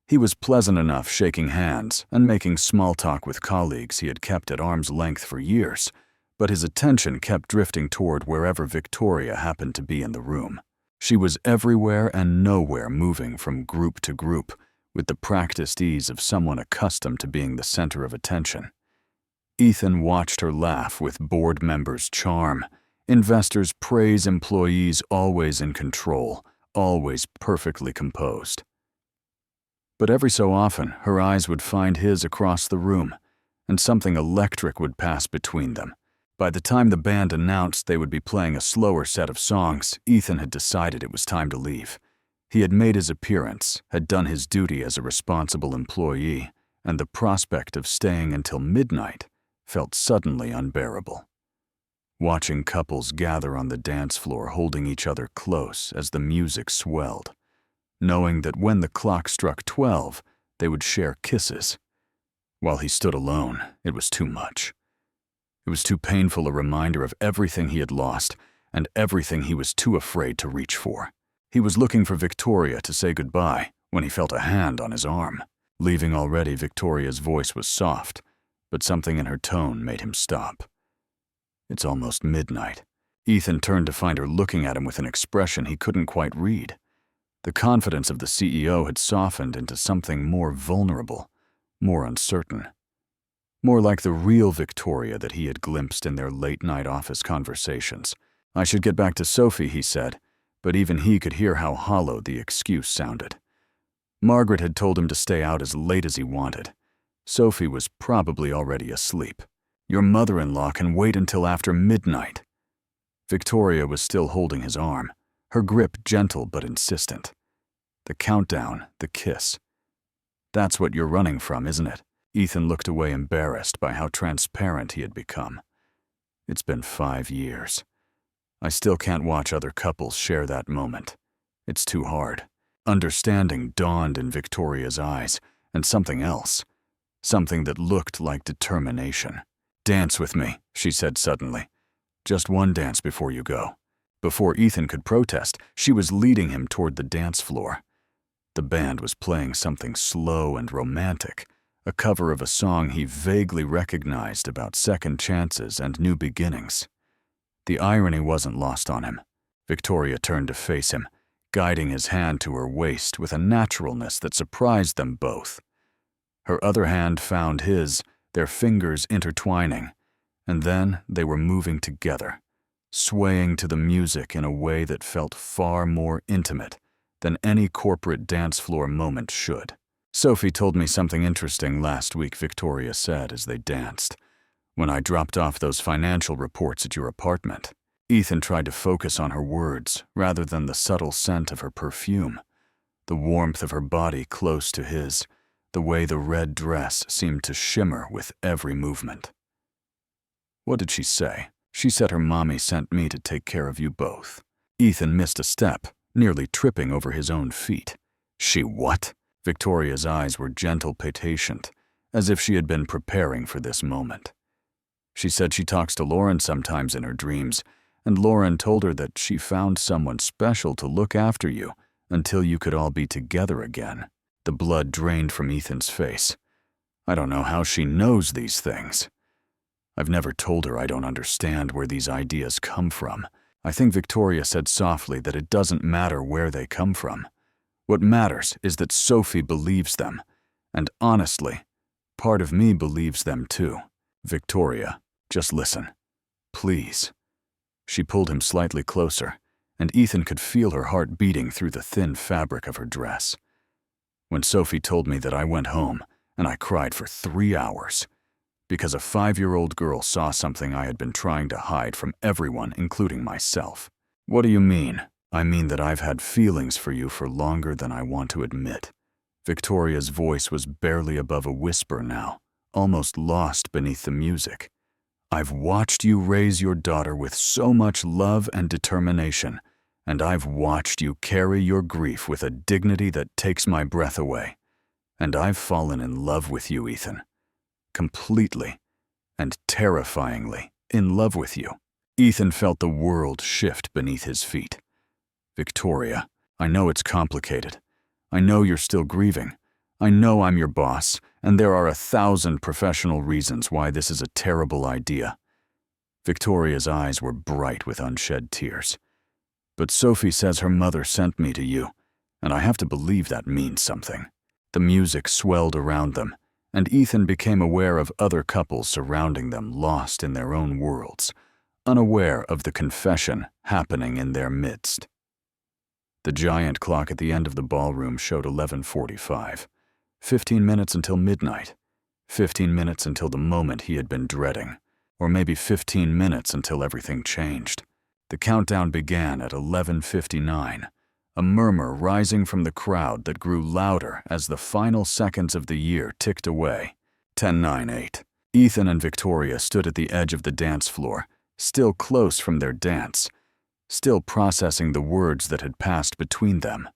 He was pleasant enough shaking hands and making small talk with colleagues he had kept at arm's length for years, but his attention kept drifting toward wherever Victoria happened to be in the room. She was everywhere and nowhere, moving from group to group, with the practiced ease of someone accustomed to being the center of attention. Ethan watched her laugh with board members' charm. Investors praise employees always in control, always perfectly composed. But every so often, her eyes would find his across the room, and something electric would pass between them. By the time the band announced they would be playing a slower set of songs, Ethan had decided it was time to leave. He had made his appearance, had done his duty as a responsible employee, and the prospect of staying until midnight felt suddenly unbearable. Watching couples gather on the dance floor holding each other close as the music swelled, knowing that when the clock struck 12, they would share kisses. While he stood alone, it was too much. It was too painful a reminder of everything he had lost and everything he was too afraid to reach for. He was looking for Victoria to say goodbye when he felt a hand on his arm. Leaving already, Victoria's voice was soft, but something in her tone made him stop. "It's almost midnight." Ethan turned to find her looking at him with an expression he couldn't quite read. The confidence of the CEO had softened into something more vulnerable, more uncertain. More like the real Victoria that he had glimpsed in their late-night office conversations. "I should get back to Sophie," he said, but even he could hear how hollow the excuse sounded. Margaret had told him to stay out as late as he wanted. Sophie was probably already asleep. "Your mother-in-law can wait until after midnight." Victoria was still holding his arm, her grip gentle but insistent. The countdown, the kiss. "That's what you're running from, isn't it?" Ethan looked away, embarrassed by how transparent he had become. "It's been 5 years. I still can't watch other couples share that moment. It's too hard." Understanding dawned in Victoria's eyes, and something else. Something that looked like determination. "Dance with me," she said suddenly. "Just one dance before you go." Before Ethan could protest, she was leading him toward the dance floor. The band was playing something slow and romantic, a cover of a song he vaguely recognized about second chances and new beginnings. The irony wasn't lost on him. Victoria turned to face him, guiding his hand to her waist with a naturalness that surprised them both. Her other hand found his, their fingers intertwining, and then they were moving together, swaying to the music in a way that felt far more intimate than any corporate dance floor moment should. "Sophie told me something interesting last week," Victoria said as they danced, "when I dropped off those financial reports at your apartment." Ethan tried to focus on her words rather than the subtle scent of her perfume, the warmth of her body close to his, the way the red dress seemed to shimmer with every movement. What did she say? She said her mommy sent me to take care of you both. Ethan missed a step, nearly tripping over his own feet. She what? Victoria's eyes were gentle, patient, as if she had been preparing for this moment. She said she talks to Lauren sometimes in her dreams, and Lauren told her that she found someone special to look after you until you could all be together again. The blood drained from Ethan's face. I don't know how she knows these things. I've never told her I don't understand where these ideas come from. I think Victoria said softly that it doesn't matter where they come from. What matters is that Sophie believes them, and honestly, part of me believes them too. Victoria, just listen. Please. She pulled him slightly closer, and Ethan could feel her heart beating through the thin fabric of her dress. When Sophie told me that, I went home, and I cried for 3 hours, because a 5-year-old girl saw something I had been trying to hide from everyone, including myself. What do you mean? I mean that I've had feelings for you for longer than I want to admit. Victoria's voice was barely above a whisper now, almost lost beneath the music. I've watched you raise your daughter with so much love and determination, and I've watched you carry your grief with a dignity that takes my breath away. And I've fallen in love with you, Ethan. Completely and terrifyingly in love with you. Ethan felt the world shift beneath his feet. Victoria, I know it's complicated. I know you're still grieving. I know I'm your boss, and there are 1,000 professional reasons why this is a terrible idea. Victoria's eyes were bright with unshed tears. But Sophie says her mother sent me to you, and I have to believe that means something. The music swelled around them, and Ethan became aware of other couples surrounding them, lost in their own worlds, unaware of the confession happening in their midst. The giant clock at the end of the ballroom showed 11:45. 15 minutes until midnight. 15 minutes until the moment he had been dreading. Or maybe 15 minutes until everything changed. The countdown began at 11:59, a murmur rising from the crowd that grew louder as the final seconds of the year ticked away. 10:08. Ethan and Victoria stood at the edge of the dance floor, still close from their dance, still processing the words that had passed between them.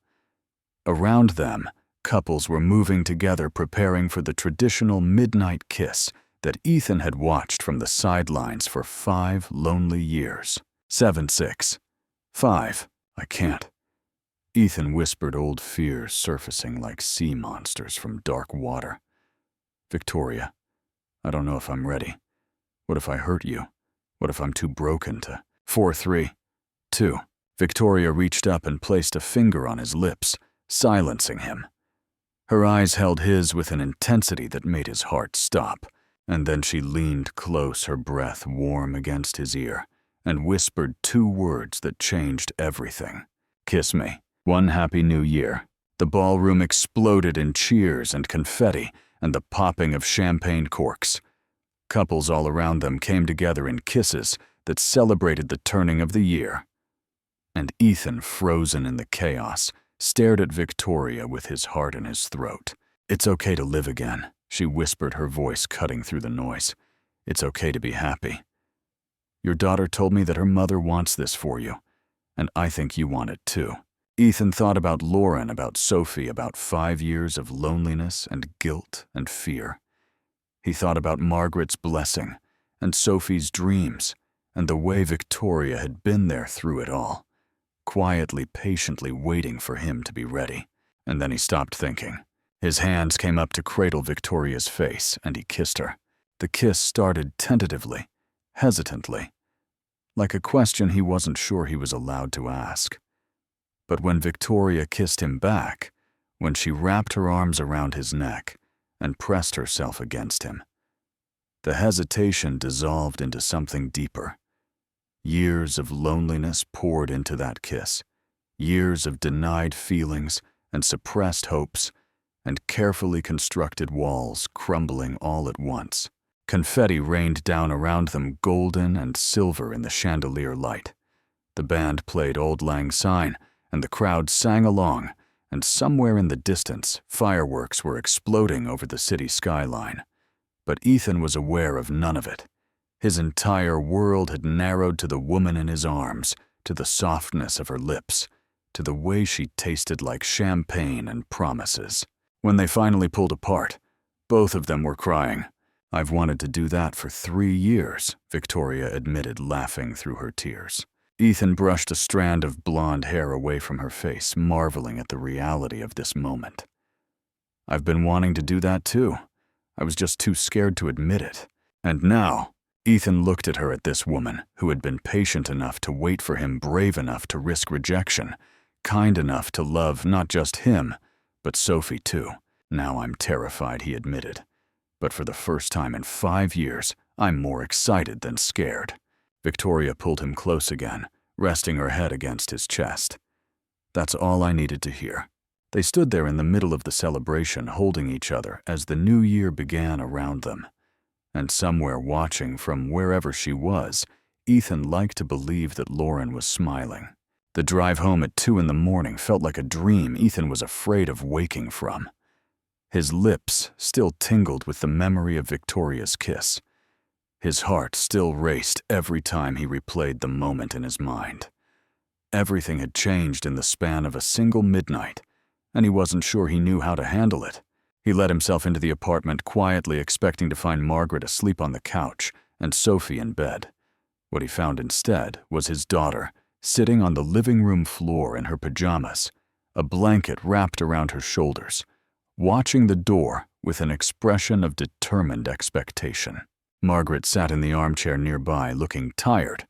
Around them, couples were moving together, preparing for the traditional midnight kiss that Ethan had watched from the sidelines for 5 lonely years. 7-6. 5. I can't. Ethan whispered, old fears surfacing like sea monsters from dark water. Victoria, I don't know if I'm ready. What if I hurt you? What if I'm too broken to? 4-3. 2. Victoria reached up and placed a finger on his lips, silencing him. Her eyes held his with an intensity that made his heart stop, and then she leaned close, her breath warm against his ear, and whispered 2 words that changed everything. Kiss me. 1 Happy New Year. The ballroom exploded in cheers and confetti and the popping of champagne corks. Couples all around them came together in kisses that celebrated the turning of the year. And Ethan, frozen in the chaos, stared at Victoria with his heart in his throat. It's okay to live again, she whispered, her voice cutting through the noise. It's okay to be happy. Your daughter told me that her mother wants this for you, and I think you want it too. Ethan thought about Lauren, about Sophie, about 5 years of loneliness and guilt and fear. He thought about Margaret's blessing and Sophie's dreams and the way Victoria had been there through it all, quietly, patiently waiting for him to be ready. And then he stopped thinking. His hands came up to cradle Victoria's face, and he kissed her. The kiss started tentatively, hesitantly, like a question he wasn't sure he was allowed to ask. But when Victoria kissed him back, when she wrapped her arms around his neck and pressed herself against him, the hesitation dissolved into something deeper. Years of loneliness poured into that kiss, years of denied feelings and suppressed hopes, and carefully constructed walls crumbling all at once. Confetti rained down around them, golden and silver in the chandelier light. The band played Auld Lang Syne, and the crowd sang along, and somewhere in the distance, fireworks were exploding over the city skyline. But Ethan was aware of none of it. His entire world had narrowed to the woman in his arms, to the softness of her lips, to the way she tasted like champagne and promises. When they finally pulled apart, both of them were crying. "I've wanted to do that for 3 years," Victoria admitted, laughing through her tears. Ethan brushed a strand of blonde hair away from her face, marveling at the reality of this moment. "I've been wanting to do that too. I was just too scared to admit it. And now," Ethan looked at her, at this woman who had been patient enough to wait for him, brave enough to risk rejection, kind enough to love not just him, but Sophie too. "Now I'm terrified," he admitted. "But for the first time in 5 years, I'm more excited than scared." Victoria pulled him close again, resting her head against his chest. That's all I needed to hear. They stood there in the middle of the celebration, holding each other as the new year began around them. And somewhere watching from wherever she was, Ethan liked to believe that Lauren was smiling. The drive home at 2 in the morning felt like a dream Ethan was afraid of waking from. His lips still tingled with the memory of Victoria's kiss. His heart still raced every time he replayed the moment in his mind. Everything had changed in the span of a single midnight, and he wasn't sure he knew how to handle it. He let himself into the apartment quietly, expecting to find Margaret asleep on the couch and Sophie in bed. What he found instead was his daughter, sitting on the living room floor in her pajamas, a blanket wrapped around her shoulders, watching the door with an expression of determined expectation. Margaret sat in the armchair nearby, looking tired,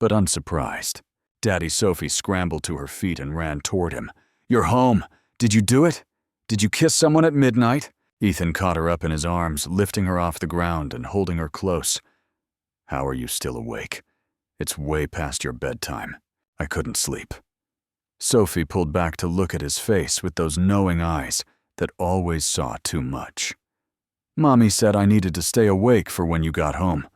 but unsurprised. Daddy Sophie scrambled to her feet and ran toward him. "You're home! Did you do it? Did you kiss someone at midnight?" Ethan caught her up in his arms, lifting her off the ground and holding her close. "How are you still awake? It's way past your bedtime. I couldn't sleep." Sophie pulled back to look at his face with those knowing eyes that always saw too much. "Mommy said I needed to stay awake for when you got home.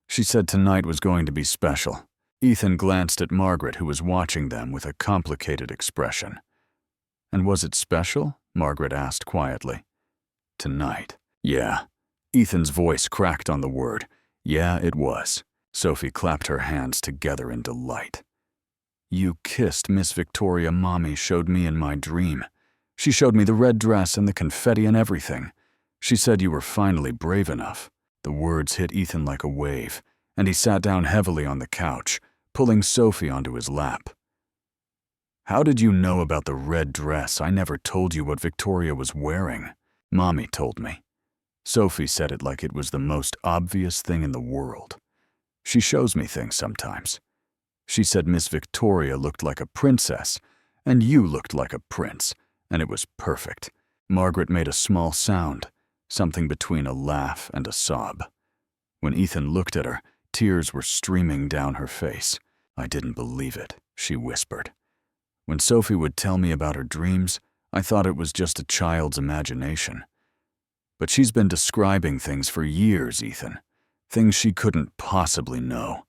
She said tonight was going to be special." Ethan glanced at Margaret, who was watching them with a complicated expression. "And was it special?" Margaret asked quietly. "Tonight. Yeah." Ethan's voice cracked on the word. "Yeah, it was." Sophie clapped her hands together in delight. "You kissed Miss Victoria Mommy showed me in my dream. She showed me the red dress and the confetti and everything. She said you were finally brave enough." The words hit Ethan like a wave, and he sat down heavily on the couch, pulling Sophie onto his lap. "How did you know about the red dress? I never told you what Victoria was wearing." "Mommy told me." Sophie said it like it was the most obvious thing in the world. "She shows me things sometimes. She said Miss Victoria looked like a princess, and you looked like a prince, and it was perfect." Margaret made a small sound, something between a laugh and a sob. When Ethan looked at her, tears were streaming down her face. "I didn't believe it," she whispered. "When Sophie would tell me about her dreams, I thought it was just a child's imagination. But she's been describing things for years, Ethan. Things she couldn't possibly know.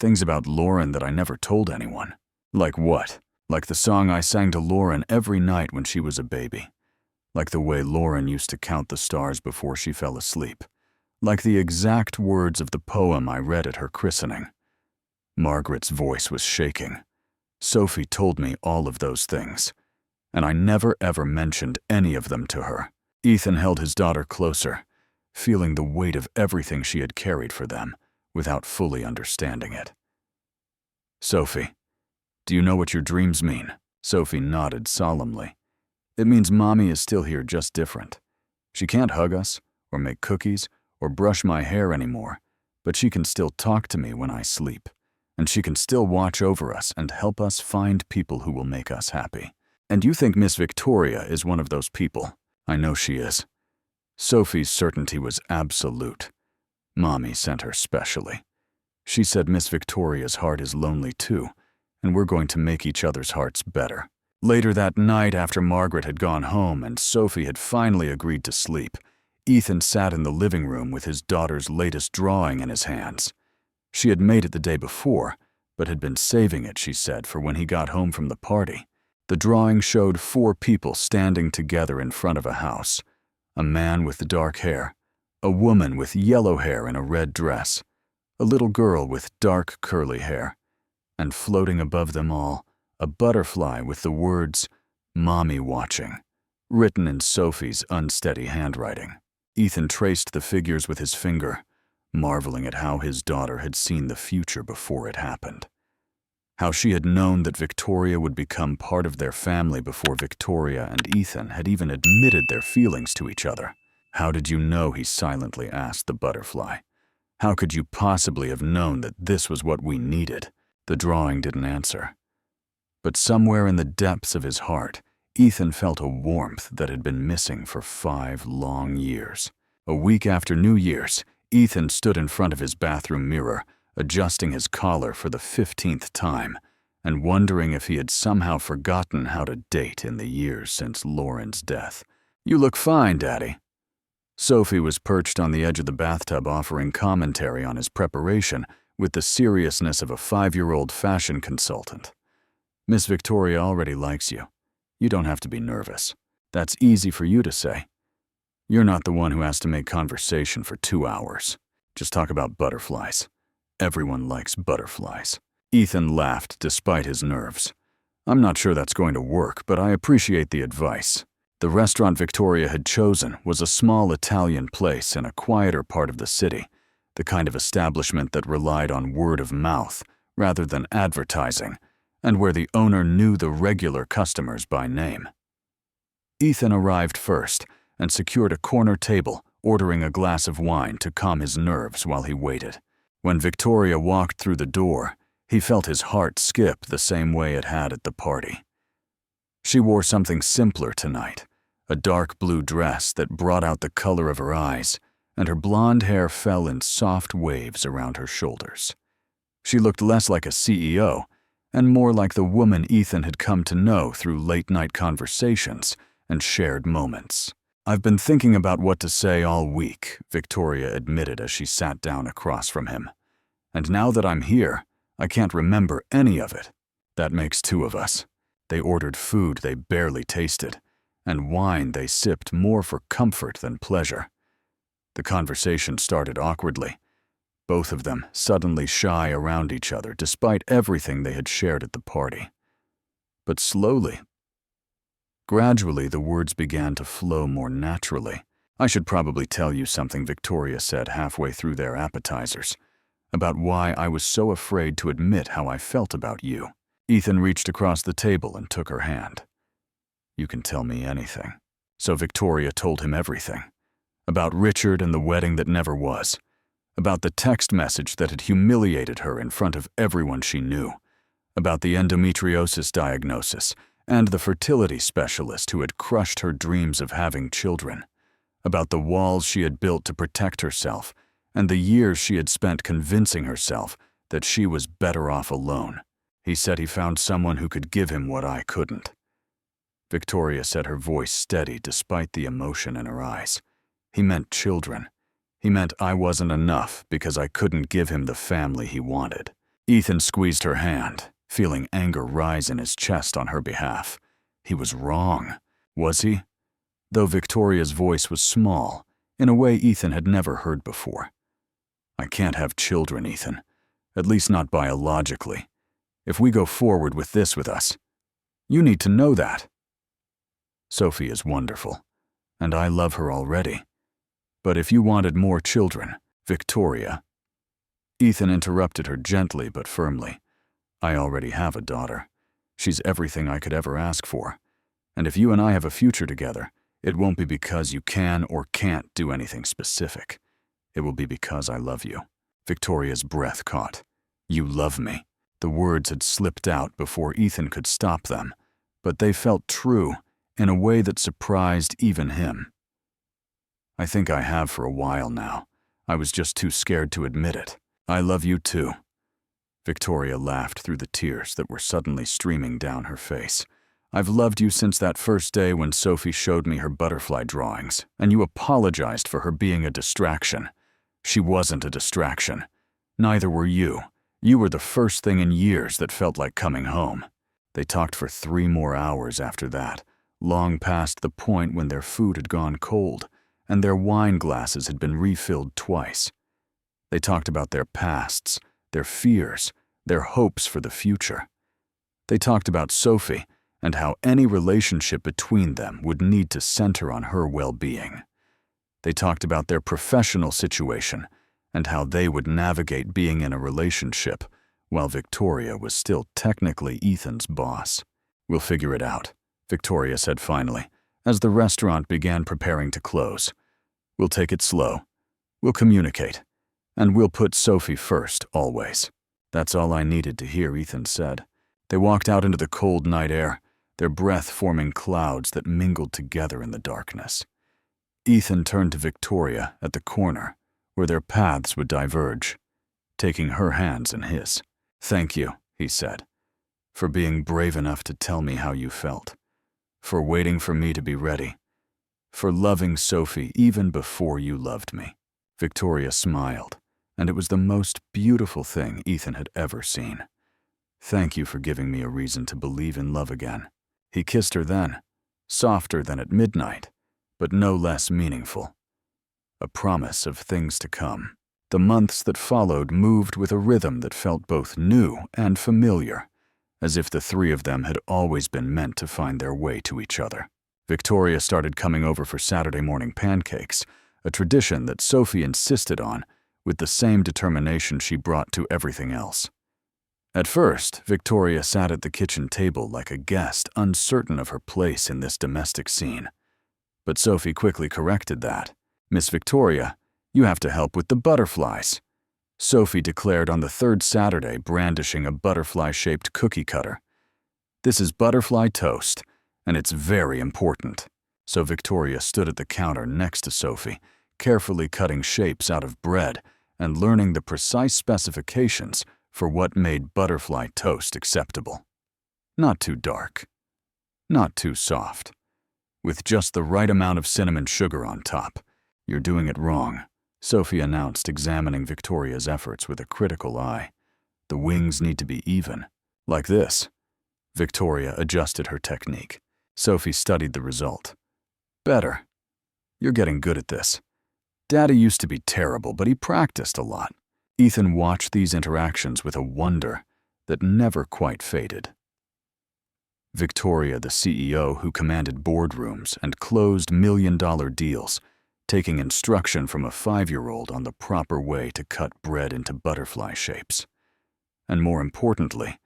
Things about Lauren that I never told anyone." "Like what?" "Like the song I sang to Lauren every night when she was a baby. Like the way Lauren used to count the stars before she fell asleep. Like the exact words of the poem I read at her christening." Margaret's voice was shaking. "Sophie told me all of those things, and I never ever mentioned any of them to her." Ethan held his daughter closer, feeling the weight of everything she had carried for them, without fully understanding it. "Sophie, do you know what your dreams mean?" Sophie nodded solemnly. "It means Mommy is still here, just different. She can't hug us, or make cookies, or brush my hair anymore, but she can still talk to me when I sleep, and she can still watch over us and help us find people who will make us happy. And you think Miss Victoria is one of those people. I know she is." Sophie's certainty was absolute. Mommy sent her specially. She said Miss Victoria's heart is lonely too, and we're going to make each other's hearts better. Later that night, after Margaret had gone home and Sophie had finally agreed to sleep, Ethan sat in the living room with his daughter's latest drawing in his hands. She had made it the day before, but had been saving it, she said, for when he got home from the party. The drawing showed 4 people standing together in front of a house. A man with dark hair, a woman with yellow hair in a red dress, a little girl with dark curly hair, and floating above them all, a butterfly with the words, "Mommy watching," written in Sophie's unsteady handwriting. Ethan traced the figures with his finger, marveling at how his daughter had seen the future before it happened. How she had known that Victoria would become part of their family before Victoria and Ethan had even admitted their feelings to each other. "How did you know?" he silently asked the butterfly. "How could you possibly have known that this was what we needed?" The drawing didn't answer. But somewhere in the depths of his heart, Ethan felt a warmth that had been missing for 5 long years. A week after New Year's, Ethan stood in front of his bathroom mirror, adjusting his collar for the 15th time, and wondering if he had somehow forgotten how to date in the years since Lauren's death. "You look fine, Daddy." Sophie was perched on the edge of the bathtub offering commentary on his preparation with the seriousness of a 5-year-old fashion consultant. "Miss Victoria already likes you. You don't have to be nervous. That's easy for you to say. You're not the one who has to make conversation for 2 hours. Just talk about butterflies. Everyone likes butterflies." Ethan laughed despite his nerves. "I'm not sure that's going to work, but I appreciate the advice." The restaurant Victoria had chosen was a small Italian place in a quieter part of the city, the kind of establishment that relied on word of mouth rather than advertising, and where the owner knew the regular customers by name. Ethan arrived first and secured a corner table, ordering a glass of wine to calm his nerves while he waited. When Victoria walked through the door, he felt his heart skip the same way it had at the party. She wore something simpler tonight, a dark blue dress that brought out the color of her eyes, and her blonde hair fell in soft waves around her shoulders. She looked less like a CEO and more like the woman Ethan had come to know through late-night conversations and shared moments. "I've been thinking about what to say all week," Victoria admitted as she sat down across from him. "And now that I'm here, I can't remember any of it." "That makes 2 of us." They ordered food they barely tasted, and wine they sipped more for comfort than pleasure. The conversation started awkwardly, both of them suddenly shy around each other despite everything they had shared at the party. But gradually the words began to flow more naturally. "I should probably tell you something," Victoria said halfway through their appetizers, "about why I was so afraid to admit how I felt about you." Ethan reached across the table and took her hand. "You can tell me anything." So Victoria told him everything. About Richard and the wedding that never was. About the text message that had humiliated her in front of everyone she knew. About the endometriosis diagnosis and the fertility specialist who had crushed her dreams of having children. About the walls she had built to protect herself and the years she had spent convincing herself that she was better off alone. He said he found someone who could give him what I couldn't. Victoria said, her voice steady despite the emotion in her eyes. He meant children. He meant I wasn't enough because I couldn't give him the family he wanted. Ethan squeezed her hand, feeling anger rise in his chest on her behalf. He was wrong, was he? Though Victoria's voice was small, in a way Ethan had never heard before. I can't have children, Ethan. At least not biologically. If we go forward with this with us, you need to know that. Sophie is wonderful, and I love her already. But if you wanted more children, Victoria... Ethan interrupted her gently but firmly. I already have a daughter. She's everything I could ever ask for. And if you and I have a future together, it won't be because you can or can't do anything specific. It will be because I love you. Victoria's breath caught. You love me. The words had slipped out before Ethan could stop them, but they felt true in a way that surprised even him. I think I have for a while now. I was just too scared to admit it. I love you too. Victoria laughed through the tears that were suddenly streaming down her face. I've loved you since that first day when Sophie showed me her butterfly drawings, and you apologized for her being a distraction. She wasn't a distraction. Neither were you. You were the first thing in years that felt like coming home. They talked for 3 more hours after that, long past the point when their food had gone cold, and their wine glasses had been refilled twice. They talked about their pasts, their fears, their hopes for the future. They talked about Sophie and how any relationship between them would need to center on her well-being. They talked about their professional situation and how they would navigate being in a relationship while Victoria was still technically Ethan's boss. "We'll figure it out," Victoria said finally, as the restaurant began preparing to close. "We'll take it slow. We'll communicate. And we'll put Sophie first, always." "That's all I needed to hear," Ethan said. They walked out into the cold night air, their breath forming clouds that mingled together in the darkness. Ethan turned to Victoria at the corner, where their paths would diverge, taking her hands in his. "Thank you," he said, "for being brave enough to tell me how you felt, for waiting for me to be ready, for loving Sophie even before you loved me." Victoria smiled, and it was the most beautiful thing Ethan had ever seen. "Thank you for giving me a reason to believe in love again." He kissed her then, softer than at midnight, but no less meaningful. A promise of things to come. The months that followed moved with a rhythm that felt both new and familiar, as if the three of them had always been meant to find their way to each other. Victoria started coming over for Saturday morning pancakes, a tradition that Sophie insisted on with the same determination she brought to everything else. At first, Victoria sat at the kitchen table like a guest, uncertain of her place in this domestic scene. But Sophie quickly corrected that. "Miss Victoria, you have to help with the butterflies," Sophie declared on the third Saturday, brandishing a butterfly-shaped cookie cutter. "This is butterfly toast, and it's very important." So Victoria stood at the counter next to Sophie, carefully cutting shapes out of bread and learning the precise specifications for what made butterfly toast acceptable. Not too dark, not too soft, with just the right amount of cinnamon sugar on top. "You're doing it wrong," Sophie announced, examining Victoria's efforts with a critical eye. "The wings need to be even. Like this." Victoria adjusted her technique. Sophie studied the result. "Better. You're getting good at this. Daddy used to be terrible, but he practiced a lot." Ethan watched these interactions with a wonder that never quite faded. Victoria, the CEO who commanded boardrooms and closed million-dollar deals, taking instruction from a 5-year-old on the proper way to cut bread into butterfly shapes. And more importantly,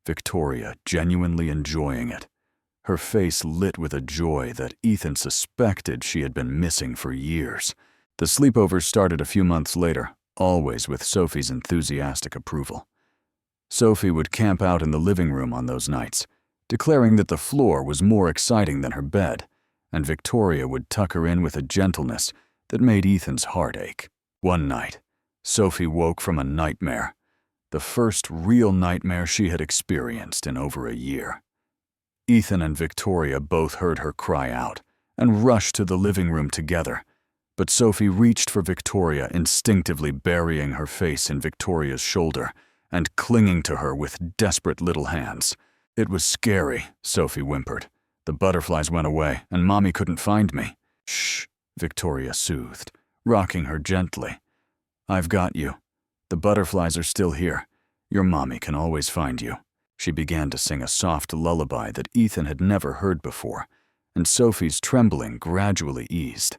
Victoria genuinely enjoying it, her face lit with a joy that Ethan suspected she had been missing for years. The sleepovers started a few months later, always with Sophie's enthusiastic approval. Sophie would camp out in the living room on those nights, declaring that the floor was more exciting than her bed, and Victoria would tuck her in with a gentleness that made Ethan's heart ache. One night, Sophie woke from a nightmare, the first real nightmare she had experienced in over a year. Ethan and Victoria both heard her cry out and rushed to the living room together, but Sophie reached for Victoria, instinctively burying her face in Victoria's shoulder and clinging to her with desperate little hands. "It was scary," Sophie whimpered. "The butterflies went away, and Mommy couldn't find me." "Shh," Victoria soothed, rocking her gently. "I've got you. The butterflies are still here. Your Mommy can always find you." She began to sing a soft lullaby that Ethan had never heard before, and Sophie's trembling gradually eased.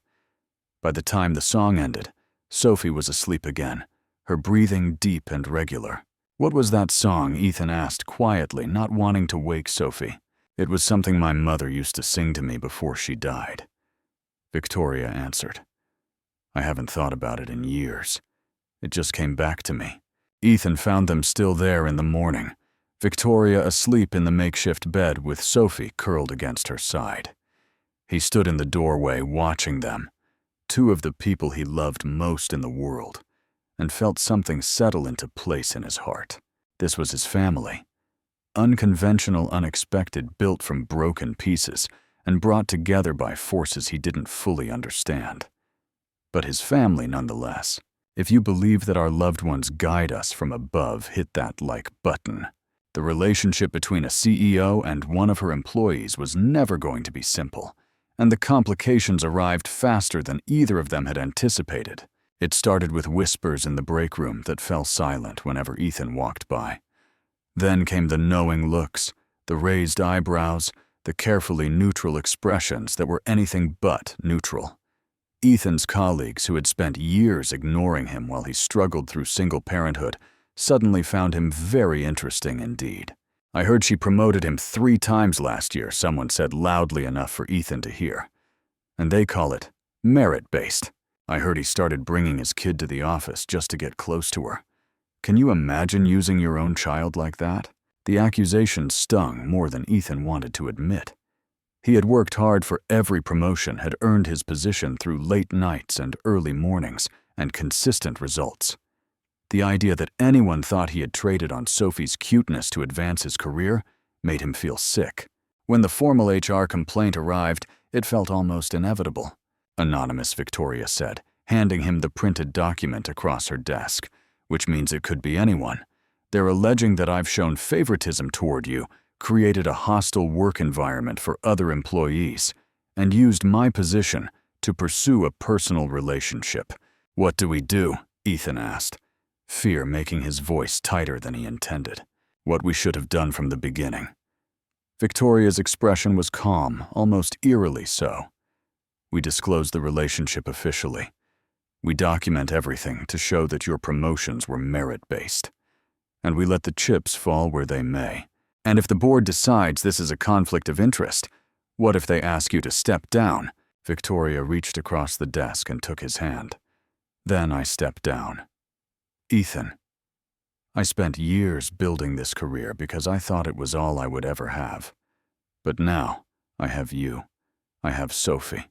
By the time the song ended, Sophie was asleep again, her breathing deep and regular. "What was that song?" Ethan asked quietly, not wanting to wake Sophie. "It was something my mother used to sing to me before she died," Victoria answered. "I haven't thought about it in years. It just came back to me." Ethan found them still there in the morning, Victoria asleep in the makeshift bed with Sophie curled against her side. He stood in the doorway watching them, two of the people he loved most in the world, and felt something settle into place in his heart. This was his family. Unconventional, unexpected, built from broken pieces and brought together by forces he didn't fully understand. But his family nonetheless. If you believe that our loved ones guide us from above, hit that like button. The relationship between a CEO and one of her employees was never going to be simple, and the complications arrived faster than either of them had anticipated. It started with whispers in the break room that fell silent whenever Ethan walked by. Then came the knowing looks, the raised eyebrows, the carefully neutral expressions that were anything but neutral. Ethan's colleagues, who had spent years ignoring him while he struggled through single parenthood, suddenly found him very interesting indeed. I heard she promoted him 3 times last year, someone said loudly enough for Ethan to hear. And they call it merit-based. I heard he started bringing his kid to the office just to get close to her. Can you imagine using your own child like that? The accusation stung more than Ethan wanted to admit. He had worked hard for every promotion, had earned his position through late nights and early mornings, and consistent results. The idea that anyone thought he had traded on Sophie's cuteness to advance his career made him feel sick. When the formal HR complaint arrived, it felt almost inevitable. Anonymous Victoria said, handing him the printed document across her desk, which means it could be anyone. They're alleging that I've shown favoritism toward you, created a hostile work environment for other employees, and used my position to pursue a personal relationship. What do we do? Ethan asked, fear making his voice tighter than he intended. What we should have done from the beginning. Victoria's expression was calm, almost eerily so. We disclosed the relationship officially. We document everything to show that your promotions were merit-based. And we let the chips fall where they may. And if the board decides this is a conflict of interest, what if they ask you to step down? Victoria reached across the desk and took his hand. Then I stepped down. Ethan, I spent years building this career because I thought it was all I would ever have. But now, I have you. I have Sophie.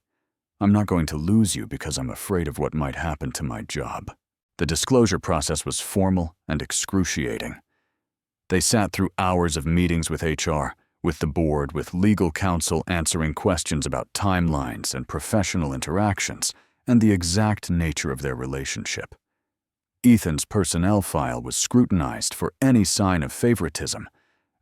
I'm not going to lose you because I'm afraid of what might happen to my job. The disclosure process was formal and excruciating. They sat through hours of meetings with HR, with the board, with legal counsel answering questions about timelines and professional interactions, and the exact nature of their relationship. Ethan's personnel file was scrutinized for any sign of favoritism,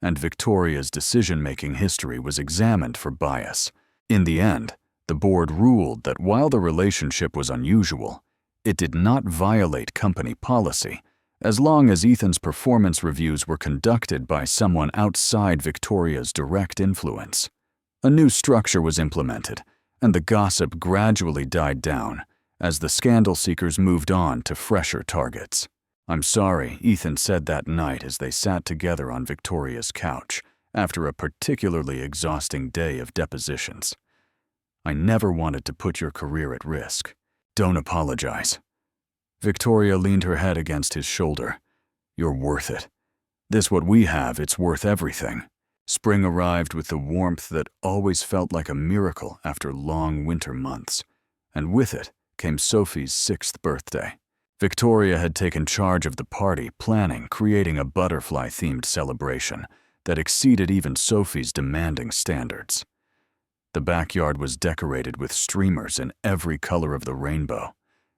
and Victoria's decision-making history was examined for bias. In the end, the board ruled that while the relationship was unusual, it did not violate company policy, as long as Ethan's performance reviews were conducted by someone outside Victoria's direct influence. A new structure was implemented, and the gossip gradually died down as the scandal seekers moved on to fresher targets. I'm sorry, Ethan said that night as they sat together on Victoria's couch after a particularly exhausting day of depositions. I never wanted to put your career at risk. Don't apologize. Victoria leaned her head against his shoulder. You're worth it. This what we have, it's worth everything. Spring arrived with the warmth that always felt like a miracle after long winter months, and with it came Sophie's 6th birthday. Victoria had taken charge of the party, planning, creating a butterfly-themed celebration that exceeded even Sophie's demanding standards. The backyard was decorated with streamers in every color of the rainbow,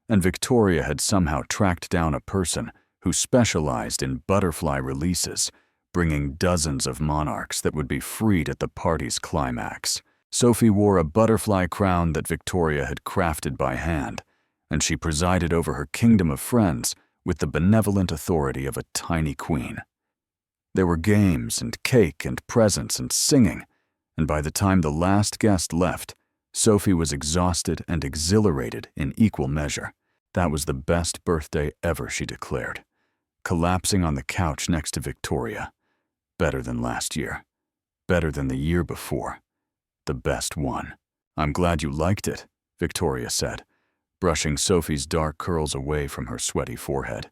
and Victoria had somehow tracked down a person who specialized in butterfly releases, bringing dozens of monarchs that would be freed at the party's climax. Sophie wore a butterfly crown that Victoria had crafted by hand, and she presided over her kingdom of friends with the benevolent authority of a tiny queen. There were games and cake and presents and singing, and by the time the last guest left, Sophie was exhausted and exhilarated in equal measure. That was the best birthday ever, she declared, collapsing on the couch next to Victoria. Better than last year. Better than the year before. The best one. I'm glad you liked it, Victoria said, brushing Sophie's dark curls away from her sweaty forehead.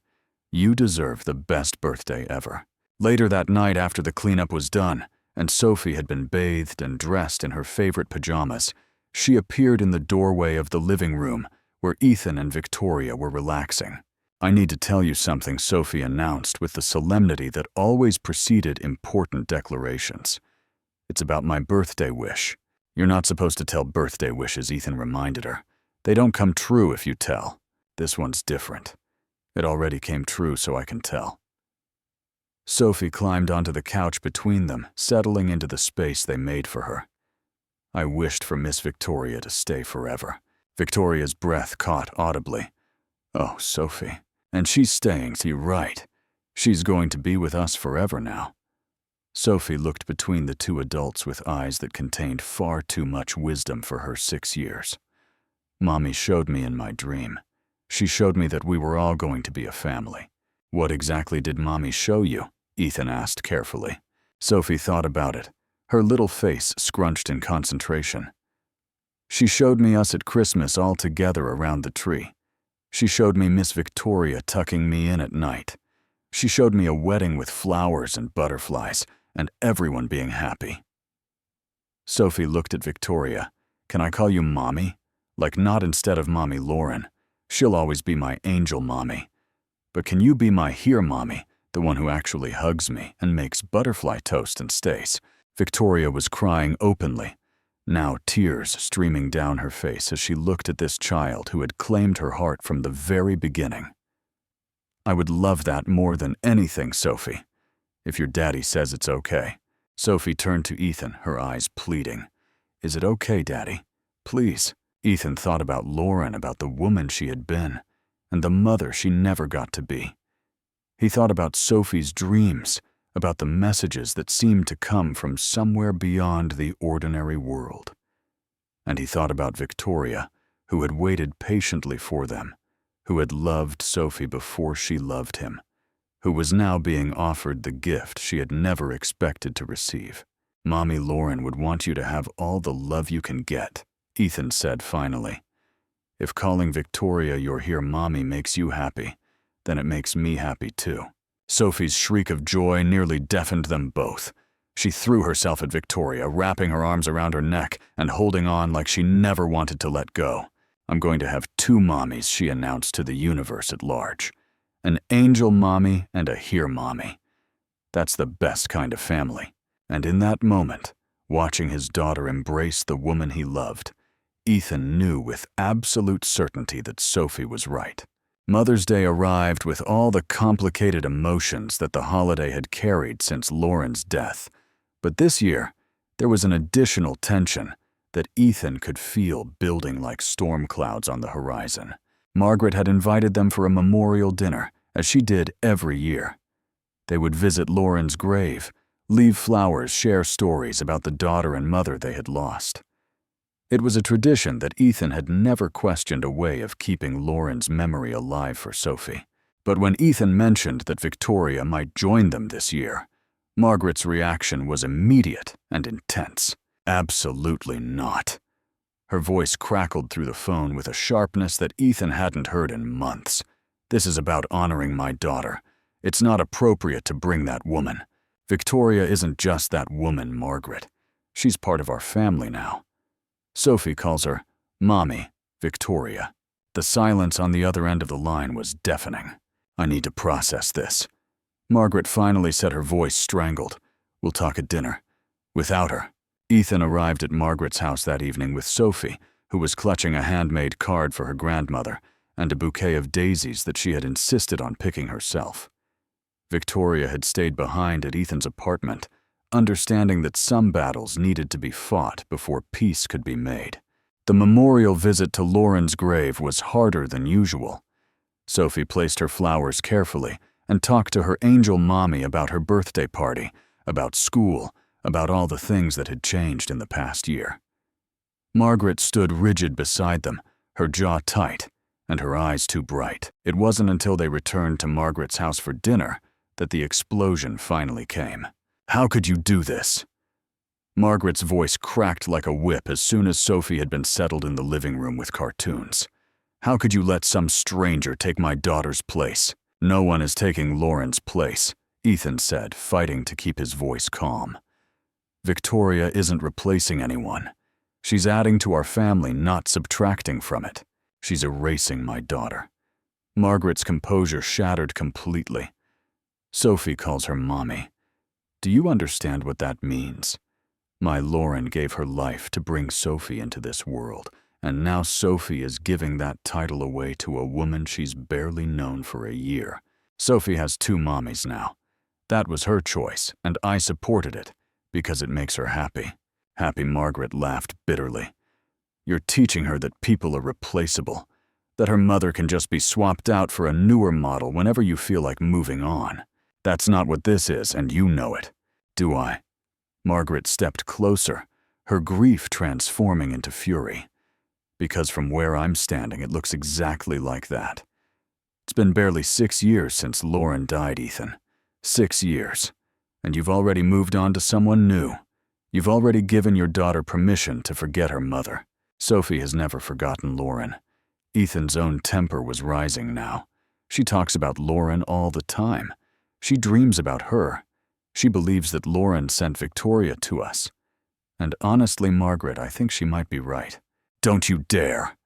You deserve the best birthday ever. Later that night, after the cleanup was done, and Sophie had been bathed and dressed in her favorite pajamas, she appeared in the doorway of the living room where Ethan and Victoria were relaxing. I need to tell you something, Sophie announced with the solemnity that always preceded important declarations. It's about my birthday wish. You're not supposed to tell birthday wishes, Ethan reminded her. They don't come true if you tell. This one's different. It already came true, so I can tell. Sophie climbed onto the couch between them, settling into the space they made for her. I wished for Miss Victoria to stay forever. Victoria's breath caught audibly. Oh, Sophie. And she's staying, so you're right. She's going to be with us forever now. Sophie looked between the two adults with eyes that contained far too much wisdom for her 6 years. Mommy showed me in my dream. She showed me that we were all going to be a family. What exactly did Mommy show you? Ethan asked carefully. Sophie thought about it, her little face scrunched in concentration. She showed me us at Christmas all together around the tree. She showed me Miss Victoria tucking me in at night. She showed me a wedding with flowers and butterflies, and everyone being happy. Sophie looked at Victoria. Can I call you Mommy? Like not instead of Mommy Lauren. She'll always be my angel mommy. But can you be my here mommy, the one who actually hugs me and makes butterfly toast and stays? Victoria was crying openly, now tears streaming down her face as she looked at this child who had claimed her heart from the very beginning. I would love that more than anything, Sophie. If your daddy says it's okay. Sophie turned to Ethan, her eyes pleading. Is it okay, Daddy? Please. Ethan thought about Lauren, about the woman she had been, and the mother she never got to be. He thought about Sophie's dreams, about the messages that seemed to come from somewhere beyond the ordinary world. And he thought about Victoria, who had waited patiently for them, who had loved Sophie before she loved him, who was now being offered the gift she had never expected to receive. Mommy Lauren would want you to have all the love you can get, Ethan said finally. If calling Victoria your here mommy makes you happy, then it makes me happy too. Sophie's shriek of joy nearly deafened them both. She threw herself at Victoria, wrapping her arms around her neck and holding on like she never wanted to let go. I'm going to have 2 mommies, she announced to the universe at large. An angel mommy and a here mommy. That's the best kind of family. And in that moment, watching his daughter embrace the woman he loved, Ethan knew with absolute certainty that Sophie was right. Mother's Day arrived with all the complicated emotions that the holiday had carried since Lauren's death. But this year, there was an additional tension that Ethan could feel building like storm clouds on the horizon. Margaret had invited them for a memorial dinner, as she did every year. They would visit Lauren's grave, leave flowers, share stories about the daughter and mother they had lost. It was a tradition that Ethan had never questioned a way of keeping Lauren's memory alive for Sophie. But when Ethan mentioned that Victoria might join them this year, Margaret's reaction was immediate and intense. Absolutely not. Her voice crackled through the phone with a sharpness that Ethan hadn't heard in months. This is about honoring my daughter. It's not appropriate to bring that woman. Victoria isn't just that woman, Margaret. She's part of our family now. Sophie calls her Mommy Victoria. The silence on the other end of the line was deafening. I need to process this. Margaret finally said, her voice strangled. We'll talk at dinner. Without her. Ethan arrived at Margaret's house that evening with Sophie, who was clutching a handmade card for her grandmother and a bouquet of daisies that she had insisted on picking herself. Victoria had stayed behind at Ethan's apartment, understanding that some battles needed to be fought before peace could be made. The memorial visit to Lauren's grave was harder than usual. Sophie placed her flowers carefully and talked to her angel mommy about her birthday party, about school, about all the things that had changed in the past year. Margaret stood rigid beside them, her jaw tight and her eyes too bright. It wasn't until they returned to Margaret's house for dinner that the explosion finally came. How could you do this? Margaret's voice cracked like a whip as soon as Sophie had been settled in the living room with cartoons. How could you let some stranger take my daughter's place? No one is taking Lauren's place, Ethan said, fighting to keep his voice calm. Victoria isn't replacing anyone. She's adding to our family, not subtracting from it. She's erasing my daughter. Margaret's composure shattered completely. Sophie calls her Mommy. Do you understand what that means? My Lauren gave her life to bring Sophie into this world, and now Sophie is giving that title away to a woman she's barely known for a year. Sophie has 2 mommies now. That was her choice, and I supported it, because it makes her happy. Happy Margaret laughed bitterly. You're teaching her that people are replaceable. That her mother can just be swapped out for a newer model whenever you feel like moving on. That's not what this is, and you know it. Do I? Margaret stepped closer, her grief transforming into fury. Because from where I'm standing, it looks exactly like that. It's been barely 6 years since Lauren died, Ethan. 6 years. And you've already moved on to someone new. You've already given your daughter permission to forget her mother. Sophie has never forgotten Lauren. Ethan's own temper was rising now. She talks about Lauren all the time. She dreams about her. She believes that Lauren sent Victoria to us. And honestly, Margaret, I think she might be right. Don't you dare.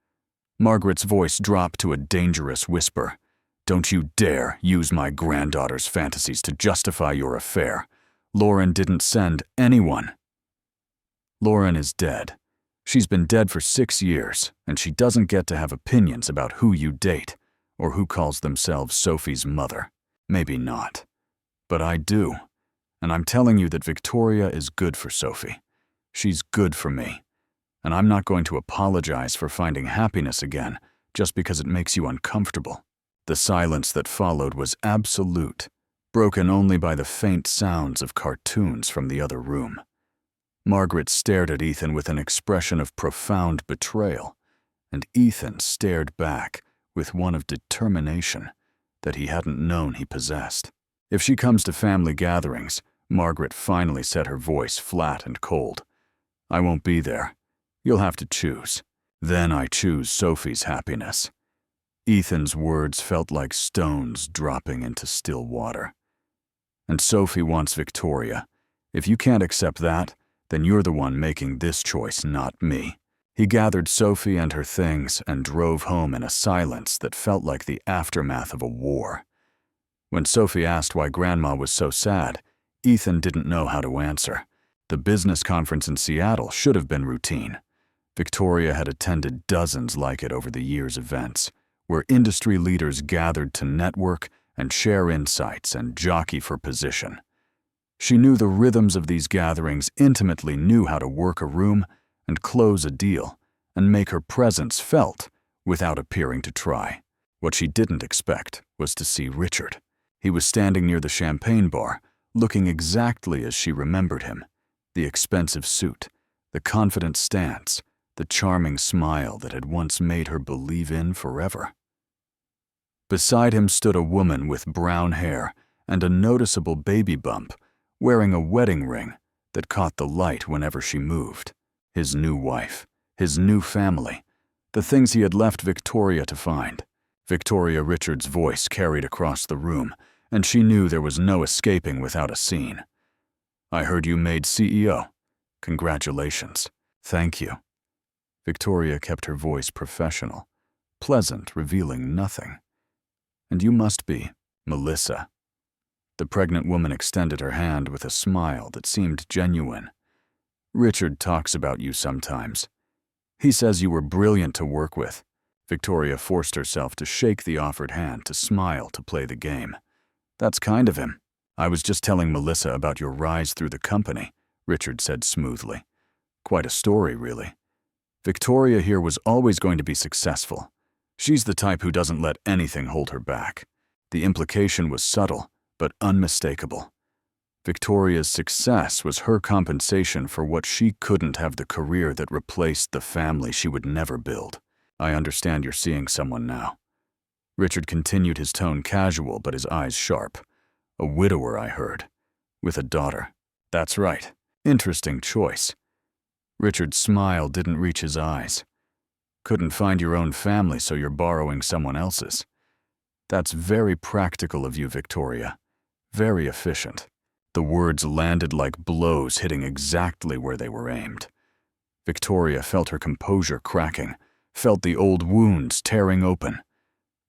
Margaret's voice dropped to a dangerous whisper. Don't you dare use my granddaughter's fantasies to justify your affair. Lauren didn't send anyone. Lauren is dead. She's been dead for 6 years, and she doesn't get to have opinions about who you date or who calls themselves Sophie's mother. Maybe not. But I do. And I'm telling you that Victoria is good for Sophie. She's good for me. And I'm not going to apologize for finding happiness again just because it makes you uncomfortable. The silence that followed was absolute, broken only by the faint sounds of cartoons from the other room. Margaret stared at Ethan with an expression of profound betrayal, and Ethan stared back with one of determination that he hadn't known he possessed. If she comes to family gatherings, Margaret finally set her voice flat and cold. I won't be there. You'll have to choose. Then I choose Sophie's happiness. Ethan's words felt like stones dropping into still water. And Sophie wants Victoria. If you can't accept that, then you're the one making this choice, not me. He gathered Sophie and her things and drove home in a silence that felt like the aftermath of a war. When Sophie asked why Grandma was so sad, Ethan didn't know how to answer. The business conference in Seattle should have been routine. Victoria had attended dozens like it over the year's events, where industry leaders gathered to network and share insights and jockey for position. She knew the rhythms of these gatherings, intimately knew how to work a room and close a deal and make her presence felt without appearing to try. What she didn't expect was to see Richard. He was standing near the champagne bar, looking exactly as she remembered him. The expensive suit, the confident stance, the charming smile that had once made her believe in forever. Beside him stood a woman with brown hair and a noticeable baby bump, wearing a wedding ring that caught the light whenever she moved. His new wife, his new family, the things he had left Victoria to find. Victoria Richards' voice carried across the room, and she knew there was no escaping without a scene. I heard you made CEO. Congratulations. Thank you. Victoria kept her voice professional, pleasant, revealing nothing. And you must be Melissa. The pregnant woman extended her hand with a smile that seemed genuine. Richard talks about you sometimes. He says you were brilliant to work with. Victoria forced herself to shake the offered hand, to smile, to play the game. That's kind of him. I was just telling Melissa about your rise through the company, Richard said smoothly. Quite a story, really. Victoria here was always going to be successful. She's the type who doesn't let anything hold her back. The implication was subtle, but unmistakable. Victoria's success was her compensation for what she couldn't have, the career that replaced the family she would never build. I understand you're seeing someone now. Richard continued, his tone casual but his eyes sharp. A widower, I heard. With a daughter. That's right. Interesting choice. Richard's smile didn't reach his eyes. Couldn't find your own family, so you're borrowing someone else's. That's very practical of you, Victoria. Very efficient. The words landed like blows, hitting exactly where they were aimed. Victoria felt her composure cracking, felt the old wounds tearing open,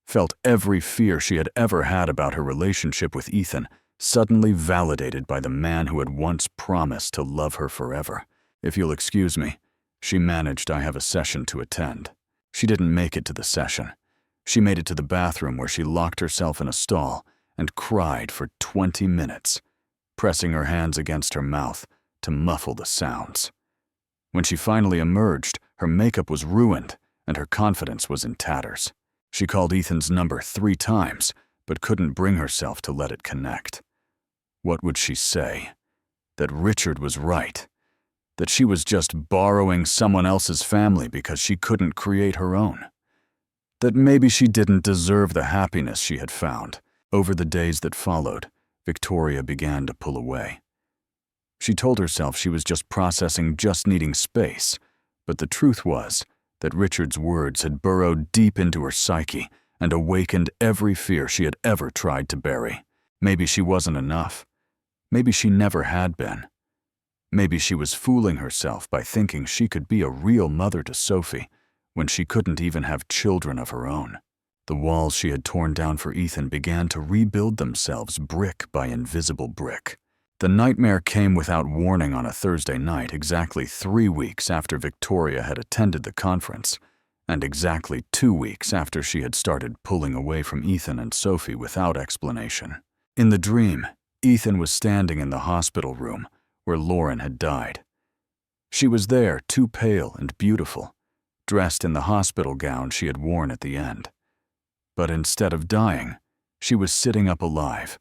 felt every fear she had ever had about her relationship with Ethan suddenly validated by the man who had once promised to love her forever. If you'll excuse me, she managed. I have a session to attend. She didn't make it to the session. She made it to the bathroom, where she locked herself in a stall and cried for 20 minutes, pressing her hands against her mouth to muffle the sounds. When she finally emerged, her makeup was ruined and her confidence was in tatters. She called Ethan's number 3 times, but couldn't bring herself to let it connect. What would she say? That Richard was right. That she was just borrowing someone else's family because she couldn't create her own. That maybe she didn't deserve the happiness she had found. Over the days that followed, Victoria began to pull away. She told herself she was just processing, just needing space, but the truth was that Richard's words had burrowed deep into her psyche and awakened every fear she had ever tried to bury. Maybe she wasn't enough. Maybe she never had been. Maybe she was fooling herself by thinking she could be a real mother to Sophie when she couldn't even have children of her own. The walls she had torn down for Ethan began to rebuild themselves brick by invisible brick. The nightmare came without warning on a Thursday night, exactly 3 weeks after Victoria had attended the conference, and exactly 2 weeks after she had started pulling away from Ethan and Sophie without explanation. In the dream, Ethan was standing in the hospital room where Lauren had died. She was there, too pale and beautiful, dressed in the hospital gown she had worn at the end. But instead of dying, she was sitting up alive,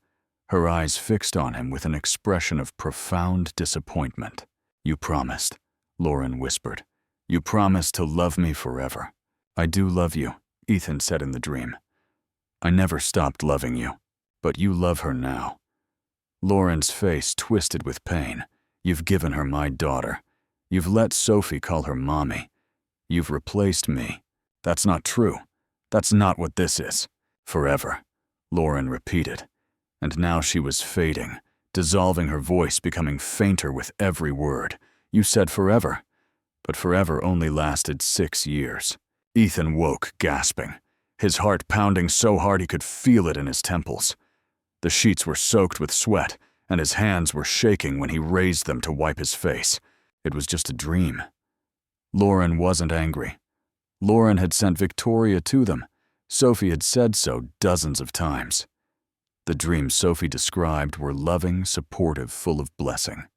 her eyes fixed on him with an expression of profound disappointment. "You promised," Lauren whispered. "You promised to love me forever." "I do love you," Ethan said in the dream. "I never stopped loving you, but you love her now." Lauren's face twisted with pain. "You've given her my daughter. You've let Sophie call her mommy. You've replaced me. That's not true. That's not what this is." "Forever," Lauren repeated. And now she was fading, dissolving, her voice becoming fainter with every word. "You said forever." But forever only lasted 6 years. Ethan woke, gasping, his heart pounding so hard he could feel it in his temples. The sheets were soaked with sweat, and his hands were shaking when he raised them to wipe his face. It was just a dream. Lauren wasn't angry. Lauren had sent Victoria to them. Sophie had said so dozens of times. The dreams Sophie described were loving, supportive, full of blessing.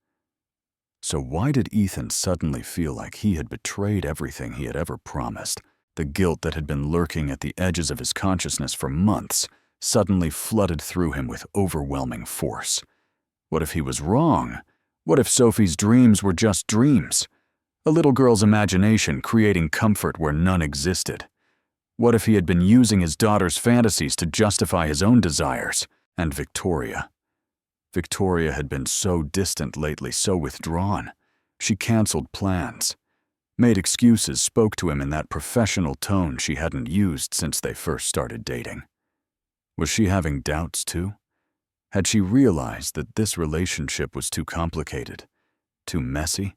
So why did Ethan suddenly feel like he had betrayed everything he had ever promised? The guilt that had been lurking at the edges of his consciousness for months suddenly flooded through him with overwhelming force. What if he was wrong? What if Sophie's dreams were just dreams? A little girl's imagination creating comfort where none existed. What if he had been using his daughter's fantasies to justify his own desires? And Victoria. Victoria had been so distant lately, so withdrawn. She canceled plans, made excuses, spoke to him in that professional tone she hadn't used since they first started dating. Was she having doubts too? Had she realized that this relationship was too complicated, too messy,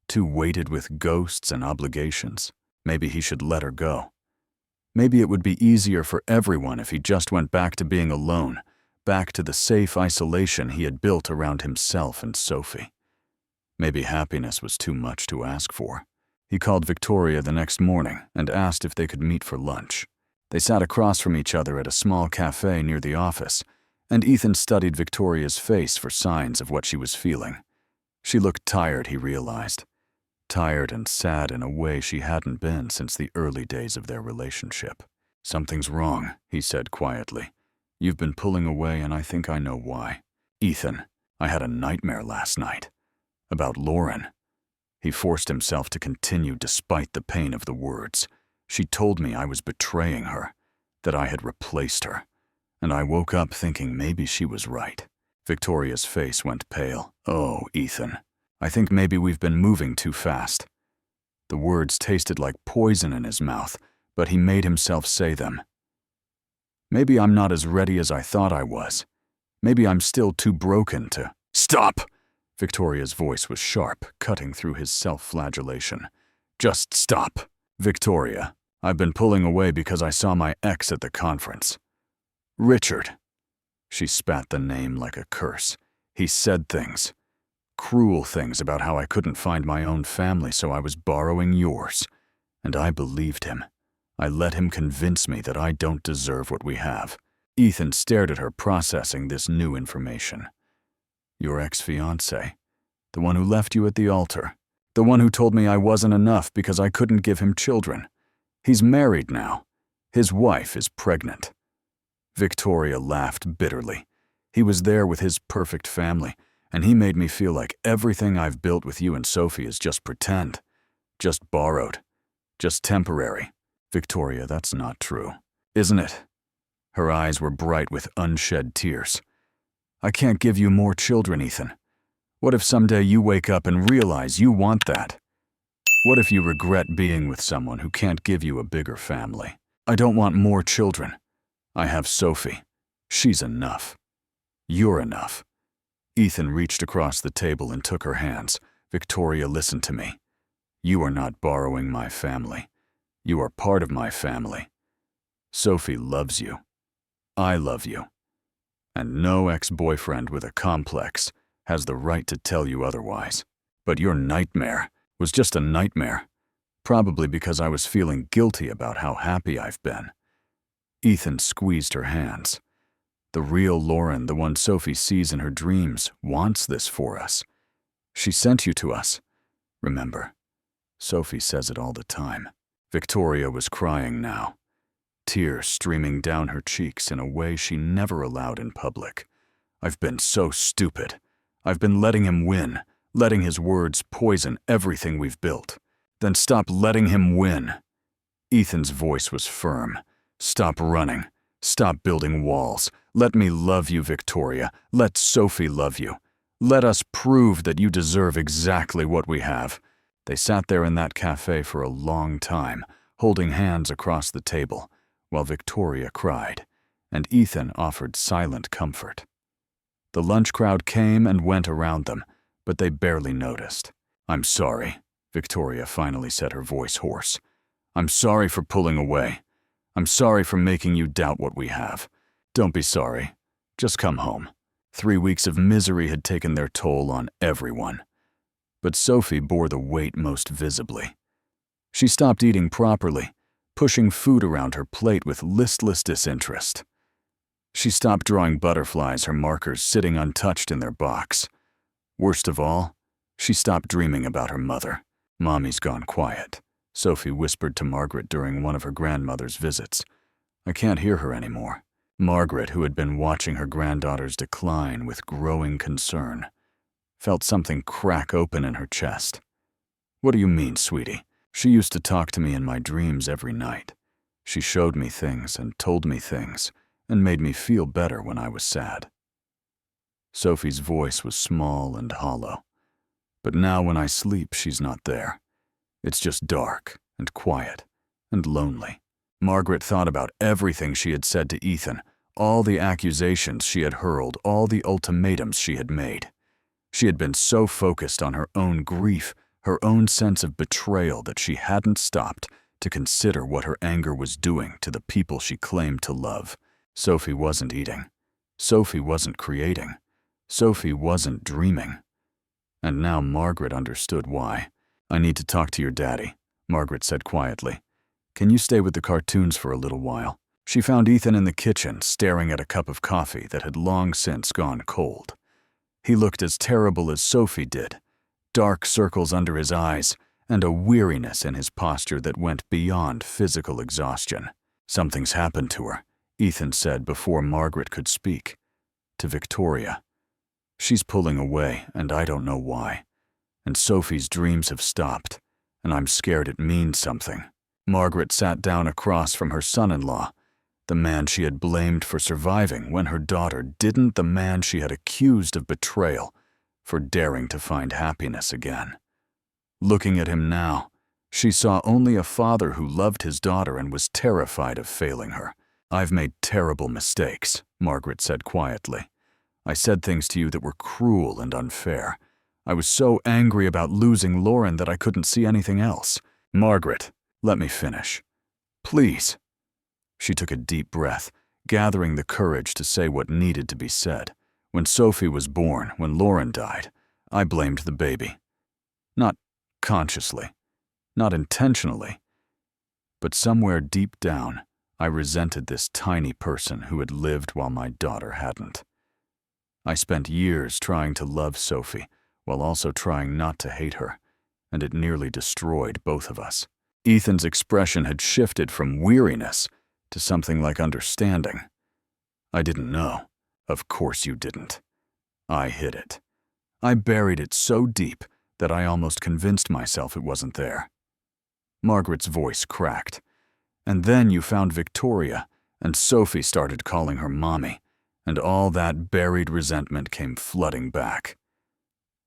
too weighted with ghosts and obligations? Maybe he should let her go. Maybe it would be easier for everyone if he just went back to being alone, back to the safe isolation he had built around himself and Sophie. Maybe happiness was too much to ask for. He called Victoria the next morning and asked if they could meet for lunch. They sat across from each other at a small cafe near the office, and Ethan studied Victoria's face for signs of what she was feeling. She looked tired, he realized. Tired and sad in a way she hadn't been since the early days of their relationship. "Something's wrong," he said quietly. "You've been pulling away, and I think I know why." "Ethan, I had a nightmare last night. About Lauren." He forced himself to continue despite the pain of the words. "She told me I was betraying her, that I had replaced her. And I woke up thinking maybe she was right." Victoria's face went pale. "Oh, Ethan, I think maybe we've been moving too fast." The words tasted like poison in his mouth, but he made himself say them. "Maybe I'm not as ready as I thought I was. Maybe I'm still too broken to—" "Stop!" Victoria's voice was sharp, cutting through his self-flagellation. "Just stop. Victoria, I've been pulling away because I saw my ex at the conference. Richard." She spat the name like a curse. "He said things. Cruel things about how I couldn't find my own family, so I was borrowing yours. And I believed him. I let him convince me that I don't deserve what we have." Ethan stared at her, processing this new information. "Your ex-fiancé, the one who left you at the altar, the one who told me I wasn't enough because I couldn't give him children. He's married now. His wife is pregnant. Victoria laughed bitterly. He was there with his perfect family, and he made me feel like everything I've built with you and Sophie is just pretend, just borrowed, just temporary. Victoria, that's not true, isn't it? Her eyes were bright with unshed tears. I can't give you more children, Ethan. What if someday you wake up and realize you want that? What if you regret being with someone who can't give you a bigger family? I don't want more children. I have Sophie. She's enough. You're enough. Ethan reached across the table and took her hands. Victoria, listen to me. You are not borrowing my family. You are part of my family. Sophie loves you. I love you. And no ex-boyfriend with a complex has the right to tell you otherwise. But your nightmare was just a nightmare, probably because I was feeling guilty about how happy I've been. Ethan squeezed her hands. The real Lauren, the one Sophie sees in her dreams, wants this for us. She sent you to us. Remember, Sophie says it all the time. Victoria was crying now, tears streaming down her cheeks in a way she never allowed in public. I've been so stupid. I've been letting him win, letting his words poison everything we've built. Then stop letting him win. Ethan's voice was firm. Stop running. Stop building walls. Let me love you, Victoria. Let Sophie love you. Let us prove that you deserve exactly what we have. They sat there in that cafe for a long time, holding hands across the table, while Victoria cried, and Ethan offered silent comfort. The lunch crowd came and went around them, but they barely noticed. I'm sorry, Victoria finally said, her voice hoarse. I'm sorry for pulling away. I'm sorry for making you doubt what we have. Don't be sorry. Just come home. 3 weeks of misery had taken their toll on everyone. But Sophie bore the weight most visibly. She stopped eating properly, pushing food around her plate with listless disinterest. She stopped drawing butterflies, her markers sitting untouched in their box. Worst of all, she stopped dreaming about her mother. Mommy's gone quiet, Sophie whispered to Margaret during one of her grandmother's visits. I can't hear her anymore. Margaret, who had been watching her granddaughter's decline with growing concern, felt something crack open in her chest. What do you mean, sweetie? She used to talk to me in my dreams every night. She showed me things and told me things and made me feel better when I was sad. Sophie's voice was small and hollow. But now when I sleep, she's not there. It's just dark and quiet and lonely. Margaret thought about everything she had said to Ethan, all the accusations she had hurled, all the ultimatums she had made. She had been so focused on her own grief, her own sense of betrayal, that she hadn't stopped to consider what her anger was doing to the people she claimed to love. Sophie wasn't eating. Sophie wasn't creating. Sophie wasn't dreaming. And now Margaret understood why. I need to talk to your daddy, Margaret said quietly. Can you stay with the cartoons for a little while? She found Ethan in the kitchen, staring at a cup of coffee that had long since gone cold. He looked as terrible as Sophie did, dark circles under his eyes, and a weariness in his posture that went beyond physical exhaustion. Something's happened to her, Ethan said before Margaret could speak. To Victoria. She's pulling away, and I don't know why. And Sophie's dreams have stopped, and I'm scared it means something. Margaret sat down across from her son-in-law, the man she had blamed for surviving when her daughter didn't, the man she had accused of betrayal for daring to find happiness again. Looking at him now, she saw only a father who loved his daughter and was terrified of failing her. I've made terrible mistakes, Margaret said quietly. I said things to you that were cruel and unfair. I was so angry about losing Lauren that I couldn't see anything else. Margaret, let me finish. Please. She took a deep breath, gathering the courage to say what needed to be said. When Sophie was born, when Lauren died, I blamed the baby. Not consciously, not intentionally, but somewhere deep down, I resented this tiny person who had lived while my daughter hadn't. I spent years trying to love Sophie, while also trying not to hate her, and it nearly destroyed both of us. Ethan's expression had shifted from weariness to something like understanding. I didn't know. Of course you didn't. I hid it. I buried it so deep that I almost convinced myself it wasn't there. Margaret's voice cracked. And then you found Victoria, and Sophie started calling her mommy, and all that buried resentment came flooding back.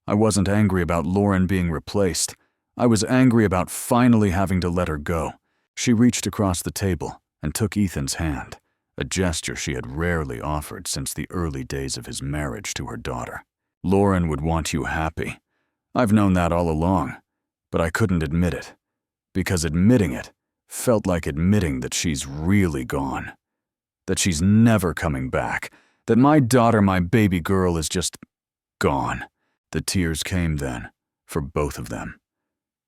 I wasn't angry about Lauren being replaced. I was angry about finally having to let her go. She reached across the table and took Ethan's hand, a gesture she had rarely offered since the early days of his marriage to her daughter. Lauren would want you happy. I've known that all along, but I couldn't admit it, because admitting it felt like admitting that she's really gone, that she's never coming back, that my daughter, my baby girl, is just gone. The tears came then, for both of them.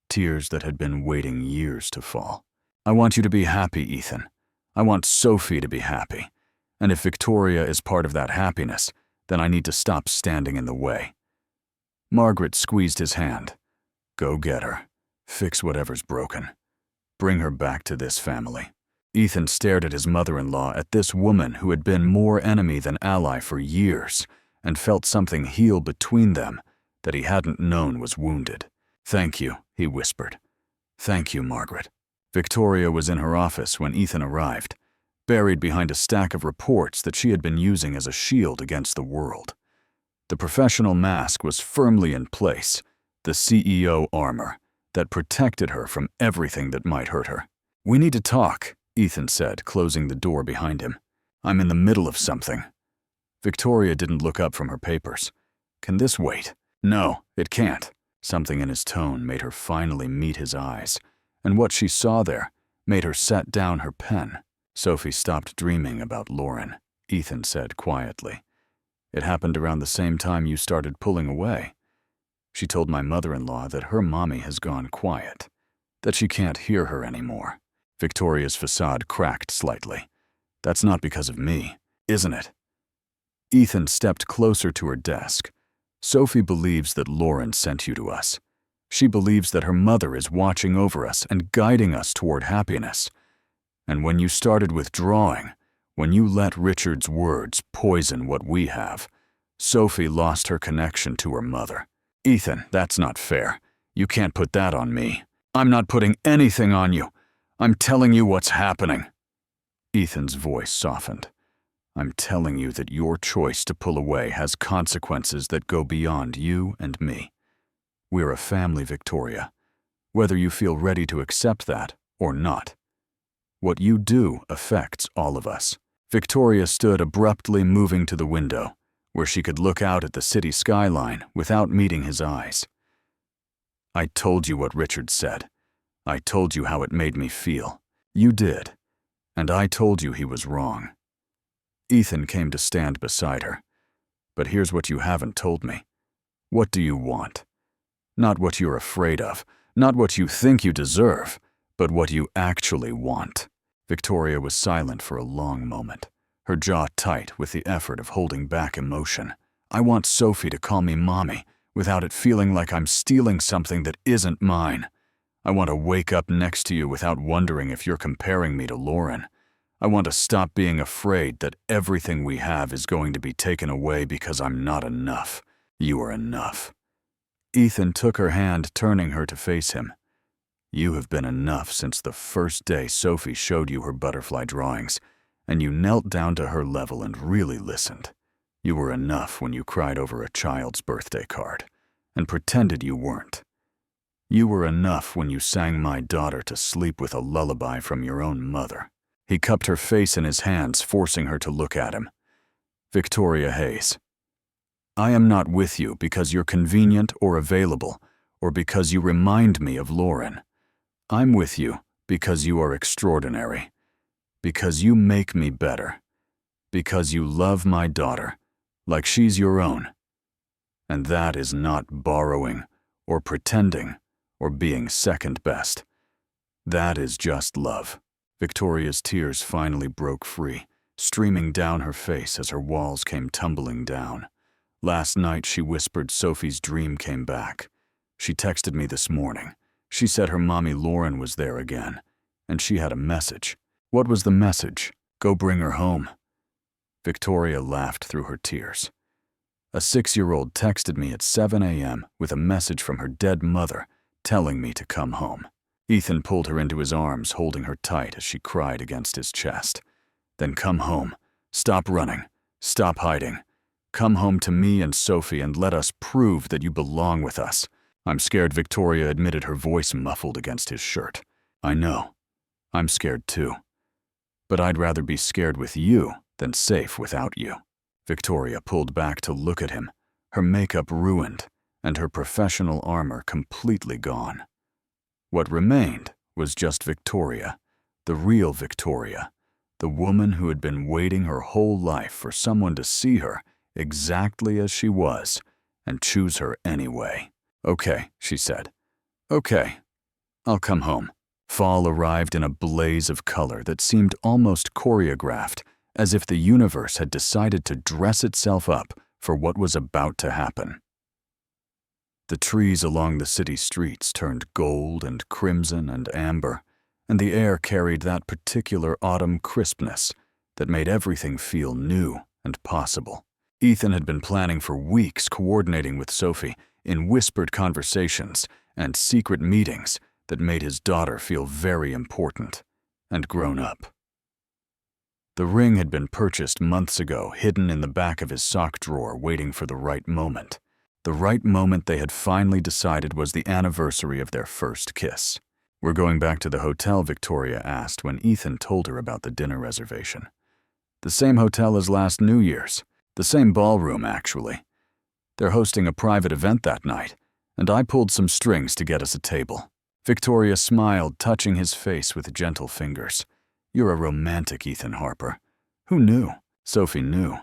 Tears that had been waiting years to fall. I want you to be happy, Ethan. I want Sophie to be happy. And if Victoria is part of that happiness, then I need to stop standing in the way. Margaret squeezed his hand. Go get her. Fix whatever's broken. Bring her back to this family. Ethan stared at his mother-in-law, at this woman who had been more enemy than ally for years, and felt something heal between them that he hadn't known was wounded. Thank you, he whispered. Thank you, Margaret. Victoria was in her office when Ethan arrived, buried behind a stack of reports that she had been using as a shield against the world. The professional mask was firmly in place, the CEO armor that protected her from everything that might hurt her. We need to talk, Ethan said, closing the door behind him. I'm in the middle of something. Victoria didn't look up from her papers. Can this wait? No, it can't. Something in his tone made her finally meet his eyes, and what she saw there made her set down her pen. Sophie stopped dreaming about Lauren, Ethan said quietly. It happened around the same time you started pulling away. She told my mother-in-law that her mommy has gone quiet, that she can't hear her anymore. Victoria's facade cracked slightly. That's not because of me, isn't it? Ethan stepped closer to her desk. Sophie believes that Lauren sent you to us. She believes that her mother is watching over us and guiding us toward happiness. And when you started withdrawing, when you let Richard's words poison what we have, Sophie lost her connection to her mother. Ethan, that's not fair. You can't put that on me. I'm not putting anything on you. I'm telling you what's happening. Ethan's voice softened. I'm telling you that your choice to pull away has consequences that go beyond you and me. We're a family, Victoria, whether you feel ready to accept that or not. What you do affects all of us. Victoria stood abruptly, moving to the window, where she could look out at the city skyline without meeting his eyes. I told you what Richard said. I told you how it made me feel. You did. And I told you he was wrong. Ethan came to stand beside her. But here's what you haven't told me. What do you want? Not what you're afraid of, not what you think you deserve, but what you actually want. Victoria was silent for a long moment, her jaw tight with the effort of holding back emotion. I want Sophie to call me mommy, without it feeling like I'm stealing something that isn't mine. I want to wake up next to you without wondering if you're comparing me to Lauren. I want to stop being afraid that everything we have is going to be taken away because I'm not enough. You are enough. Ethan took her hand, turning her to face him. You have been enough since the first day Sophie showed you her butterfly drawings, and you knelt down to her level and really listened. You were enough when you cried over a child's birthday card, and pretended you weren't. You were enough when you sang my daughter to sleep with a lullaby from your own mother. He cupped her face in his hands, forcing her to look at him. Victoria Hayes. I am not with you because you're convenient or available, or because you remind me of Lauren. I'm with you because you are extraordinary, because you make me better, because you love my daughter like she's your own. And that is not borrowing or pretending or being second best. That is just love. Victoria's tears finally broke free, streaming down her face as her walls came tumbling down. Last night, she whispered Sophie's dream came back. She texted me this morning. She said her mommy Lauren was there again, and she had a message. What was the message? Go bring her home. Victoria laughed through her tears. A 6-year-old texted me at 7 a.m. with a message from her dead mother telling me to come home. Ethan pulled her into his arms, holding her tight as she cried against his chest. Then come home. Stop running. Stop hiding. Come home to me and Sophie and let us prove that you belong with us. I'm scared, Victoria admitted, her voice muffled against his shirt. I know. I'm scared too. But I'd rather be scared with you than safe without you. Victoria pulled back to look at him, her makeup ruined and her professional armor completely gone. What remained was just Victoria, the real Victoria, the woman who had been waiting her whole life for someone to see her exactly as she was and choose her anyway. Okay, she said. Okay, I'll come home. Fall arrived in a blaze of color that seemed almost choreographed, as if the universe had decided to dress itself up for what was about to happen. The trees along the city streets turned gold and crimson and amber, and the air carried that particular autumn crispness that made everything feel new and possible. Ethan had been planning for weeks, coordinating with Sophie in whispered conversations and secret meetings that made his daughter feel very important and grown up. The ring had been purchased months ago, hidden in the back of his sock drawer, waiting for the right moment. The right moment they had finally decided was the anniversary of their first kiss. We're going back to the hotel, Victoria asked when Ethan told her about the dinner reservation. The same hotel as last New Year's. The same ballroom, actually. They're hosting a private event that night, and I pulled some strings to get us a table. Victoria smiled, touching his face with gentle fingers. You're a romantic, Ethan Harper. Who knew? Sophie knew.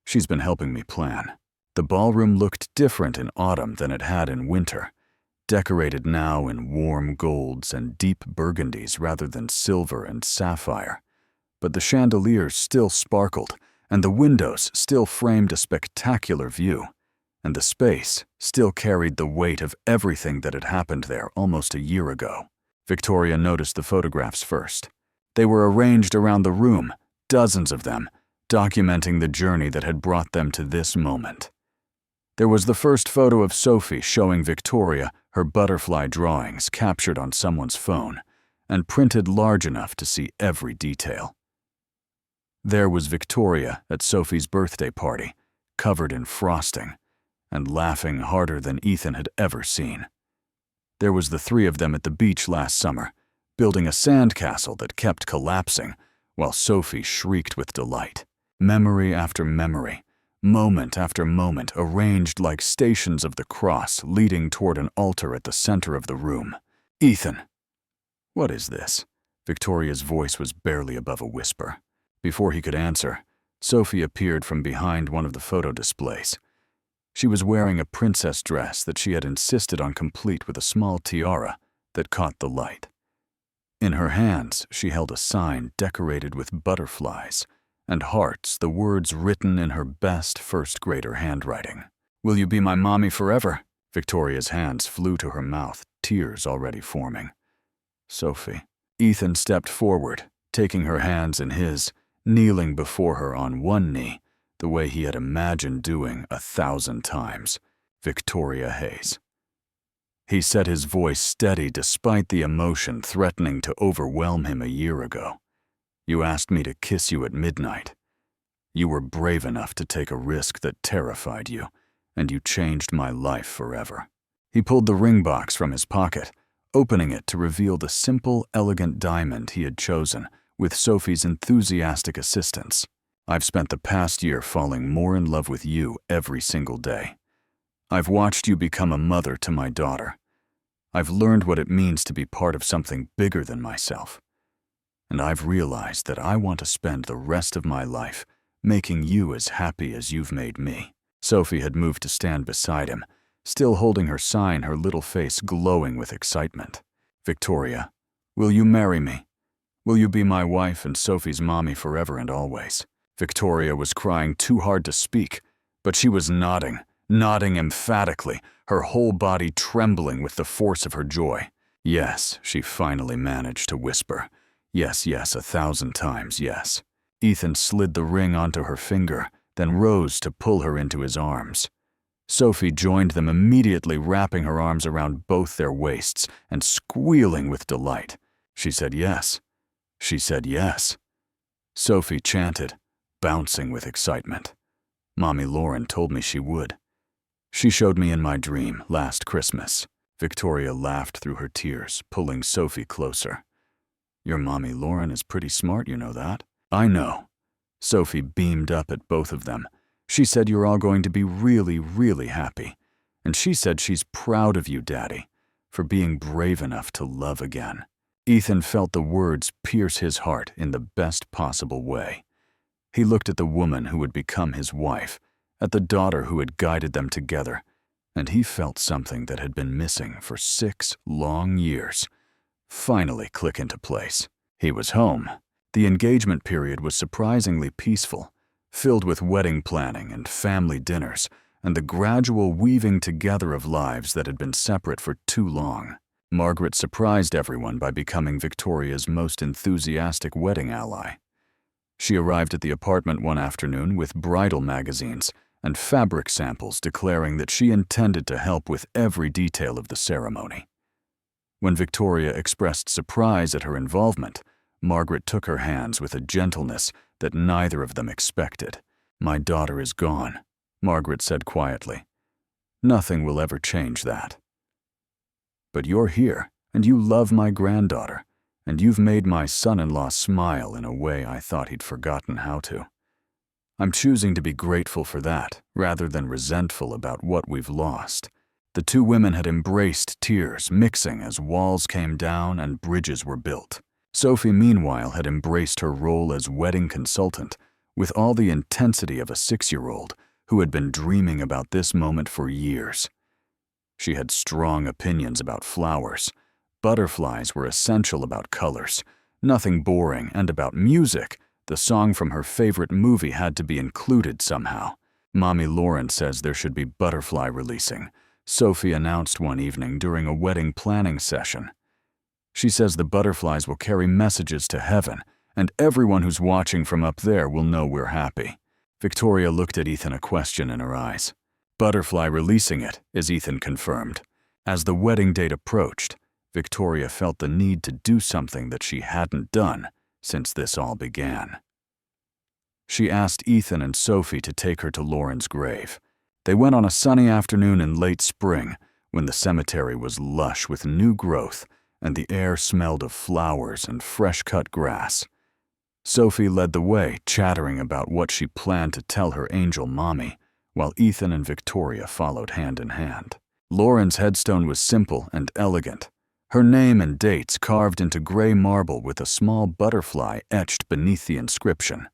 She's been helping me plan. The ballroom looked different in autumn than it had in winter, decorated now in warm golds and deep burgundies rather than silver and sapphire. But the chandeliers still sparkled, and the windows still framed a spectacular view, and the space still carried the weight of everything that had happened there almost a year ago. Victoria noticed the photographs first. They were arranged around the room, dozens of them, documenting the journey that had brought them to this moment. There was the first photo of Sophie showing Victoria her butterfly drawings captured on someone's phone and printed large enough to see every detail. There was Victoria at Sophie's birthday party, covered in frosting, and laughing harder than Ethan had ever seen. There was the three of them at the beach last summer, building a sandcastle that kept collapsing while Sophie shrieked with delight. Memory after memory, moment after moment, arranged like stations of the cross leading toward an altar at the center of the room. Ethan! What is this? Victoria's voice was barely above a whisper. Before he could answer, Sophie appeared from behind one of the photo displays. She was wearing a princess dress that she had insisted on, complete with a small tiara that caught the light. In her hands, she held a sign decorated with butterflies and hearts, the words written in her best first-grader handwriting. Will you be my mommy forever? Victoria's hands flew to her mouth, tears already forming. Sophie. Ethan stepped forward, taking her hands in his, kneeling before her on one knee, the way he had imagined doing 1,000 times. Victoria Hayes. He set his voice steady despite the emotion threatening to overwhelm him a year ago. You asked me to kiss you at midnight. You were brave enough to take a risk that terrified you, and you changed my life forever. He pulled the ring box from his pocket, opening it to reveal the simple, elegant diamond he had chosen, with Sophie's enthusiastic assistance. I've spent the past year falling more in love with you every single day. I've watched you become a mother to my daughter. I've learned what it means to be part of something bigger than myself. And I've realized that I want to spend the rest of my life making you as happy as you've made me. Sophie had moved to stand beside him, still holding her sign, her little face glowing with excitement. Victoria, will you marry me? Will you be my wife and Sophie's mommy forever and always? Victoria was crying too hard to speak, but she was nodding emphatically, her whole body trembling with the force of her joy. Yes, she finally managed to whisper. Yes, 1,000 times, yes. Ethan slid the ring onto her finger, then rose to pull her into his arms. Sophie joined them immediately, wrapping her arms around both their waists and squealing with delight. She said yes. She said yes. Sophie chanted, bouncing with excitement. Mommy Lauren told me she would. She showed me in my dream last Christmas. Victoria laughed through her tears, pulling Sophie closer. Your Mommy Lauren is pretty smart, you know that? I know. Sophie beamed up at both of them. She said you're all going to be really, really happy. And she said she's proud of you, Daddy, for being brave enough to love again. Ethan felt the words pierce his heart in the best possible way. He looked at the woman who would become his wife, at the daughter who had guided them together, and he felt something that had been missing for 6 long years finally click into place. He was home. The engagement period was surprisingly peaceful, filled with wedding planning and family dinners, and the gradual weaving together of lives that had been separate for too long. Margaret surprised everyone by becoming Victoria's most enthusiastic wedding ally. She arrived at the apartment one afternoon with bridal magazines and fabric samples declaring that she intended to help with every detail of the ceremony. When Victoria expressed surprise at her involvement, Margaret took her hands with a gentleness that neither of them expected. My daughter is gone, Margaret said quietly. Nothing will ever change that. But you're here, and you love my granddaughter, and you've made my son-in-law smile in a way I thought he'd forgotten how to. I'm choosing to be grateful for that, rather than resentful about what we've lost. The two women had embraced tears, mixing as walls came down and bridges were built. Sophie, meanwhile, had embraced her role as wedding consultant with all the intensity of a 6-year-old who had been dreaming about this moment for years. She had strong opinions about flowers. Butterflies were essential about colors, nothing boring, and about music. The song from her favorite movie had to be included somehow. Mommy Lauren says there should be butterfly releasing, Sophie announced one evening during a wedding planning session. She says the butterflies will carry messages to heaven, and everyone who's watching from up there will know we're happy. Victoria looked at Ethan, a question in her eyes. Butterfly releasing it, as Ethan confirmed. As the wedding date approached, Victoria felt the need to do something that she hadn't done since this all began. She asked Ethan and Sophie to take her to Lauren's grave. They went on a sunny afternoon in late spring when the cemetery was lush with new growth and the air smelled of flowers and fresh-cut grass. Sophie led the way, chattering about what she planned to tell her angel mommy, while Ethan and Victoria followed hand in hand. Lauren's headstone was simple and elegant, her name and dates carved into gray marble with a small butterfly etched beneath the inscription.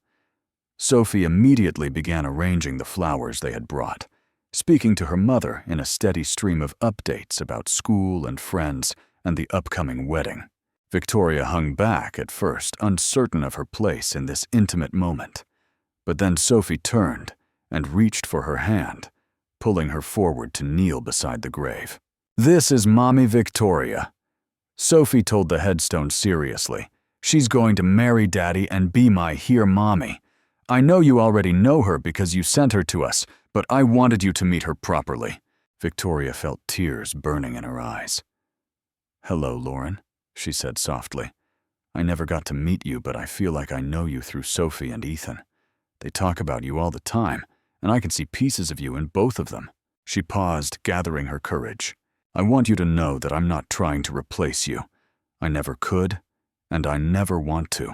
Sophie immediately began arranging the flowers they had brought, speaking to her mother in a steady stream of updates about school and friends and the upcoming wedding. Victoria hung back at first, uncertain of her place in this intimate moment. But then Sophie turned and reached for her hand, pulling her forward to kneel beside the grave. "This is Mommy Victoria," Sophie told the headstone seriously. "She's going to marry Daddy and be my here mommy. I know you already know her because you sent her to us, but I wanted you to meet her properly." Victoria felt tears burning in her eyes. "Hello, Lauren," she said softly. "I never got to meet you, but I feel like I know you through Sophie and Ethan. They talk about you all the time, and I can see pieces of you in both of them." She paused, gathering her courage. "I want you to know that I'm not trying to replace you. I never could, and I never want to.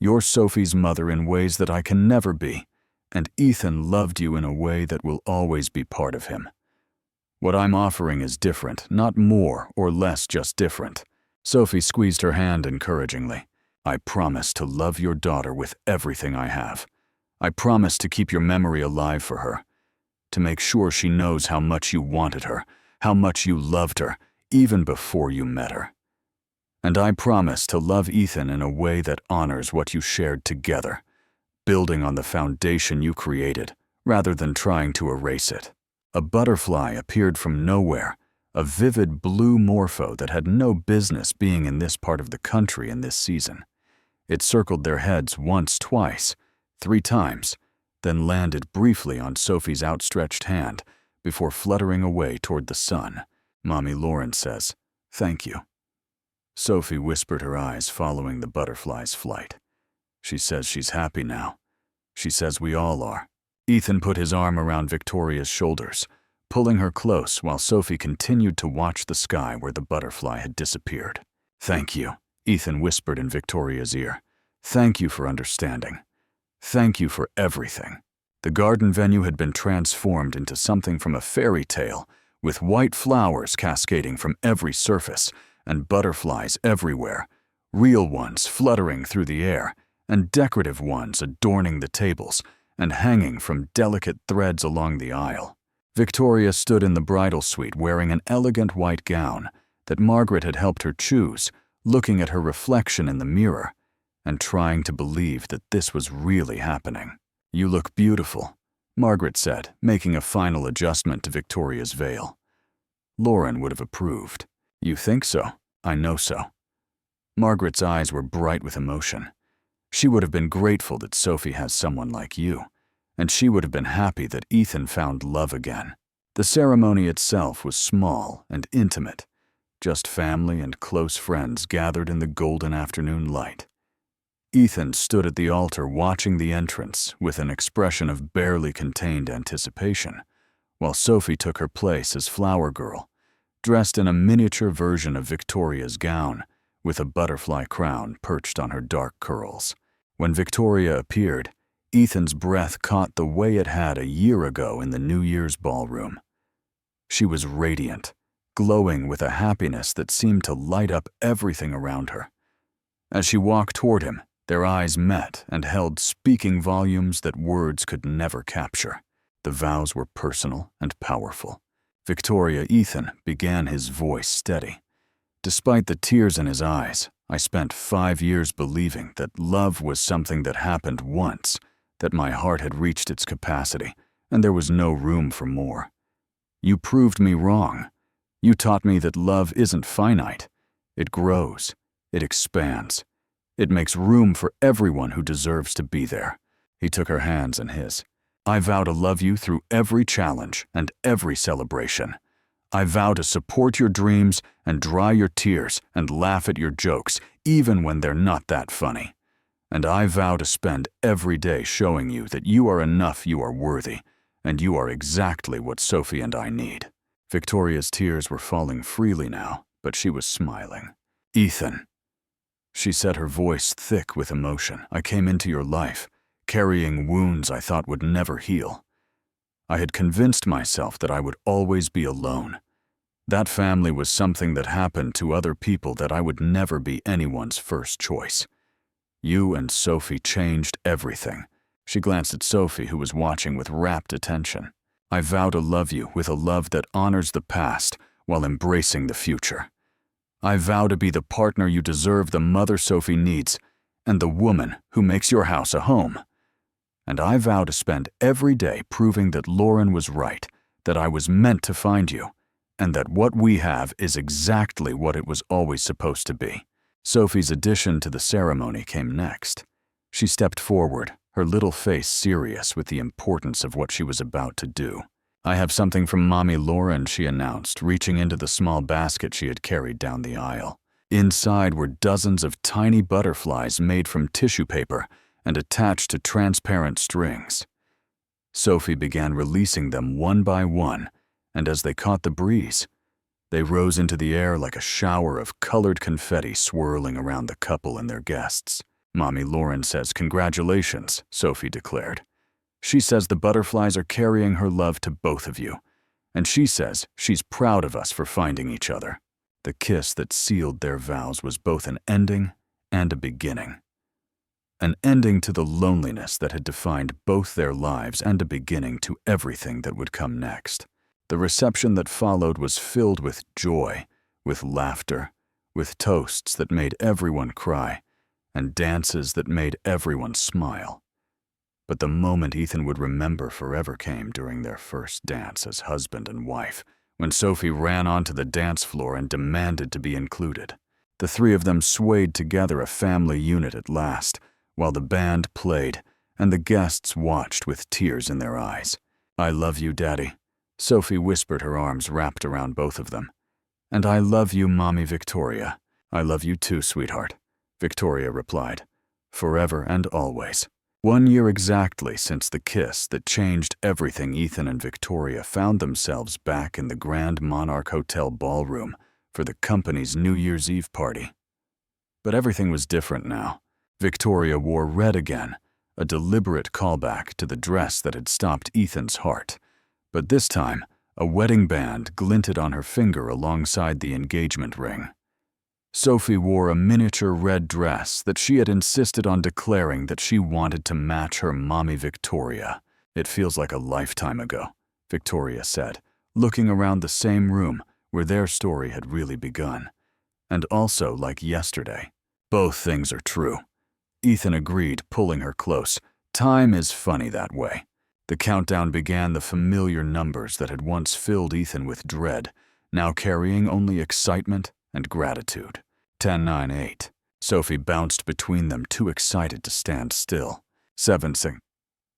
You're Sophie's mother in ways that I can never be, and Ethan loved you in a way that will always be part of him. What I'm offering is different, not more or less, just different." Sophie squeezed her hand encouragingly. "I promise to love your daughter with everything I have. I promise to keep your memory alive for her, to make sure she knows how much you wanted her, how much you loved her, even before you met her. And I promise to love Ethan in a way that honors what you shared together, building on the foundation you created, rather than trying to erase it." A butterfly appeared from nowhere, a vivid blue morpho that had no business being in this part of the country in this season. It circled their heads once, twice, 3 times, then landed briefly on Sophie's outstretched hand before fluttering away toward the sun. Mommy Lauren says, "Thank you." Sophie whispered, her eyes following the butterfly's flight. She says she's happy now. She says we all are. Ethan put his arm around Victoria's shoulders, pulling her close while Sophie continued to watch the sky where the butterfly had disappeared. "Thank you," Ethan whispered in Victoria's ear. "Thank you for understanding. Thank you for everything." The garden venue had been transformed into something from a fairy tale, with white flowers cascading from every surface and butterflies everywhere, real ones fluttering through the air and decorative ones adorning the tables and hanging from delicate threads along the aisle. Victoria stood in the bridal suite wearing an elegant white gown that Margaret had helped her choose, looking at her reflection in the mirror and trying to believe that this was really happening. "You look beautiful," Margaret said, making a final adjustment to Victoria's veil. Lauren would have approved. "You think so? I know so." Margaret's eyes were bright with emotion. She would have been grateful that Sophie has someone like you, and she would have been happy that Ethan found love again. The ceremony itself was small and intimate, just family and close friends gathered in the golden afternoon light. Ethan stood at the altar watching the entrance with an expression of barely contained anticipation, while Sophie took her place as flower girl, dressed in a miniature version of Victoria's gown, with a butterfly crown perched on her dark curls. When Victoria appeared, Ethan's breath caught the way it had a year ago in the New Year's ballroom. She was radiant, glowing with a happiness that seemed to light up everything around her. As she walked toward him, their eyes met and held speaking volumes that words could never capture. The vows were personal and powerful. Ethan began, his voice steady. "Despite the tears in his eyes, I spent 5 years believing that love was something that happened once, that my heart had reached its capacity, and there was no room for more. You proved me wrong. You taught me that love isn't finite. It grows. It expands. It makes room for everyone who deserves to be there." He took her hands in his. "I vow to love you through every challenge and every celebration. I vow to support your dreams and dry your tears and laugh at your jokes, even when they're not that funny. And I vow to spend every day showing you that you are enough, you are worthy, and you are exactly what Sophie and I need." Victoria's tears were falling freely now, but she was smiling. "Ethan," she said, her voice thick with emotion, "I came into your life, carrying wounds I thought would never heal. I had convinced myself that I would always be alone. That family was something that happened to other people, that I would never be anyone's first choice. You and Sophie changed everything." She glanced at Sophie, who was watching with rapt attention. "I vow to love you with a love that honors the past while embracing the future. I vow to be the partner you deserve, the mother Sophie needs, and the woman who makes your house a home. And I vow to spend every day proving that Lauren was right, that I was meant to find you, and that what we have is exactly what it was always supposed to be." Sophie's addition to the ceremony came next. She stepped forward, her little face serious with the importance of what she was about to do. "I have something from Mommy Lauren," she announced, reaching into the small basket she had carried down the aisle. Inside were dozens of tiny butterflies made from tissue paper and attached to transparent strings. Sophie began releasing them one by one, and as they caught the breeze, they rose into the air like a shower of colored confetti swirling around the couple and their guests. "Mommy Lauren says congratulations," Sophie declared. "She says the butterflies are carrying her love to both of you, and she says she's proud of us for finding each other." The kiss that sealed their vows was both an ending and a beginning. An ending to the loneliness that had defined both their lives, and a beginning to everything that would come next. The reception that followed was filled with joy, with laughter, with toasts that made everyone cry, and dances that made everyone smile. But the moment Ethan would remember forever came during their first dance as husband and wife, when Sophie ran onto the dance floor and demanded to be included. The three of them swayed together, a family unit at last, while the band played and the guests watched with tears in their eyes. "I love you, Daddy," Sophie whispered, her arms wrapped around both of them. "And I love you, Mommy Victoria." "I love you too, sweetheart," Victoria replied. "Forever and always." 1 year exactly since the kiss that changed everything, Ethan and Victoria found themselves back in the Grand Monarch Hotel ballroom for the company's New Year's Eve party. But everything was different now. Victoria wore red again, a deliberate callback to the dress that had stopped Ethan's heart. But this time, a wedding band glinted on her finger alongside the engagement ring. Sophie wore a miniature red dress that she had insisted on declaring that she wanted to match her Mommy Victoria. "It feels like a lifetime ago," Victoria said, looking around the same room where their story had really begun. "And also like yesterday." "Both things are true," Ethan agreed, pulling her close. "Time is funny that way." The countdown began, the familiar numbers that had once filled Ethan with dread, now carrying only excitement and gratitude. 10, 9, 8. Sophie bounced between them, too excited to stand still. 7, 6,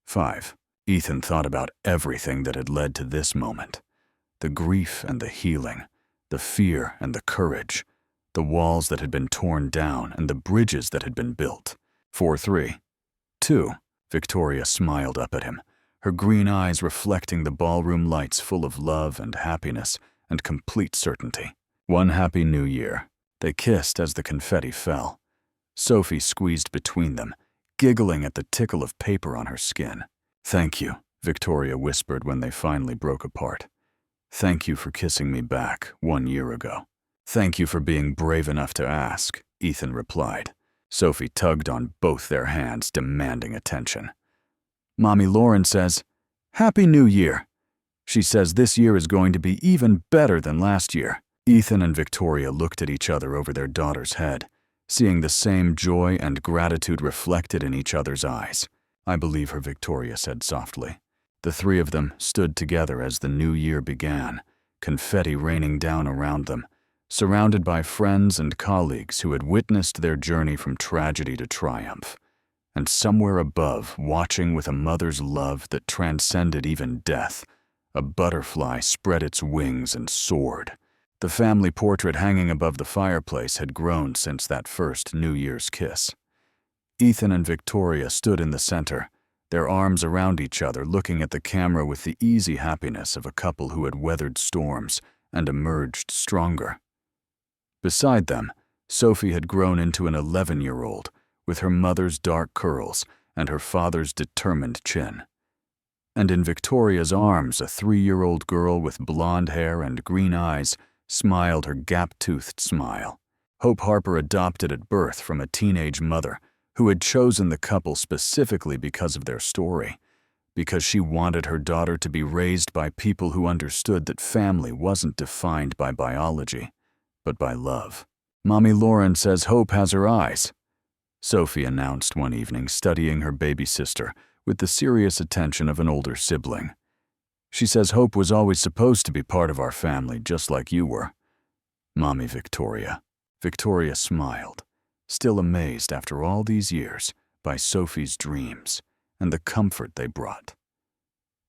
5. Ethan thought about everything that had led to this moment. The grief and the healing, the fear and the courage, the walls that had been torn down and the bridges that had been built. 4, 3, 2. Victoria smiled up at him, her green eyes reflecting the ballroom lights, full of love and happiness and complete certainty. "One happy new year." They kissed as the confetti fell. Sophie squeezed between them, giggling at the tickle of paper on her skin. "Thank you," Victoria whispered when they finally broke apart. "Thank you for kissing me back 1 year ago." "Thank you for being brave enough to ask," Ethan replied. Sophie tugged on both their hands, demanding attention. "Mommy Lauren says, 'Happy New Year.' She says this year is going to be even better than last year." Ethan and Victoria looked at each other over their daughter's head, seeing the same joy and gratitude reflected in each other's eyes. "I believe her," Victoria said softly. The three of them stood together as the new year began, confetti raining down around them, surrounded by friends and colleagues who had witnessed their journey from tragedy to triumph. And somewhere above, watching with a mother's love that transcended even death, a butterfly spread its wings and soared. The family portrait hanging above the fireplace had grown since that first New Year's kiss. Ethan and Victoria stood in the center, their arms around each other, looking at the camera with the easy happiness of a couple who had weathered storms and emerged stronger. Beside them, Sophie had grown into an 11-year-old, with her mother's dark curls and her father's determined chin. And in Victoria's arms, a 3-year-old girl with blonde hair and green eyes smiled her gap-toothed smile. Hope Harper adopted at birth from a teenage mother who had chosen the couple specifically because of their story, because she wanted her daughter to be raised by people who understood that family wasn't defined by biology, but by love. "Mommy Lauren says Hope has her eyes," Sophie announced one evening, studying her baby sister with the serious attention of an older sibling. "She says Hope was always supposed to be part of our family, just like you were." "Mommy Victoria." Victoria smiled, still amazed after all these years by Sophie's dreams and the comfort they brought.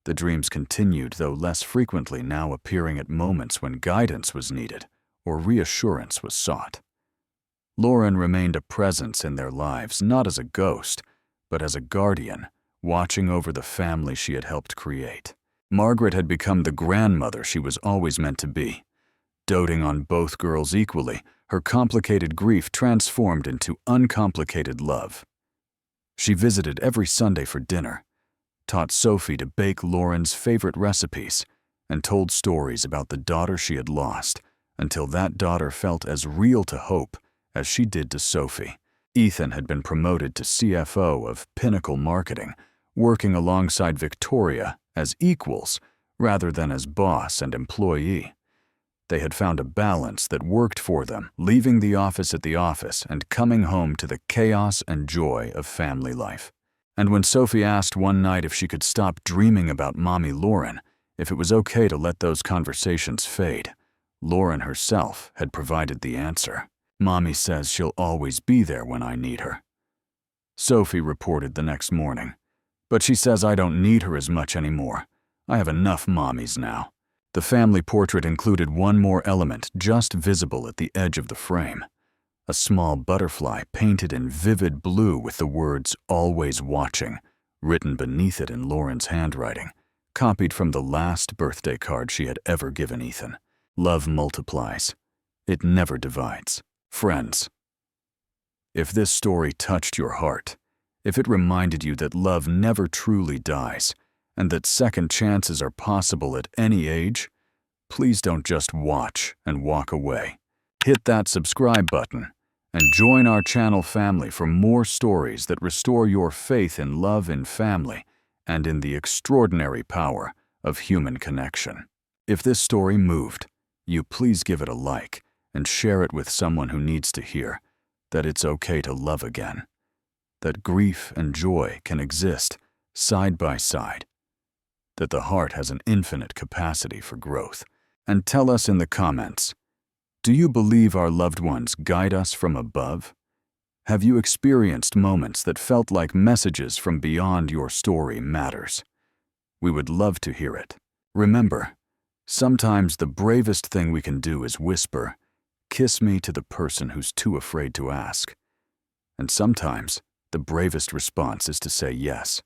The dreams continued, though less frequently, now appearing at moments when guidance was needed or reassurance was sought. Lauren remained a presence in their lives, not as a ghost, but as a guardian, watching over the family she had helped create. Margaret had become the grandmother she was always meant to be. Doting on both girls equally, her complicated grief transformed into uncomplicated love. She visited every Sunday for dinner, taught Sophie to bake Lauren's favorite recipes, and told stories about the daughter she had lost, until that daughter felt as real to Hope as she did to Sophie. Ethan had been promoted to CFO of Pinnacle Marketing, working alongside Victoria as equals rather than as boss and employee. They had found a balance that worked for them, leaving the office at the office and coming home to the chaos and joy of family life. And when Sophie asked one night if she could stop dreaming about Mommy Lauren, if it was okay to let those conversations fade, Lauren herself had provided the answer. Mommy says she'll always be there when I need her. Sophie reported the next morning, but she says I don't need her as much anymore. I have enough mommies now. The family portrait included one more element just visible at the edge of the frame. A small butterfly painted in vivid blue with the words "Always Watching" written beneath it in Lauren's handwriting, copied from the last birthday card she had ever given Ethan. Love multiplies. It never divides. Friends, if this story touched your heart, if it reminded you that love never truly dies, and that second chances are possible at any age, please don't just watch and walk away. Hit that subscribe button and join our channel family for more stories that restore your faith in love in family and in the extraordinary power of human connection. If this story moved you, please give it a like and share it with someone who needs to hear that it's okay to love again, that grief and joy can exist side by side, that the heart has an infinite capacity for growth. And tell us in the comments, do you believe our loved ones guide us from above? Have you experienced moments that felt like messages from beyond your story matters? We would love to hear it. Remember, sometimes the bravest thing we can do is whisper, "Kiss me," to the person who's too afraid to ask. And sometimes the bravest response is to say yes.